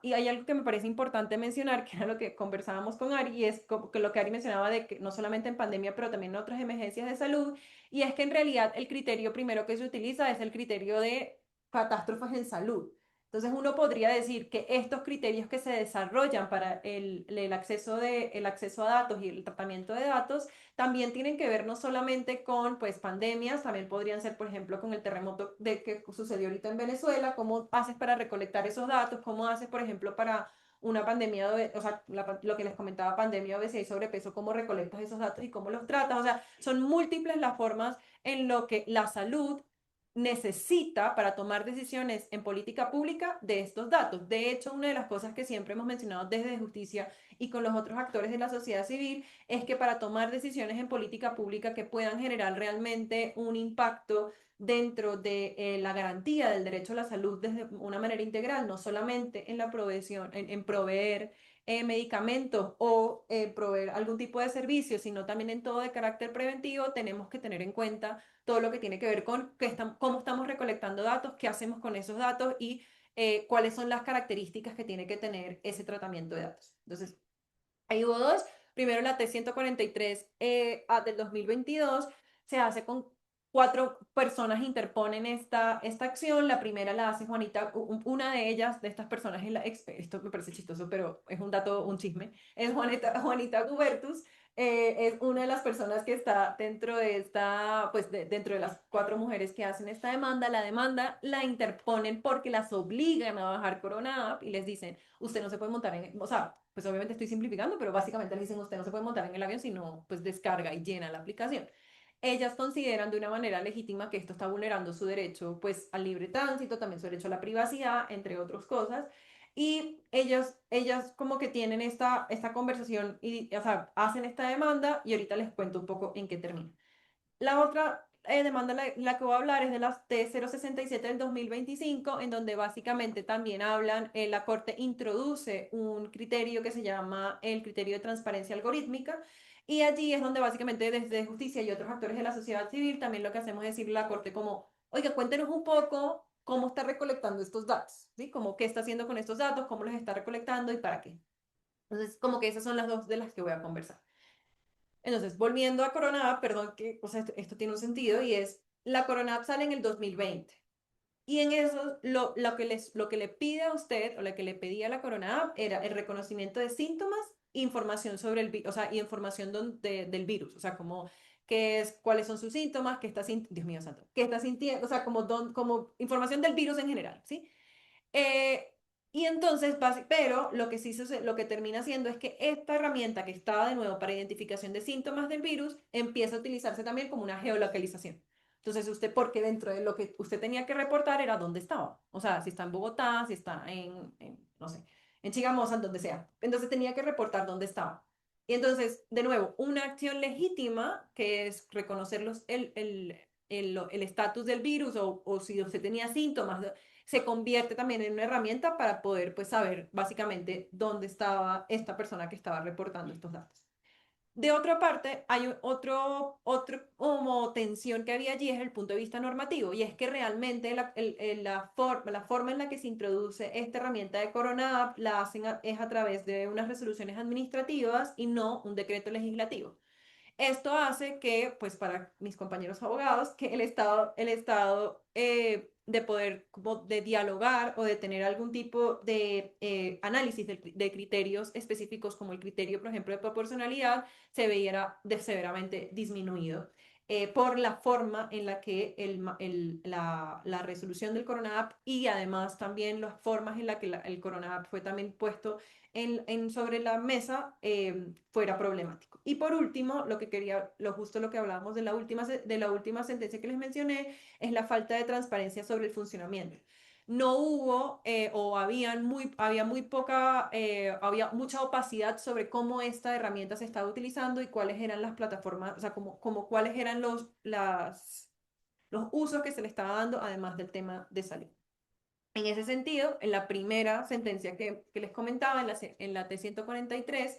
y hay algo que me parece importante mencionar, que era lo que conversábamos con Ari, y es que lo que Ari mencionaba de que no solamente en pandemia, pero también en otras emergencias de salud, y es que en realidad el criterio primero que se utiliza es el criterio de catástrofes en salud. Entonces uno podría decir que estos criterios que se desarrollan para el acceso a datos y el tratamiento de datos también tienen que ver no solamente con pues, pandemias, también podrían ser, por ejemplo, con el terremoto que sucedió ahorita en Venezuela, cómo haces para recolectar esos datos, cómo haces, por ejemplo, para una pandemia, o sea, lo que les comentaba, pandemia, obesidad y sobrepeso, cómo recolectas esos datos y cómo los tratas. O sea, son múltiples las formas en lo que la salud necesita para tomar decisiones en política pública de estos datos. De hecho, una de las cosas que siempre hemos mencionado desde Justicia y con los otros actores de la sociedad civil es que para tomar decisiones en política pública que puedan generar realmente un impacto dentro de la garantía del derecho a la salud desde una manera integral, no solamente en la provisión, en proveer medicamentos o proveer algún tipo de servicio, sino también en todo de carácter preventivo, tenemos que tener en cuenta todo lo que tiene que ver con cómo estamos recolectando datos, qué hacemos con esos datos y cuáles son las características que tiene que tener ese tratamiento de datos. Entonces, ahí hubo dos. Primero, la T143 del 2022 se hace con 4 personas interponen esta acción. La primera la hace Juanita, una de ellas, de estas personas, esto me parece chistoso, pero es un dato, un chisme, es Juanita Gubertus, es una de las personas que está dentro de esta, pues dentro de las 4 mujeres que hacen esta demanda. La demanda la interponen porque las obligan a bajar Corona App y les dicen, usted no se puede montar o sea, pues obviamente estoy simplificando, pero básicamente les dicen, usted no se puede montar en el avión si no, pues descarga y llena la aplicación. Ellas consideran de una manera legítima que esto está vulnerando su derecho pues al libre tránsito, también su derecho a la privacidad, entre otras cosas. Y ellas como que tienen esta conversación y, o sea, hacen esta demanda y ahorita les cuento un poco en qué termina. La otra demanda, la que voy a hablar, es de las T067 del 2025, en donde básicamente también hablan, la Corte introduce un criterio que se llama el criterio de transparencia algorítmica, y allí es donde básicamente desde Justicia y otros actores de la sociedad civil también lo que hacemos es decirle a la Corte como, oiga, cuéntenos un poco cómo está recolectando estos datos, ¿sí? Como qué está haciendo con estos datos, cómo los está recolectando y para qué. Entonces, como que esas son las dos de las que voy a conversar. Entonces, volviendo a Corona App, perdón que, o sea, esto tiene un sentido y es, la Corona App sale en el 2020. Y en eso, lo que le pide a usted, o lo que le pedía a la Corona App, era el reconocimiento de síntomas, información sobre el virus, o sea, información del virus, o sea, como cuáles son sus síntomas, qué está sintiendo, Dios mío santo, qué está sintiendo, o sea, como información del virus en general, ¿sí? Y entonces, pero lo que sí lo que termina haciendo es que esta herramienta que estaba de nuevo para identificación de síntomas del virus empieza a utilizarse también como una geolocalización. Entonces, usted, porque dentro de lo que usted tenía que reportar era dónde estaba. O sea, si está en Bogotá, si está no sé, en Chigamosa, en donde sea. Entonces tenía que reportar dónde estaba. Y entonces, de nuevo, una acción legítima que es reconocer el estatus del virus o si usted tenía síntomas se convierte también en una herramienta para poder pues saber básicamente dónde estaba esta persona que estaba reportando estos datos. De otra parte, hay otro como tensión que había allí es el punto de vista normativo, y es que realmente la forma en la que se introduce esta herramienta de Corona App la hacen es a través de unas resoluciones administrativas y no un decreto legislativo. Esto hace que, pues para mis compañeros abogados, que el estado de poder como de dialogar o de tener algún tipo de análisis de criterios específicos como el criterio, por ejemplo, de proporcionalidad, se viera severamente disminuido por la forma en la que la resolución del Corona App y además también las formas en la que el Corona App fue también puesto sobre la mesa fuera problemático. Y por último, lo que quería, justo lo que hablábamos de la última sentencia que les mencioné, es la falta de transparencia sobre el funcionamiento. No hubo o había mucha opacidad sobre cómo esta herramienta se estaba utilizando y cuáles eran las plataformas, o sea, como cuáles eran los usos que se le estaba dando, además del tema de salud. En ese sentido, en la primera sentencia que les comentaba, en la T-143,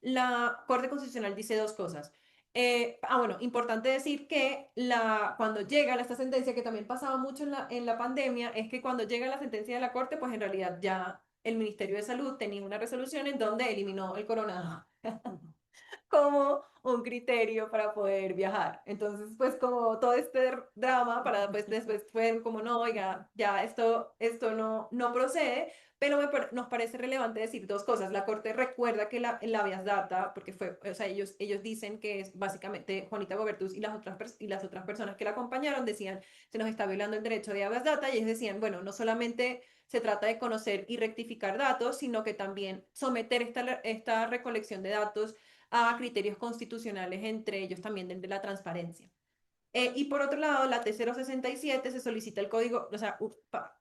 la Corte Constitucional dice dos cosas. Bueno, importante decir que cuando llega esta sentencia, que también pasaba mucho en la pandemia, es que cuando llega la sentencia de la Corte, pues en realidad ya el Ministerio de Salud tenía una resolución en donde eliminó el coronavirus como un criterio para poder viajar. Entonces, pues como todo este drama para pues después fue como, no, oiga, ya esto no procede, pero nos parece relevante decir dos cosas. La Corte recuerda que el habeas data, porque o sea, ellos dicen que es básicamente Juanita Gobertus y las otras personas que la acompañaron decían, se nos está violando el derecho de habeas data, y ellos decían, bueno, no solamente se trata de conocer y rectificar datos, sino que también someter esta recolección de datos a criterios constitucionales, entre ellos también el de la transparencia. Y por otro lado, la T-067 se solicita el código, o sea,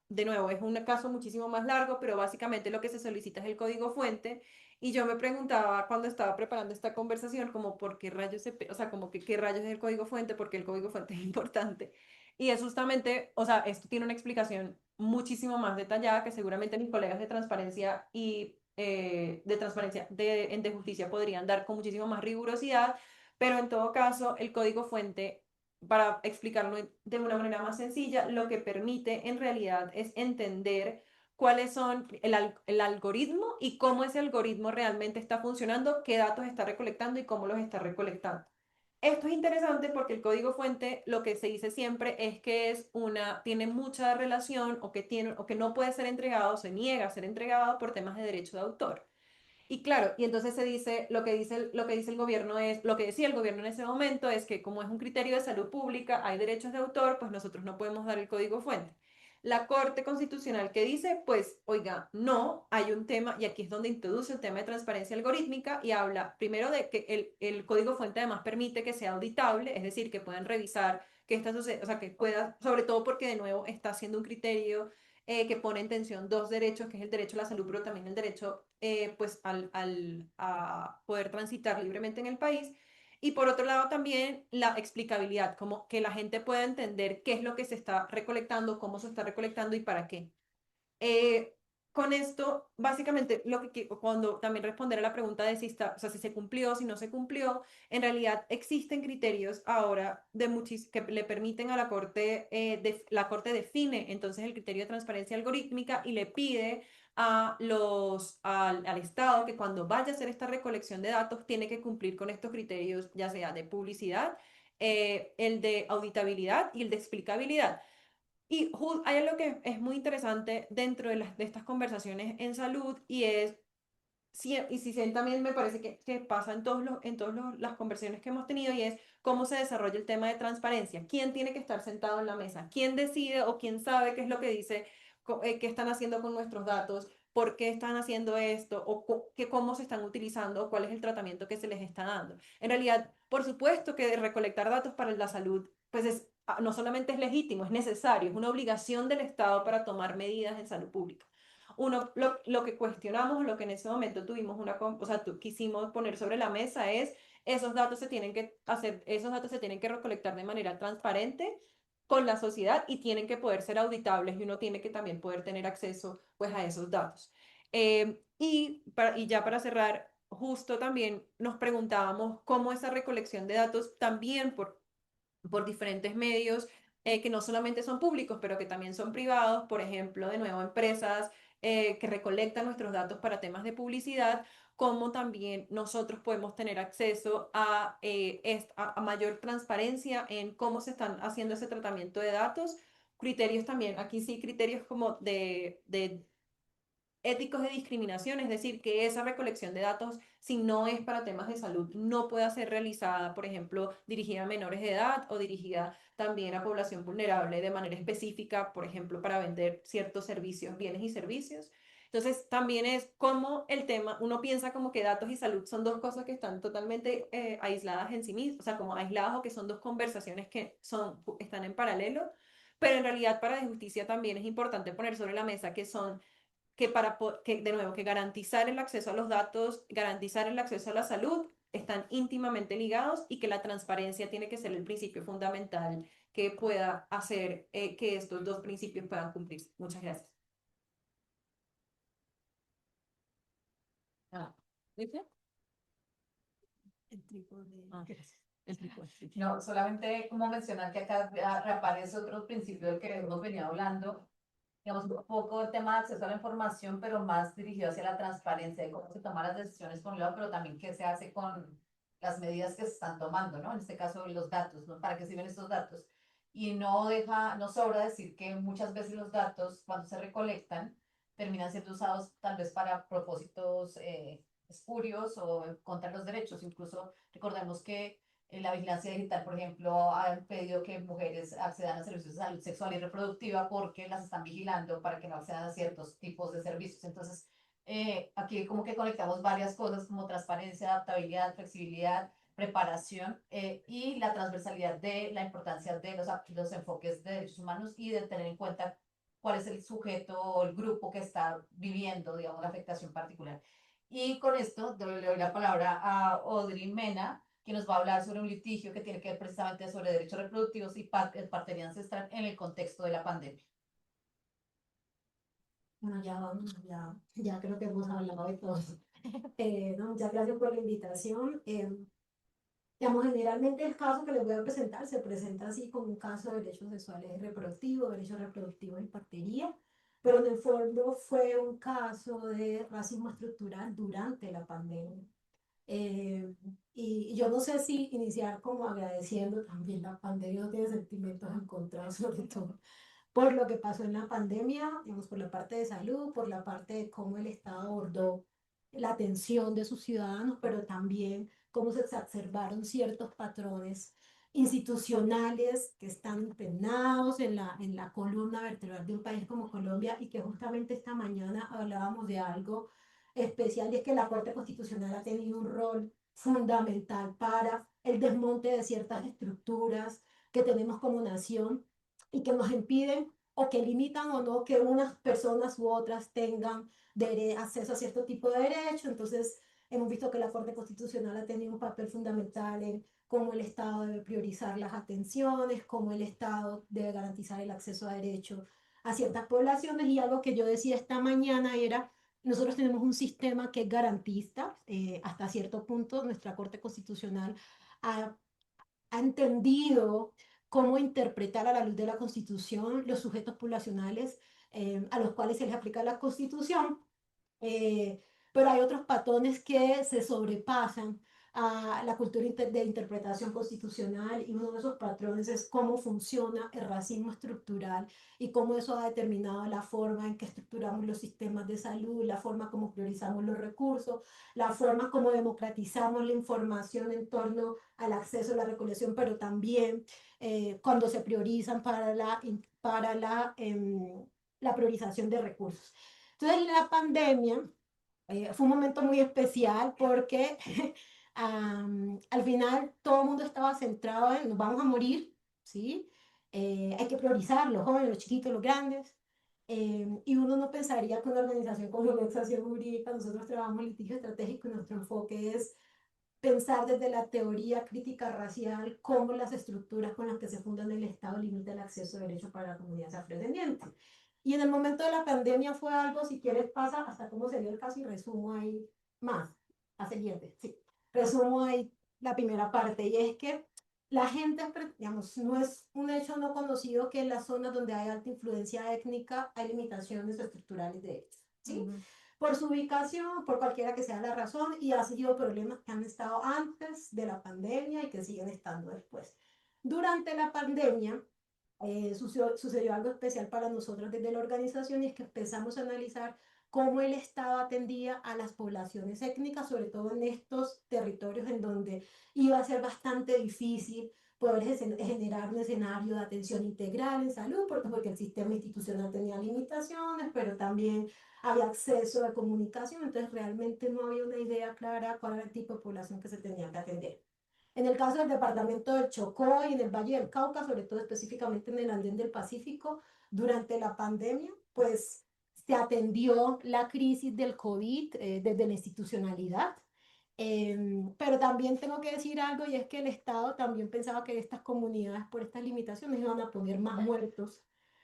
de nuevo, es un caso muchísimo más largo, pero básicamente lo que se solicita es el código fuente. Y yo me preguntaba cuando estaba preparando esta conversación, como por qué rayos, o sea, como que qué rayos es el código fuente, porque el código fuente es importante. Y es justamente, o sea, esto tiene una explicación muchísimo más detallada que seguramente mis colegas de transparencia de justicia podrían dar con muchísimo más rigurosidad, pero en todo caso, el código fuente, para explicarlo de una manera más sencilla, lo que permite en realidad es entender cuáles son el algoritmo y cómo ese algoritmo realmente está funcionando, qué datos está recolectando y cómo los está recolectando. Esto es interesante porque el código fuente, lo que se dice siempre es que tiene mucha relación o que no puede ser entregado, se niega a ser entregado por temas de derecho de autor. Y claro, y entonces se dice, lo que dice el gobierno lo que decía el gobierno en ese momento es que como es un criterio de salud pública, hay derechos de autor, pues nosotros no podemos dar el código fuente. La Corte Constitucional que dice, pues, oiga, no, hay un tema, y aquí es donde introduce el tema de transparencia algorítmica y habla primero de que el código fuente además permite que sea auditable, es decir, que puedan revisar qué está sucediendo, o sea, que pueda, sobre todo porque de nuevo está haciendo un criterio que pone en tensión dos derechos, que es el derecho a la salud, pero también el derecho pues a poder transitar libremente en el país. Y por otro lado también la explicabilidad, como que la gente pueda entender qué es lo que se está recolectando, cómo se está recolectando y para qué. Eh, con esto, básicamente, cuando también responder a la pregunta de o sea, si se cumplió, si no se cumplió, en realidad existen criterios ahora que le permiten a la Corte, la Corte define entonces el criterio de transparencia algorítmica y le pide al Estado que cuando vaya a hacer esta recolección de datos tiene que cumplir con estos criterios, ya sea de publicidad, el de auditabilidad y el de explicabilidad. Y hay algo que es muy interesante dentro de estas conversaciones en salud y si también me parece que pasa en todas las conversaciones que hemos tenido y es cómo se desarrolla el tema de transparencia. ¿Quién tiene que estar sentado en la mesa? ¿Quién decide o quién sabe qué es lo que dice, qué están haciendo con nuestros datos? por qué están haciendo esto o cómo se están utilizando o cuál es el tratamiento que se les está dando. En realidad, por supuesto que recolectar datos para la salud, pues no solamente es legítimo, es necesario, es una obligación del Estado para tomar medidas en salud pública. Lo que cuestionamos, lo que en ese momento tuvimos quisimos poner sobre la mesa es esos datos se tienen que hacer, esos datos se tienen que recolectar de manera transparente con la sociedad y tienen que poder ser auditables y uno tiene que también poder tener acceso pues a esos datos. Y ya para cerrar, justo también nos preguntábamos cómo esa recolección de datos también por diferentes medios que no solamente son públicos, pero que también son privados, por ejemplo, de nuevo, empresas que recolectan nuestros datos para temas de publicidad, como también nosotros podemos tener acceso a mayor transparencia en cómo se están haciendo ese tratamiento de datos. Criterios también, aquí sí, criterios como de éticos de discriminación, es decir, que esa recolección de datos, si no es para temas de salud, no pueda ser realizada, por ejemplo, dirigida a menores de edad o dirigida también a población vulnerable de manera específica, por ejemplo, para vender ciertos servicios, bienes y servicios. Entonces, también es como el tema, uno piensa como que datos y salud son dos cosas que están totalmente aisladas en sí mismas, o sea, como aisladas o que son dos conversaciones que están en paralelo, pero en realidad para la justicia también es importante poner sobre la mesa que son de nuevo, que garantizar el acceso a los datos, garantizar el acceso a la salud están íntimamente ligados y que la transparencia tiene que ser el principio fundamental que pueda hacer que estos dos principios puedan cumplirse. Muchas gracias. ¿Listo? El trípode. Gracias. El trípode. No, solamente como mencionar que acá reaparece otro principio del que hemos venido hablando, digamos, un poco el tema de acceso a la información, pero más dirigido hacia la transparencia de cómo se toman las decisiones por un lado, pero también qué se hace con las medidas que se están tomando, ¿no? En este caso, los datos, ¿no? ¿Para qué sirven estos datos? Y no sobra decir que muchas veces los datos, cuando se recolectan, terminan siendo usados tal vez para propósitos espurios o contra los derechos. Incluso recordemos que la vigilancia digital, por ejemplo, han pedido que mujeres accedan a servicios de salud sexual y reproductiva porque las están vigilando para que no accedan a ciertos tipos de servicios. Entonces, aquí como que conectamos varias cosas como transparencia, adaptabilidad, flexibilidad, preparación y la transversalidad de la importancia de los enfoques de derechos humanos y de tener en cuenta cuál es el sujeto o el grupo que está viviendo, digamos, la afectación particular. Y con esto le doy la palabra a Audrey Mena, que nos va a hablar sobre un litigio que tiene que ver precisamente sobre derechos reproductivos y partería ancestral en el contexto de la pandemia. Bueno, ya creo que hemos hablado de todo. No, muchas gracias por la invitación. Digamos, generalmente el caso que les voy a presentar se presenta así como un caso de derechos sexuales y derechos reproductivos y partería, pero en el fondo fue un caso de racismo estructural durante la pandemia. Y yo no sé si iniciar como agradeciendo también la pandemia, no tiene sentimientos encontrados, sobre todo por lo que pasó en la pandemia, digamos, por la parte de salud, por la parte de cómo el Estado abordó la atención de sus ciudadanos, pero también cómo se exacerbaron ciertos patrones institucionales que están impregnados en la columna vertebral de un país como Colombia y que justamente esta mañana hablábamos de algo especial y es que la Corte Constitucional ha tenido un rol fundamental para el desmonte de ciertas estructuras que tenemos como nación y que nos impiden o que limitan o no que unas personas u otras tengan acceso a cierto tipo de derecho. Entonces, hemos visto que la Corte Constitucional ha tenido un papel fundamental en cómo el Estado debe priorizar las atenciones, cómo el Estado debe garantizar el acceso a derecho a ciertas poblaciones. Y algo que yo decía esta mañana era, nosotros tenemos un sistema que es garantista, hasta cierto punto nuestra Corte Constitucional ha entendido cómo interpretar a la luz de la Constitución los sujetos poblacionales a los cuales se les aplica la Constitución, pero hay otros patrones que se sobrepasan a la cultura de interpretación constitucional y uno de esos patrones es cómo funciona el racismo estructural y cómo eso ha determinado la forma en que estructuramos los sistemas de salud, la forma como priorizamos los recursos, la forma como democratizamos la información en torno al acceso a la recolección, pero también cuando se priorizan para la priorización de recursos. Entonces, la pandemia fue un momento muy especial porque al final todo el mundo estaba centrado en nos vamos a morir, ¿sí? Hay que priorizar los jóvenes, los chiquitos, los grandes. Y uno no pensaría que una organización como Indexación Jurídica, nosotros trabajamos litigio estratégico y nuestro enfoque es pensar desde la teoría crítica racial cómo las estructuras con las que se fundan el Estado limitan el acceso a derechos para la comunidad afrodescendiente. Y en el momento de la pandemia fue algo, si quieres, pasa hasta cómo se dio el caso y resumo ahí más, la siguiente, sí. Resumo ahí la primera parte, y es que la gente, digamos, no es un hecho no conocido que en las zonas donde hay alta influencia étnica hay limitaciones estructurales de derechos, ¿sí? Ujú. Por su ubicación, por cualquiera que sea la razón, y ha sido problemas que han estado antes de la pandemia y que siguen estando después. Durante la pandemia, sucedió algo especial para nosotros desde la organización, y es que empezamos a analizar cómo el Estado atendía a las poblaciones étnicas, sobre todo en estos territorios en donde iba a ser bastante difícil poder generar un escenario de atención integral en salud, porque el sistema institucional tenía limitaciones, pero también había acceso a comunicación, entonces realmente no había una idea clara cuál era el tipo de población que se tenía que atender. En el caso del departamento del Chocó y en el Valle del Cauca, sobre todo específicamente en el Andén del Pacífico, durante la pandemia, pues se atendió la crisis del COVID desde la institucionalidad. Pero también tengo que decir algo, y es que el Estado también pensaba que estas comunidades, por estas limitaciones, iban a poner más muertos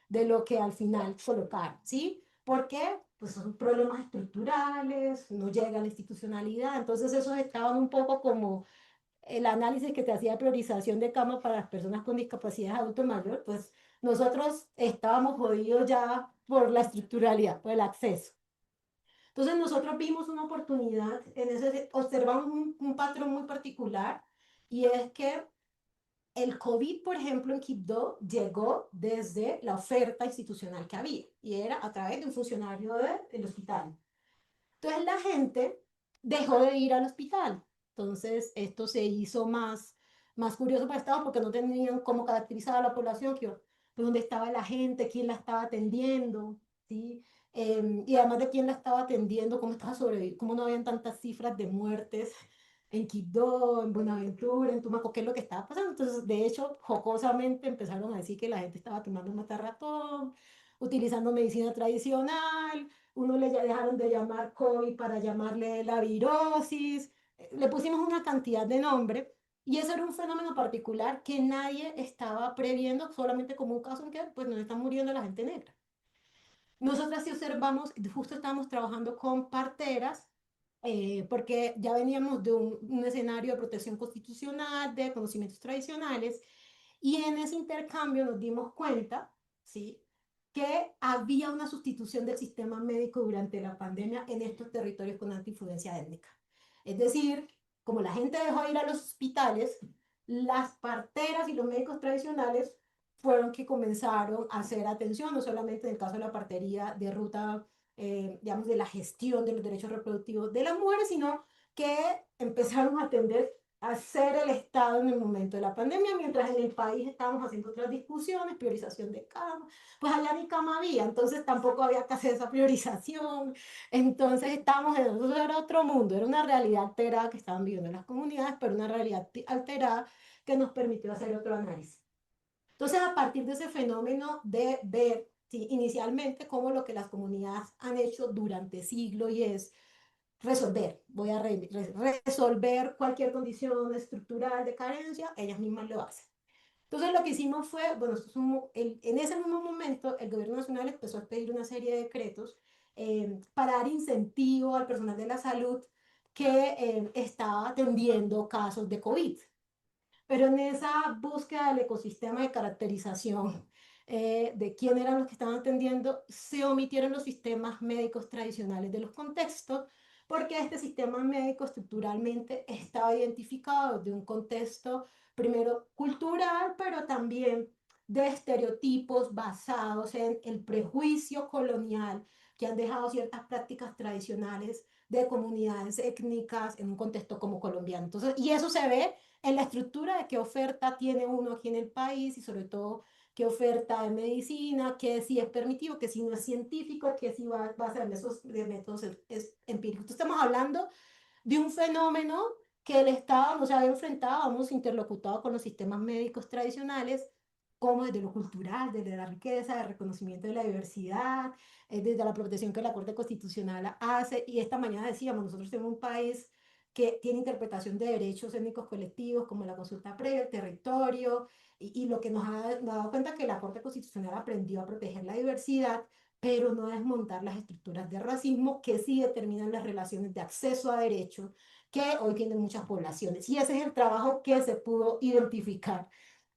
de lo que al final colocaron, ¿sí? ¿Por qué? Pues son problemas estructurales, no llega la institucionalidad, entonces esos estaban un poco como el análisis que te hacía de priorización de cama para las personas con discapacidad adulto mayor, pues nosotros estábamos jodidos ya por la estructuralidad, por el acceso. Entonces nosotros vimos una oportunidad, observamos un patrón muy particular, y es que el COVID, por ejemplo, en Quibdó llegó desde la oferta institucional que había, y era a través de un funcionario del hospital. Entonces la gente dejó de ir al hospital. Entonces esto se hizo más curioso para el Estado, porque no tenían cómo caracterizar a la población, dónde estaba la gente, quién la estaba atendiendo, ¿sí? Y además de quién la estaba atendiendo, cómo estaba sobreviviendo, cómo no habían tantas cifras de muertes en Quibdó, en Buenaventura, en Tumaco, qué es lo que estaba pasando. Entonces, de hecho, jocosamente empezaron a decir que la gente estaba tomando matarratón, utilizando medicina tradicional, uno le dejaron de llamar COVID para llamarle la virosis, le pusimos una cantidad de nombre, y eso era un fenómeno particular que nadie estaba previendo, solamente como un caso en que pues nos está muriendo la gente negra. Nosotras sí observamos, justo estábamos trabajando con parteras, porque ya veníamos de un escenario de protección constitucional, de conocimientos tradicionales, y en ese intercambio nos dimos cuenta, ¿sí?, que había una sustitución del sistema médico durante la pandemia en estos territorios con alta influencia étnica. Es decir, como la gente dejó de ir a los hospitales, las parteras y los médicos tradicionales fueron que comenzaron a hacer atención, no solamente en el caso de la partería de ruta, digamos, de la gestión de los derechos reproductivos de las mujeres, sino que empezaron a atender a ser el Estado en el momento de la pandemia, mientras en el país estábamos haciendo otras discusiones, priorización de cama, pues allá ni cama había, entonces tampoco había que hacer esa priorización, entonces estábamos en eso, era otro mundo, era una realidad alterada que estaban viviendo las comunidades, pero una realidad alterada que nos permitió hacer otro análisis. Entonces, a partir de ese fenómeno de ver, sí, inicialmente cómo lo que las comunidades han hecho durante siglos, y es resolver, resolver cualquier condición estructural de carencia, ellas mismas lo hacen. Entonces lo que hicimos fue, bueno, en ese mismo momento el gobierno nacional empezó a pedir una serie de decretos para dar incentivo al personal de la salud que estaba atendiendo casos de COVID. Pero en esa búsqueda del ecosistema de caracterización de quién eran los que estaban atendiendo, se omitieron los sistemas médicos tradicionales de los contextos, porque este sistema médico estructuralmente estaba identificado de un contexto, primero cultural, pero también de estereotipos basados en el prejuicio colonial que han dejado ciertas prácticas tradicionales de comunidades étnicas en un contexto como colombiano. Entonces, y eso se ve en la estructura de qué oferta tiene uno aquí en el país, y sobre todo qué oferta de medicina, qué si es permitido, qué si no es científico, qué si va a ser de métodos empíricos. Entonces, estamos hablando de un fenómeno que el Estado nos había enfrentado, hemos interlocutado con los sistemas médicos tradicionales, como desde lo cultural, desde la riqueza, el reconocimiento de la diversidad, desde la protección que la Corte Constitucional hace. Y esta mañana decíamos, nosotros tenemos un país que tiene interpretación de derechos étnicos colectivos, como la consulta previa, el territorio, y lo que nos ha dado cuenta que la Corte Constitucional aprendió a proteger la diversidad, pero no a desmontar las estructuras de racismo que sí determinan las relaciones de acceso a derechos que hoy tienen muchas poblaciones. Y ese es el trabajo que se pudo identificar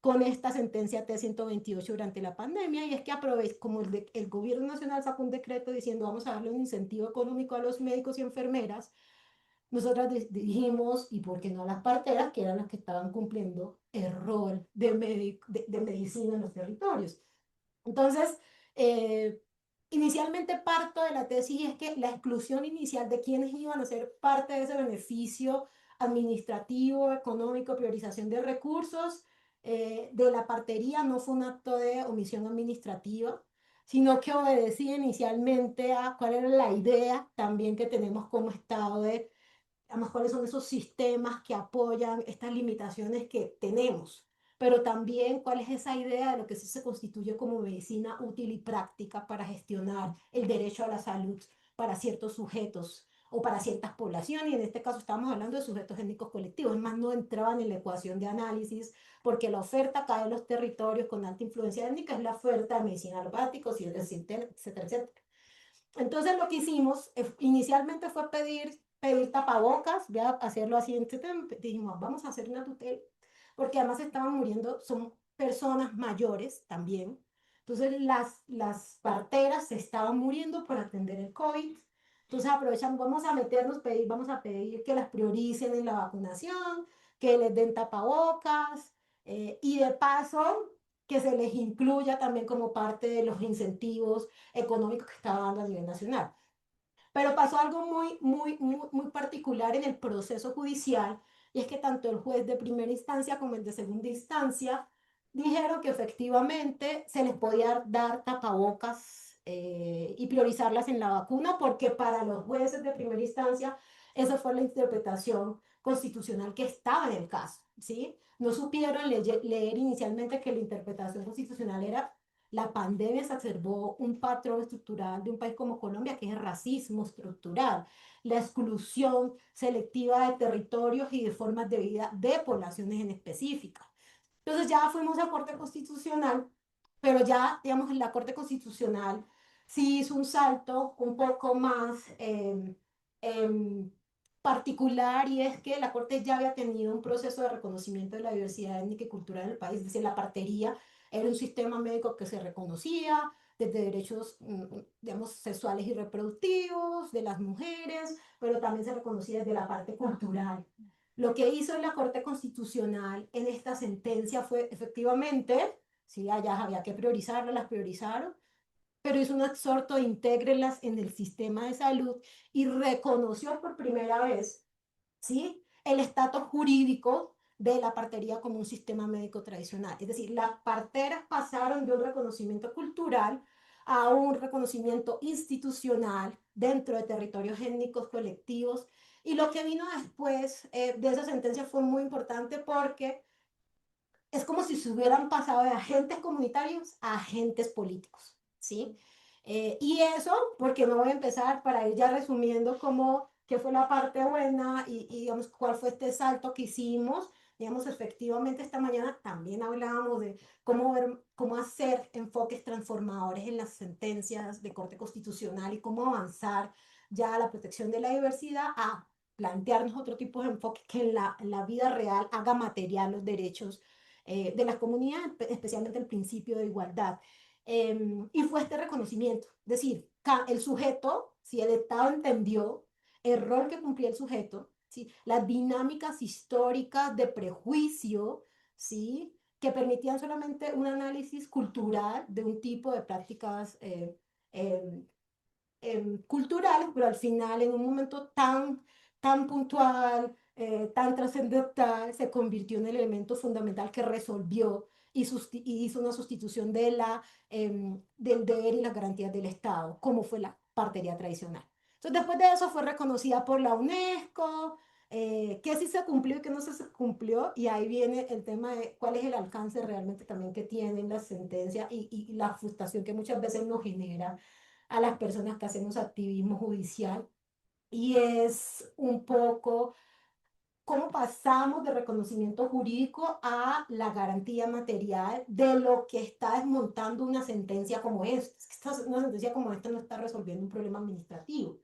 con esta sentencia T-128 durante la pandemia, y es que como el gobierno nacional sacó un decreto diciendo vamos a darle un incentivo económico a los médicos y enfermeras, nosotras dijimos, ¿y por qué no a las parteras, que eran las que estaban cumpliendo el rol de medicina en los territorios? Entonces, eh, inicialmente parto de la tesis es que la exclusión inicial de quienes iban a ser parte de ese beneficio administrativo, económico, priorización de recursos, de la partería no fue un acto de omisión administrativa, sino que obedecía inicialmente a cuál era la idea también que tenemos como Estado de, además, cuáles son esos sistemas que apoyan estas limitaciones que tenemos, pero también cuál es esa idea de lo que sí se constituye como medicina útil y práctica para gestionar el derecho a la salud para ciertos sujetos o para ciertas poblaciones, y en este caso estamos hablando de sujetos étnicos colectivos. Es más, no entraban en la ecuación de análisis porque la oferta acá en los territorios con alta influencia étnica es la oferta de medicina alopática, etcétera, etcétera. Entonces lo que hicimos inicialmente fue pedir tapabocas, voy a hacerlo así, dijimos, vamos a hacer una tutela, porque además estaban muriendo, son personas mayores también. Entonces las parteras se estaban muriendo por atender el COVID. Entonces aprovechamos, vamos a pedir que las prioricen en la vacunación, que les den tapabocas, y de paso que se les incluya también como parte de los incentivos económicos que estaba dando a nivel nacional. Pero pasó algo muy particular en el proceso judicial, y es que tanto el juez de primera instancia como el de segunda instancia dijeron que efectivamente se les podía dar tapabocas y priorizarlas en la vacuna, porque para los jueces de primera instancia esa fue la interpretación constitucional que estaba en el caso, ¿sí? No supieron leer inicialmente que la interpretación constitucional era: la pandemia exacerbó un patrón estructural de un país como Colombia, que es el racismo estructural, la exclusión selectiva de territorios y de formas de vida de poblaciones en específica. Entonces ya fuimos a Corte Constitucional, pero ya, digamos, en la Corte Constitucional sí hizo un salto un poco más em, particular, y es que la Corte ya había tenido un proceso de reconocimiento de la diversidad étnica y cultural en el país. Es decir, la partería era un sistema médico que se reconocía desde derechos, digamos, sexuales y reproductivos de las mujeres, pero también se reconocía desde la parte cultural. Lo que hizo la Corte Constitucional en esta sentencia fue efectivamente, sí, allá había que priorizarlas, las priorizaron, pero hizo un exhorto: intégrenlas en el sistema de salud, y reconoció por primera vez, ¿sí?, el estatus jurídico de la partería como un sistema médico tradicional. Es decir, las parteras pasaron de un reconocimiento cultural a un reconocimiento institucional dentro de territorios étnicos colectivos. Y lo que vino después de esa sentencia fue muy importante, porque es como si se hubieran pasado de agentes comunitarios a agentes políticos, ¿sí? Y eso, porque no voy a empezar para ir ya resumiendo cómo, qué fue la parte buena y digamos, cuál fue este salto que hicimos. Digamos, efectivamente, esta mañana también hablábamos de cómo hacer enfoques transformadores en las sentencias de Corte Constitucional y cómo avanzar ya a la protección de la diversidad, a plantearnos otro tipo de enfoque que en la vida real haga material los derechos de las comunidades, especialmente el principio de igualdad. Y fue este reconocimiento, es decir, el sujeto, si el Estado entendió el rol que cumplía el sujeto, ¿sí?, las dinámicas históricas de prejuicio, ¿sí?, que permitían solamente un análisis cultural de un tipo de prácticas culturales, pero al final, en un momento tan puntual, tan trascendental, se convirtió en el elemento fundamental que resolvió y hizo una sustitución del deber y las garantías del Estado, como fue la partería tradicional. Entonces, después de eso fue reconocida por la UNESCO, que sí se cumplió y que no se cumplió, y ahí viene el tema de cuál es el alcance realmente también que tienen las sentencias y la frustración que muchas veces nos genera a las personas que hacemos activismo judicial, y es un poco cómo pasamos de reconocimiento jurídico a la garantía material de lo que está desmontando una sentencia como esta. Es que una sentencia como esta no está resolviendo un problema administrativo.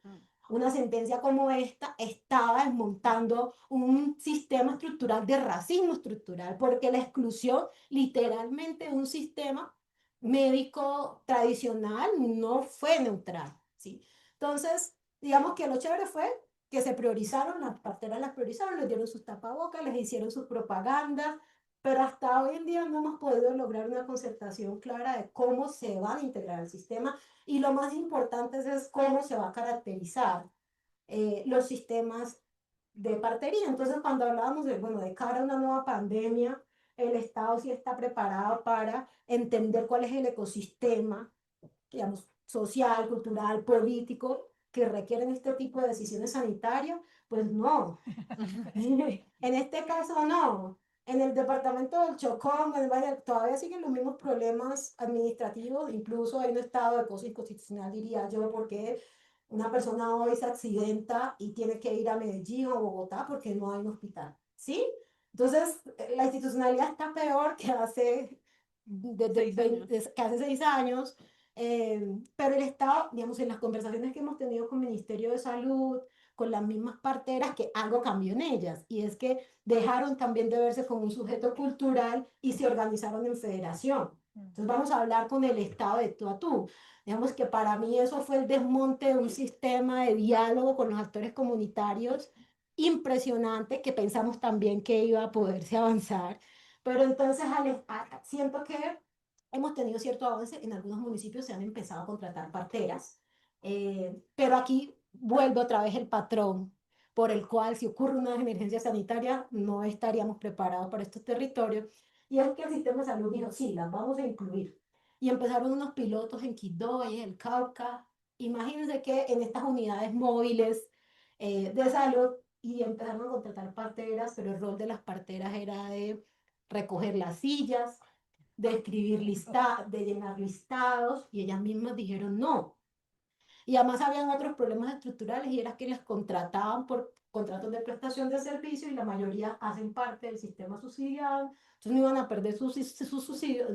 Una sentencia como esta estaba desmontando un sistema estructural de racismo estructural, porque la exclusión literalmente de un sistema médico tradicional no fue neutral, ¿sí? Entonces, digamos que lo chévere fue que se priorizaron, las parteras las priorizaron, les dieron sus tapabocas, les hicieron sus propagandas, pero hasta hoy en día no hemos podido lograr una concertación clara de cómo se van a integrar al sistema, y lo más importante es cómo se va a caracterizar los sistemas de partería. Entonces, cuando hablábamos de, bueno, de cara a una nueva pandemia, el Estado sí está preparado para entender cuál es el ecosistema, digamos, social, cultural, político, que requieren este tipo de decisiones sanitarias. Pues no. En este caso no. En el departamento del Chocó, en el Valle, todavía siguen los mismos problemas administrativos, incluso hay un estado de cosa inconstitucional, diría yo, porque una persona hoy se accidenta y tiene que ir a Medellín o Bogotá porque no hay un hospital, ¿sí? Entonces, la institucionalidad está peor que hace, que hace 6 años, pero el Estado, digamos, en las conversaciones que hemos tenido con el Ministerio de Salud, con las mismas parteras, que algo cambió en ellas, y es que dejaron también de verse como un sujeto cultural y se organizaron en federación. Entonces vamos a hablar con el Estado de tú a tú. Digamos que para mí eso fue el desmonte de un sistema de diálogo con los actores comunitarios impresionante, que pensamos también que iba a poderse avanzar, pero entonces siento que hemos tenido cierto avance. En algunos municipios se han empezado a contratar parteras, pero aquí vuelve otra vez el patrón por el cual, si ocurre una emergencia sanitaria, no estaríamos preparados para estos territorios. Y es que el sistema de salud dijo, sí, las vamos a incluir. Y empezaron unos pilotos en Quibdó y en el Cauca. Imagínense que en estas unidades móviles de salud, y empezaron a contratar parteras, pero el rol de las parteras era de recoger las sillas, de escribir de llenar listados, y ellas mismas dijeron no. Y además habían otros problemas estructurales, y era que les contrataban por contratos de prestación de servicio, y la mayoría hacen parte del sistema subsidiado, entonces no iban a perder su subsidio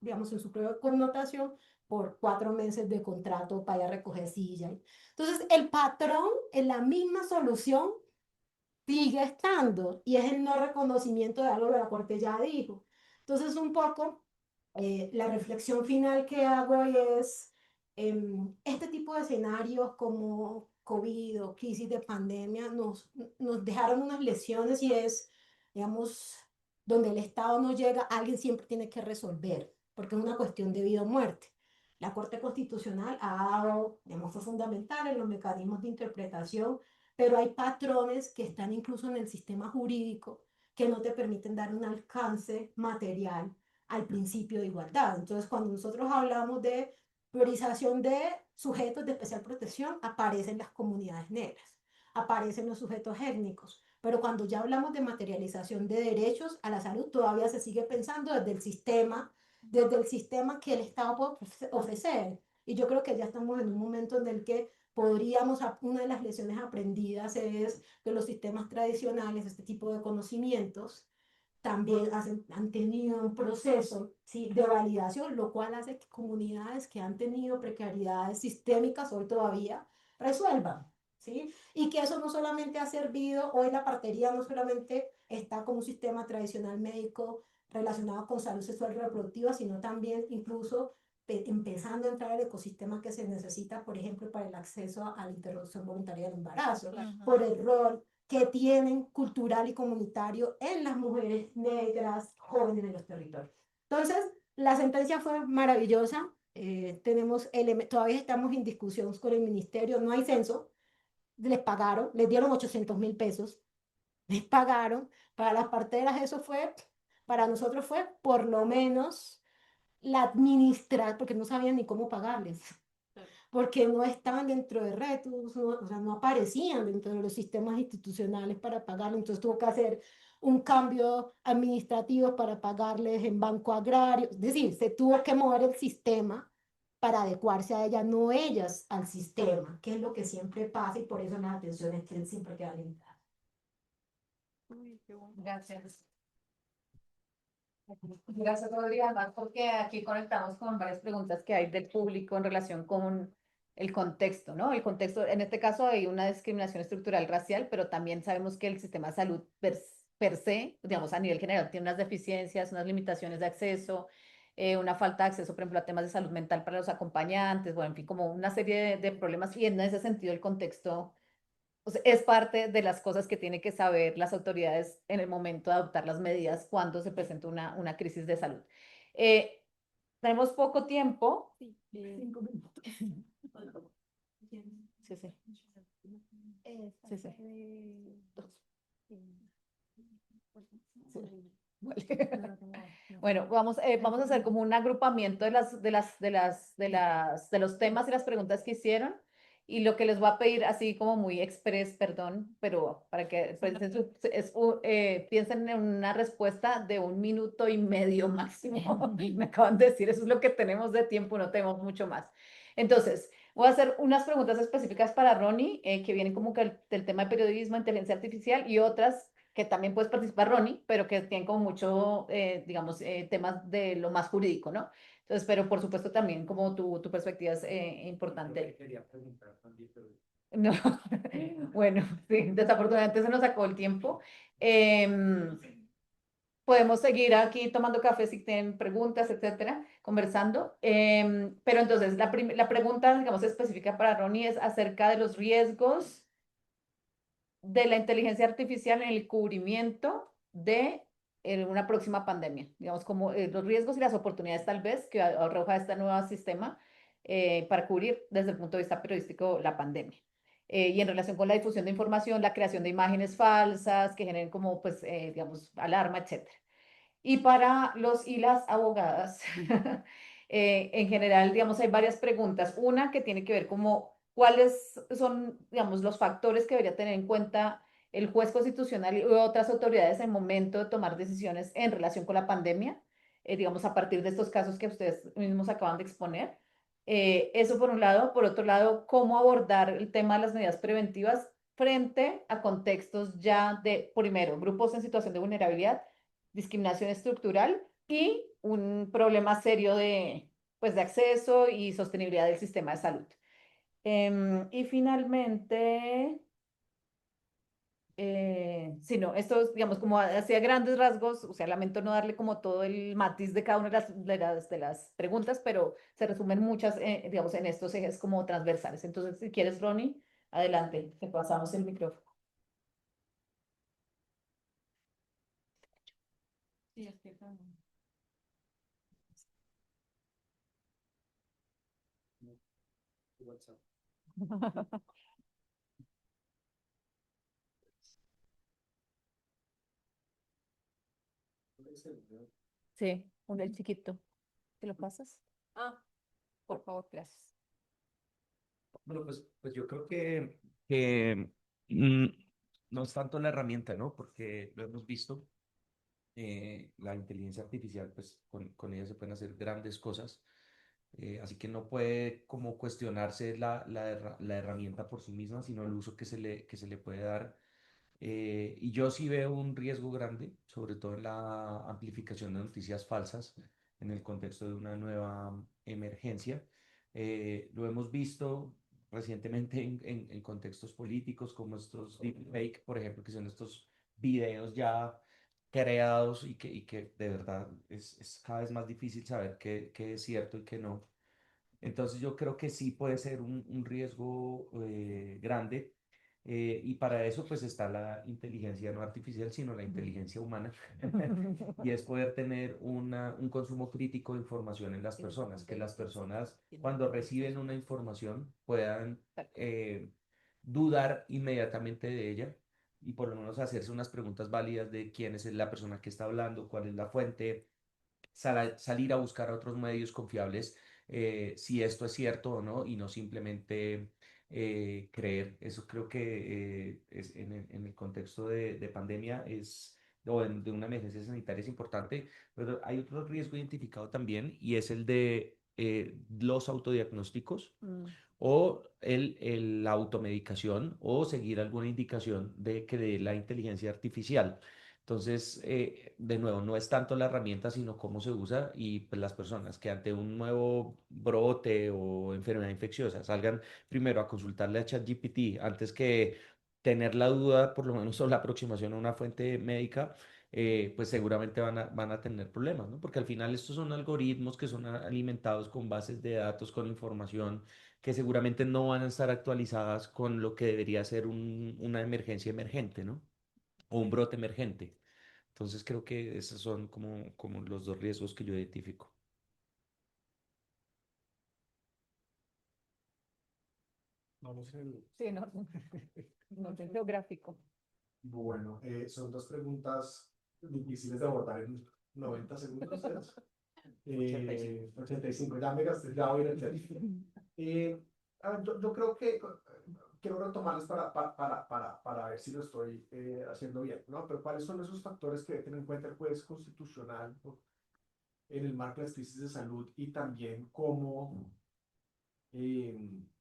digamos, en su propia connotación, por 4 meses de contrato para ir a recoger silla. Entonces el patrón en la misma solución sigue estando, y es el no reconocimiento de algo que la Corte ya dijo. Entonces, un poco, la reflexión final que hago es, este tipo de escenarios como COVID o crisis de pandemia nos dejaron unas lecciones, y es, digamos, donde el Estado no llega, alguien siempre tiene que resolver, porque es una cuestión de vida o muerte. La Corte Constitucional ha dado, digamos, fue fundamental en los mecanismos de interpretación, pero hay patrones que están incluso en el sistema jurídico que no te permiten dar un alcance material al principio de igualdad. Entonces, cuando nosotros hablamos de priorización de sujetos de especial protección, aparecen las comunidades negras, aparecen los sujetos étnicos, pero cuando ya hablamos de materialización de derechos a la salud, todavía se sigue pensando desde el sistema que el Estado puede ofrecer. Y yo creo que ya estamos en un momento en el que podríamos, una de las lecciones aprendidas es que los sistemas tradicionales, este tipo de conocimientos, también han tenido un proceso, ¿sí?, de validación, lo cual hace que comunidades que han tenido precariedades sistémicas hoy todavía resuelvan, ¿sí? Y que eso no solamente ha servido, hoy la partería no solamente está como un sistema tradicional médico relacionado con salud sexual y reproductiva, sino también incluso empezando a entrar al ecosistema que se necesita, por ejemplo, para el acceso a la interrupción voluntaria del embarazo, por el rol que tienen cultural y comunitario en las mujeres negras jóvenes en los territorios. Entonces, la sentencia fue maravillosa. Todavía estamos en discusión con el ministerio, no hay censo, les pagaron, les dieron 800.000 pesos, les pagaron. Para las parteras eso fue Para nosotros fue por lo menos la administrar, porque no sabían ni cómo pagarles, porque no estaban dentro de retos, no, o sea, no aparecían dentro de los sistemas institucionales para pagarles, entonces tuvo que hacer un cambio administrativo para pagarles en banco agrario, es decir, se tuvo que mover el sistema para adecuarse a ellas, no ellas al sistema, que es lo que siempre pasa y por eso las atenciones tienen siempre que limitadas. Gracias. Gracias, Rodrigo, además porque aquí conectamos con varias preguntas que hay del público en relación con el contexto, ¿no? El contexto, en este caso hay una discriminación estructural racial, pero también sabemos que el sistema de salud per se, digamos, a nivel general, tiene unas deficiencias, unas limitaciones de acceso, una falta de acceso, por ejemplo, a temas de salud mental para los acompañantes, bueno, en fin, como una serie de problemas, y en ese sentido el contexto, o sea, es parte de las cosas que tienen que saber las autoridades en el momento de adoptar las medidas cuando se presenta una crisis de salud. Eh, Tenemos poco tiempo. Sí, 5 minutos. sí. Sí, sí. Vale. Bueno, vamos a hacer como un agrupamiento de los temas y las preguntas que hicieron. Y lo que les voy a pedir, así como muy express, perdón, pero para que piensen en una respuesta de 1 minuto y medio máximo. Me acaban de decir, eso es lo que tenemos de tiempo, no tenemos mucho más. Entonces, voy a hacer unas preguntas específicas para Ronnie, que vienen como que del tema de periodismo, inteligencia artificial, y otras que también puedes participar, Ronnie, pero que tienen como mucho, digamos, temas de lo más jurídico, ¿no? Entonces, pero por supuesto también como tu perspectiva es importante. Quería preguntar también, pero... No, bueno, sí, desafortunadamente se nos sacó el tiempo. Em, Podemos seguir aquí tomando café si tienen preguntas, etcétera, conversando. Pero entonces, la pregunta, digamos, específica para Ronnie es acerca de los riesgos de la inteligencia artificial en el cubrimiento de una próxima pandemia. Digamos, como los riesgos y las oportunidades tal vez que arroja este nuevo sistema para cubrir desde el punto de vista periodístico la pandemia. Y en relación con la difusión de información, la creación de imágenes falsas que generen como, pues, digamos, alarma, etcétera. Y para los y las abogadas, en general, digamos, hay varias preguntas. Una que tiene que ver como cuáles son, digamos, los factores que debería tener en cuenta el juez constitucional y otras autoridades en el momento de tomar decisiones en relación con la pandemia, digamos, a partir de estos casos que ustedes mismos acaban de exponer. Eso por un lado. Por otro lado, cómo abordar el tema de las medidas preventivas frente a contextos ya de, primero, grupos en situación de vulnerabilidad, discriminación estructural y un problema serio de, pues, de acceso y sostenibilidad del sistema de salud. Y finalmente, sí, no, esto es, digamos, como hacia grandes rasgos, o sea, lamento no darle como todo el matiz de cada una de las preguntas, pero se resumen muchas, digamos, en estos ejes como transversales. Entonces, si quieres, Ronnie, adelante, te pasamos el micrófono. Sí, es que sí, un del chiquito. ¿Te lo pasas? Ah, Por favor, gracias. Bueno, pues yo creo que mm, no es tanto la herramienta, ¿no? Porque lo hemos visto, la inteligencia artificial, pues con ella se pueden hacer grandes cosas, así que no puede como cuestionarse la herramienta por sí misma, sino el uso que se le puede dar. Y yo sí veo un riesgo grande, sobre todo en la amplificación de noticias falsas en el contexto de una nueva emergencia. Lo hemos visto recientemente en contextos políticos como estos deepfake, por ejemplo, que son estos videos ya creados y que de verdad es cada vez más difícil saber qué es cierto y qué no. Entonces yo creo que sí puede ser un riesgo grande, y para eso pues está la inteligencia no artificial, sino la inteligencia humana, y es poder tener un consumo crítico de información en las personas, que las personas cuando reciben una información puedan dudar inmediatamente de ella y por lo menos hacerse unas preguntas válidas de quién es la persona que está hablando, cuál es la fuente, salir a buscar a otros medios confiables, si esto es cierto o no, y no simplemente creer. Eso creo que en el contexto de pandemia de una emergencia sanitaria es importante, pero hay otro riesgo identificado también y es el de los autodiagnósticos Mm. o la automedicación o seguir alguna indicación de que de la inteligencia artificial. Entonces, de nuevo, no es tanto la herramienta, sino cómo se usa y pues, las personas que ante un nuevo brote o enfermedad infecciosa salgan primero a consultarle a ChatGPT antes que tener la duda, por lo menos, o la aproximación a una fuente médica, pues seguramente van a tener problemas, ¿no? Porque al final estos son algoritmos que son alimentados con bases de datos, con información que seguramente no van a estar actualizadas con lo que debería ser una emergencia emergente, ¿no? O un brote emergente. Entonces creo que esos son como los dos riesgos que yo identifico. Vamos en el... Sí, no, no orden geográfico. Bueno, son dos preguntas difíciles de abordar en 90 segundos, ¿cierto? 85, ya me gasté, ya voy a ir al teléfono. A ver, yo creo que quiero retomarles para ver si lo estoy haciendo bien, ¿no? Pero ¿cuáles son esos factores que debe tener en cuenta el juez constitucional, ¿no? En el marco de las crisis de salud y también cómo y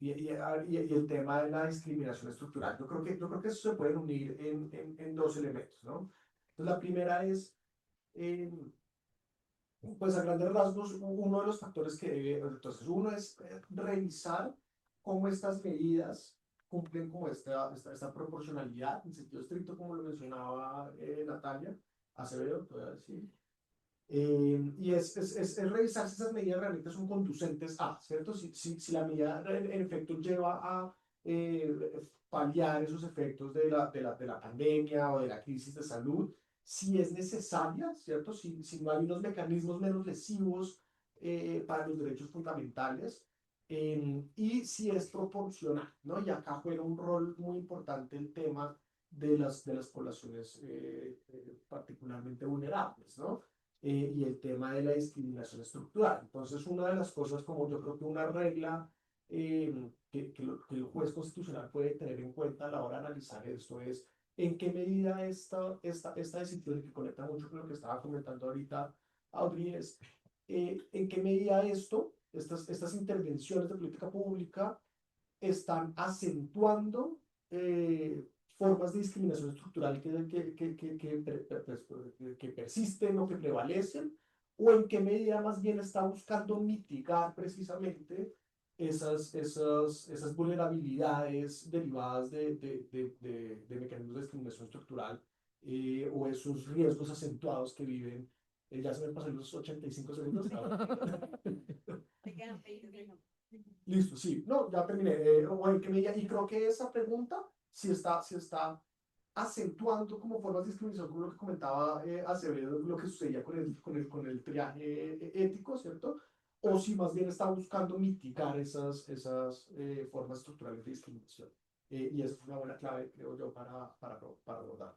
el tema de la discriminación estructural? Yo creo que eso se pueden unir en dos elementos, ¿no? Entonces, la primera es, eh, pues a grandes rasgos, uno de los factores que debe, entonces, uno es revisar cómo estas medidas cumplen con esta proporcionalidad, en sentido estricto, como lo mencionaba Natalia Acevedo, te voy a decir. Es revisar si esas medidas realmente son conducentes a, ¿cierto? Si la medida en efecto lleva a paliar esos efectos de la pandemia o de la crisis de salud, si es necesaria, ¿cierto? Si no hay unos mecanismos menos lesivos para los derechos fundamentales, y si es proporcional, ¿no? Y acá juega un rol muy importante el tema de las poblaciones particularmente vulnerables, ¿no? Y el tema de la discriminación estructural. Entonces, una de las cosas, como yo creo que una regla que el juez constitucional puede tener en cuenta a la hora de analizar esto es en qué medida esta decisión, que conecta mucho con lo que estaba comentando ahorita Audrey, es en qué medida estas intervenciones de política pública están acentuando formas de discriminación estructural que persisten o que prevalecen, o en qué medida más bien está buscando mitigar precisamente esas vulnerabilidades derivadas de mecanismos de discriminación estructural, o esos riesgos acentuados que viven. Ya se me pasaron los 85 segundos. Te quedan 20 segundos. Listo, sí, no, ya terminé. O en qué medida, y creo que esa pregunta si está acentuando como formas de discriminación, como lo que comentaba Acevedo, lo que sucedía con el triaje ético, ¿cierto? O si más bien está buscando mitigar esas formas estructurales de discriminación. Y esa es una buena clave, creo yo, para abordar.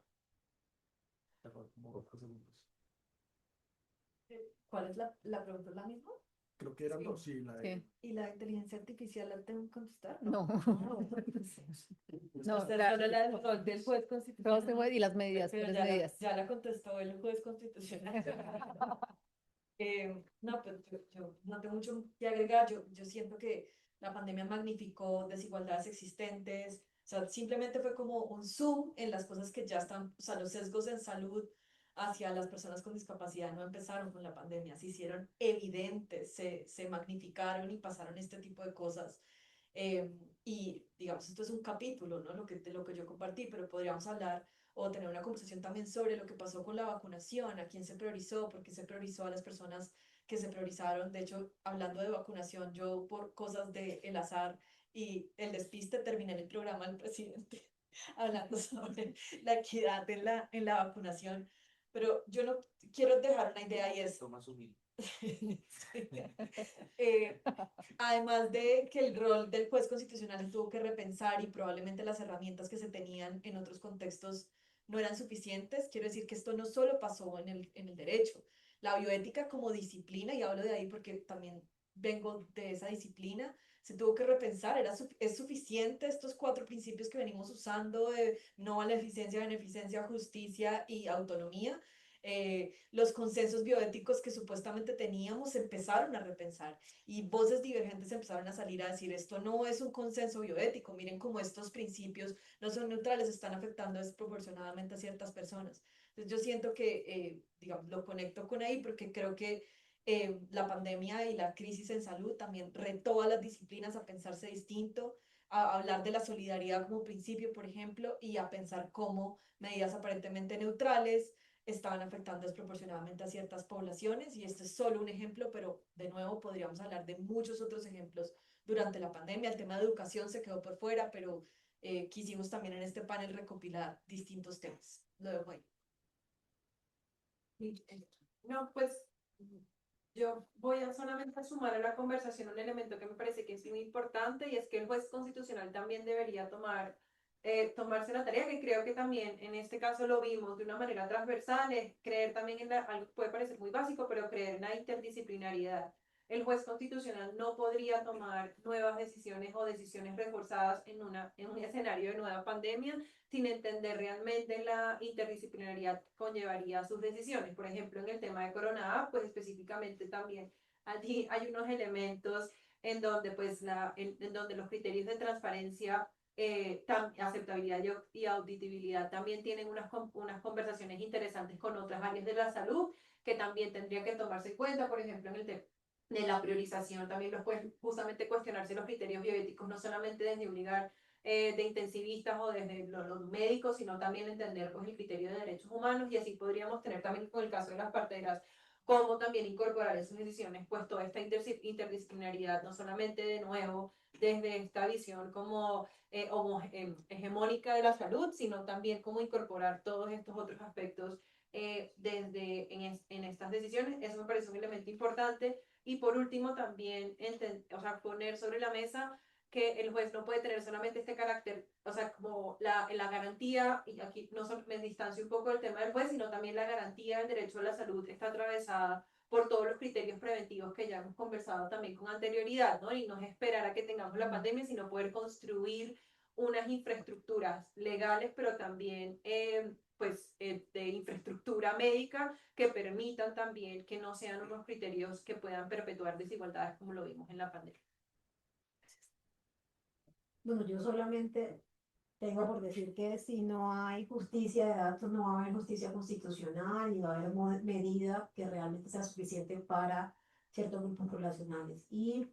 ¿Cuál es la pregunta? ¿Es la misma? Creo que eran dos, sí, la de... Sí. ¿Y la inteligencia artificial la tengo que contestar? No. No, Usted solo la del rol del juez todo se constitucional. fue- y las medidas, Pero tres ya medidas. ya la contestó el juez constitucional. No, pues yo no tengo mucho que agregar. Yo siento que la pandemia magnificó desigualdades existentes. O sea, simplemente fue como un zoom en las cosas que ya están, o sea, los sesgos en salud hacia las personas con discapacidad no empezaron con la pandemia, se hicieron evidentes, se magnificaron y pasaron este tipo de cosas. Y digamos, esto es un capítulo, ¿no? Lo que yo compartí, pero podríamos hablar o tener una conversación también sobre lo que pasó con la vacunación, a quién se priorizó, por qué se priorizó a las personas que se priorizaron. De hecho, hablando de vacunación, yo por cosas del azar y el despiste terminé en el programa del presidente hablando sobre la equidad en la vacunación. Pero yo no quiero dejar una idea y es, Lo más humilde. Sí. Eh, Además de que el rol del juez constitucional se tuvo que repensar y probablemente las herramientas que se tenían en otros contextos no eran suficientes, quiero decir que esto no solo pasó en el derecho. La bioética como disciplina, y hablo de ahí porque también vengo de esa disciplina, se tuvo que repensar. ¿Es suficiente estos 4 principios que venimos usando de no maleficencia, beneficencia, justicia y autonomía? Los consensos bioéticos que supuestamente teníamos se empezaron a repensar y voces divergentes empezaron a salir a decir esto no es un consenso bioético, miren cómo estos principios no son neutrales, están afectando desproporcionadamente a ciertas personas. Entonces yo siento que, digamos, lo conecto con ahí porque creo que la pandemia y la crisis en salud también retó a las disciplinas a pensarse distinto, a hablar de la solidaridad como principio, por ejemplo, y a pensar cómo medidas aparentemente neutrales estaban afectando desproporcionadamente a ciertas poblaciones y este es solo un ejemplo, pero de nuevo podríamos hablar de muchos otros ejemplos durante la pandemia. El tema de educación se quedó por fuera, pero quisimos también en este panel recopilar distintos temas. Lo dejo ahí. No, pues yo voy a solamente sumar a la conversación un elemento que me parece que es muy importante y es que el juez constitucional también debería tomarse la tarea, que creo que también en este caso lo vimos de una manera transversal, es creer también algo que puede parecer muy básico, pero creer en la interdisciplinariedad. El juez constitucional no podría tomar nuevas decisiones o decisiones reforzadas en un escenario de nueva pandemia sin entender realmente la interdisciplinariedad que conllevaría sus decisiones. Por ejemplo, en el tema de Corona A, pues específicamente también allí hay unos elementos en donde, pues, en donde los criterios de transparencia, aceptabilidad y auditabilidad también tienen unas conversaciones interesantes con otras áreas de la salud que también tendría que tomarse en cuenta, por ejemplo, en el tema de la priorización, también justamente cuestionarse los criterios bioéticos, no solamente desde un lugar de intensivistas o desde los médicos, sino también entender pues, el criterio de derechos humanos y así podríamos tener también con el caso de las parteras, cómo también incorporar en sus decisiones pues toda esta interdisciplinaridad, no solamente de nuevo desde esta visión como hegemónica de la salud, sino también cómo incorporar todos estos otros aspectos en estas decisiones. Eso me parece un elemento importante. Y por último, también poner sobre la mesa que el juez no puede tener solamente este carácter, o sea, como la garantía, y aquí no me distancio un poco del tema del juez, sino también la garantía del derecho a la salud está atravesada por todos los criterios preventivos que ya hemos conversado también con anterioridad, ¿no? Y no es esperar a que tengamos la pandemia, sino poder construir unas infraestructuras legales, pero también de infraestructura médica que permitan también que no sean unos criterios que puedan perpetuar desigualdades como lo vimos en la pandemia. Bueno, yo solamente tengo por decir que si no hay justicia de datos, no va a haber justicia constitucional y va a haber medida que realmente sea suficiente para ciertos grupos poblacionales. Y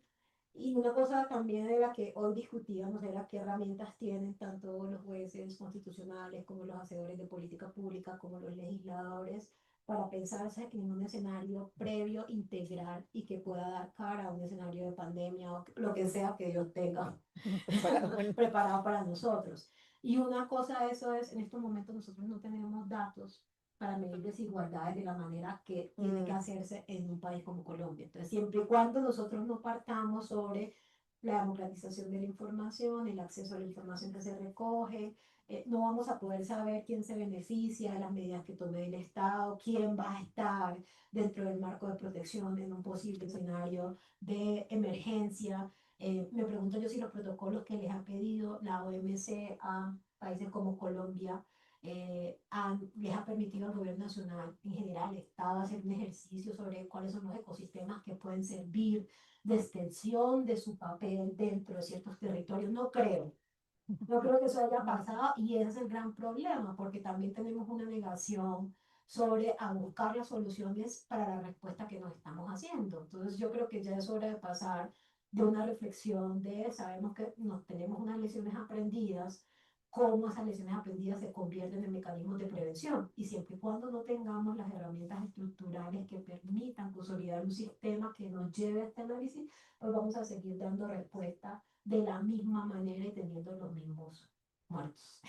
una cosa también de la que hoy discutíamos era qué herramientas tienen tanto los jueces constitucionales como los hacedores de política pública, como los legisladores, para pensarse en un escenario previo, integral y que pueda dar cara a un escenario de pandemia o lo que sea que Dios tenga preparado para nosotros. Y una cosa de eso es, en estos momentos nosotros no tenemos datos para medir desigualdades de la manera que tiene que hacerse en un país como Colombia. Entonces, siempre y cuando nosotros no partamos sobre la democratización de la información, el acceso a la información que se recoge, no vamos a poder saber quién se beneficia de las medidas que tome el Estado, quién va a estar dentro del marco de protección en un posible escenario de emergencia. Me pregunto yo si los protocolos que les ha pedido la OMC a países como Colombia les ha permitido al gobierno nacional, en general, al Estado, hacer un ejercicio sobre cuáles son los ecosistemas que pueden servir de extensión de su papel dentro de ciertos territorios. No creo que eso haya pasado y ese es el gran problema, porque también tenemos una negación sobre a buscar las soluciones para la respuesta que nos estamos haciendo. Entonces yo creo que ya es hora de pasar de una reflexión de, sabemos que nos tenemos unas lecciones aprendidas, cómo esas lecciones aprendidas se convierten en mecanismos de prevención. Y siempre y cuando no tengamos las herramientas estructurales que permitan consolidar un sistema que nos lleve a este análisis, pues vamos a seguir dando respuesta de la misma manera y teniendo los mismos muertos.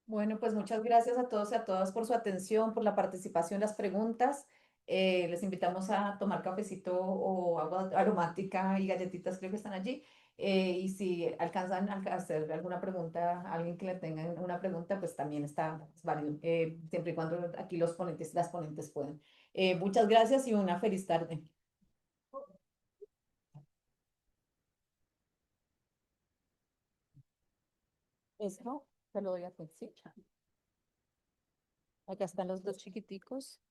Bueno, pues muchas gracias a todos y a todas por su atención, por la participación, las preguntas. Les invitamos a tomar cafecito o agua aromática y galletitas, creo que están allí. Y si alcanzan a hacer alguna pregunta, a alguien que le tengan una pregunta, pues también está válido, siempre y cuando aquí los ponentes, las ponentes pueden. Muchas gracias y una feliz tarde. Esto te lo doy a ti, ¿sí? Acá están los dos chiquiticos.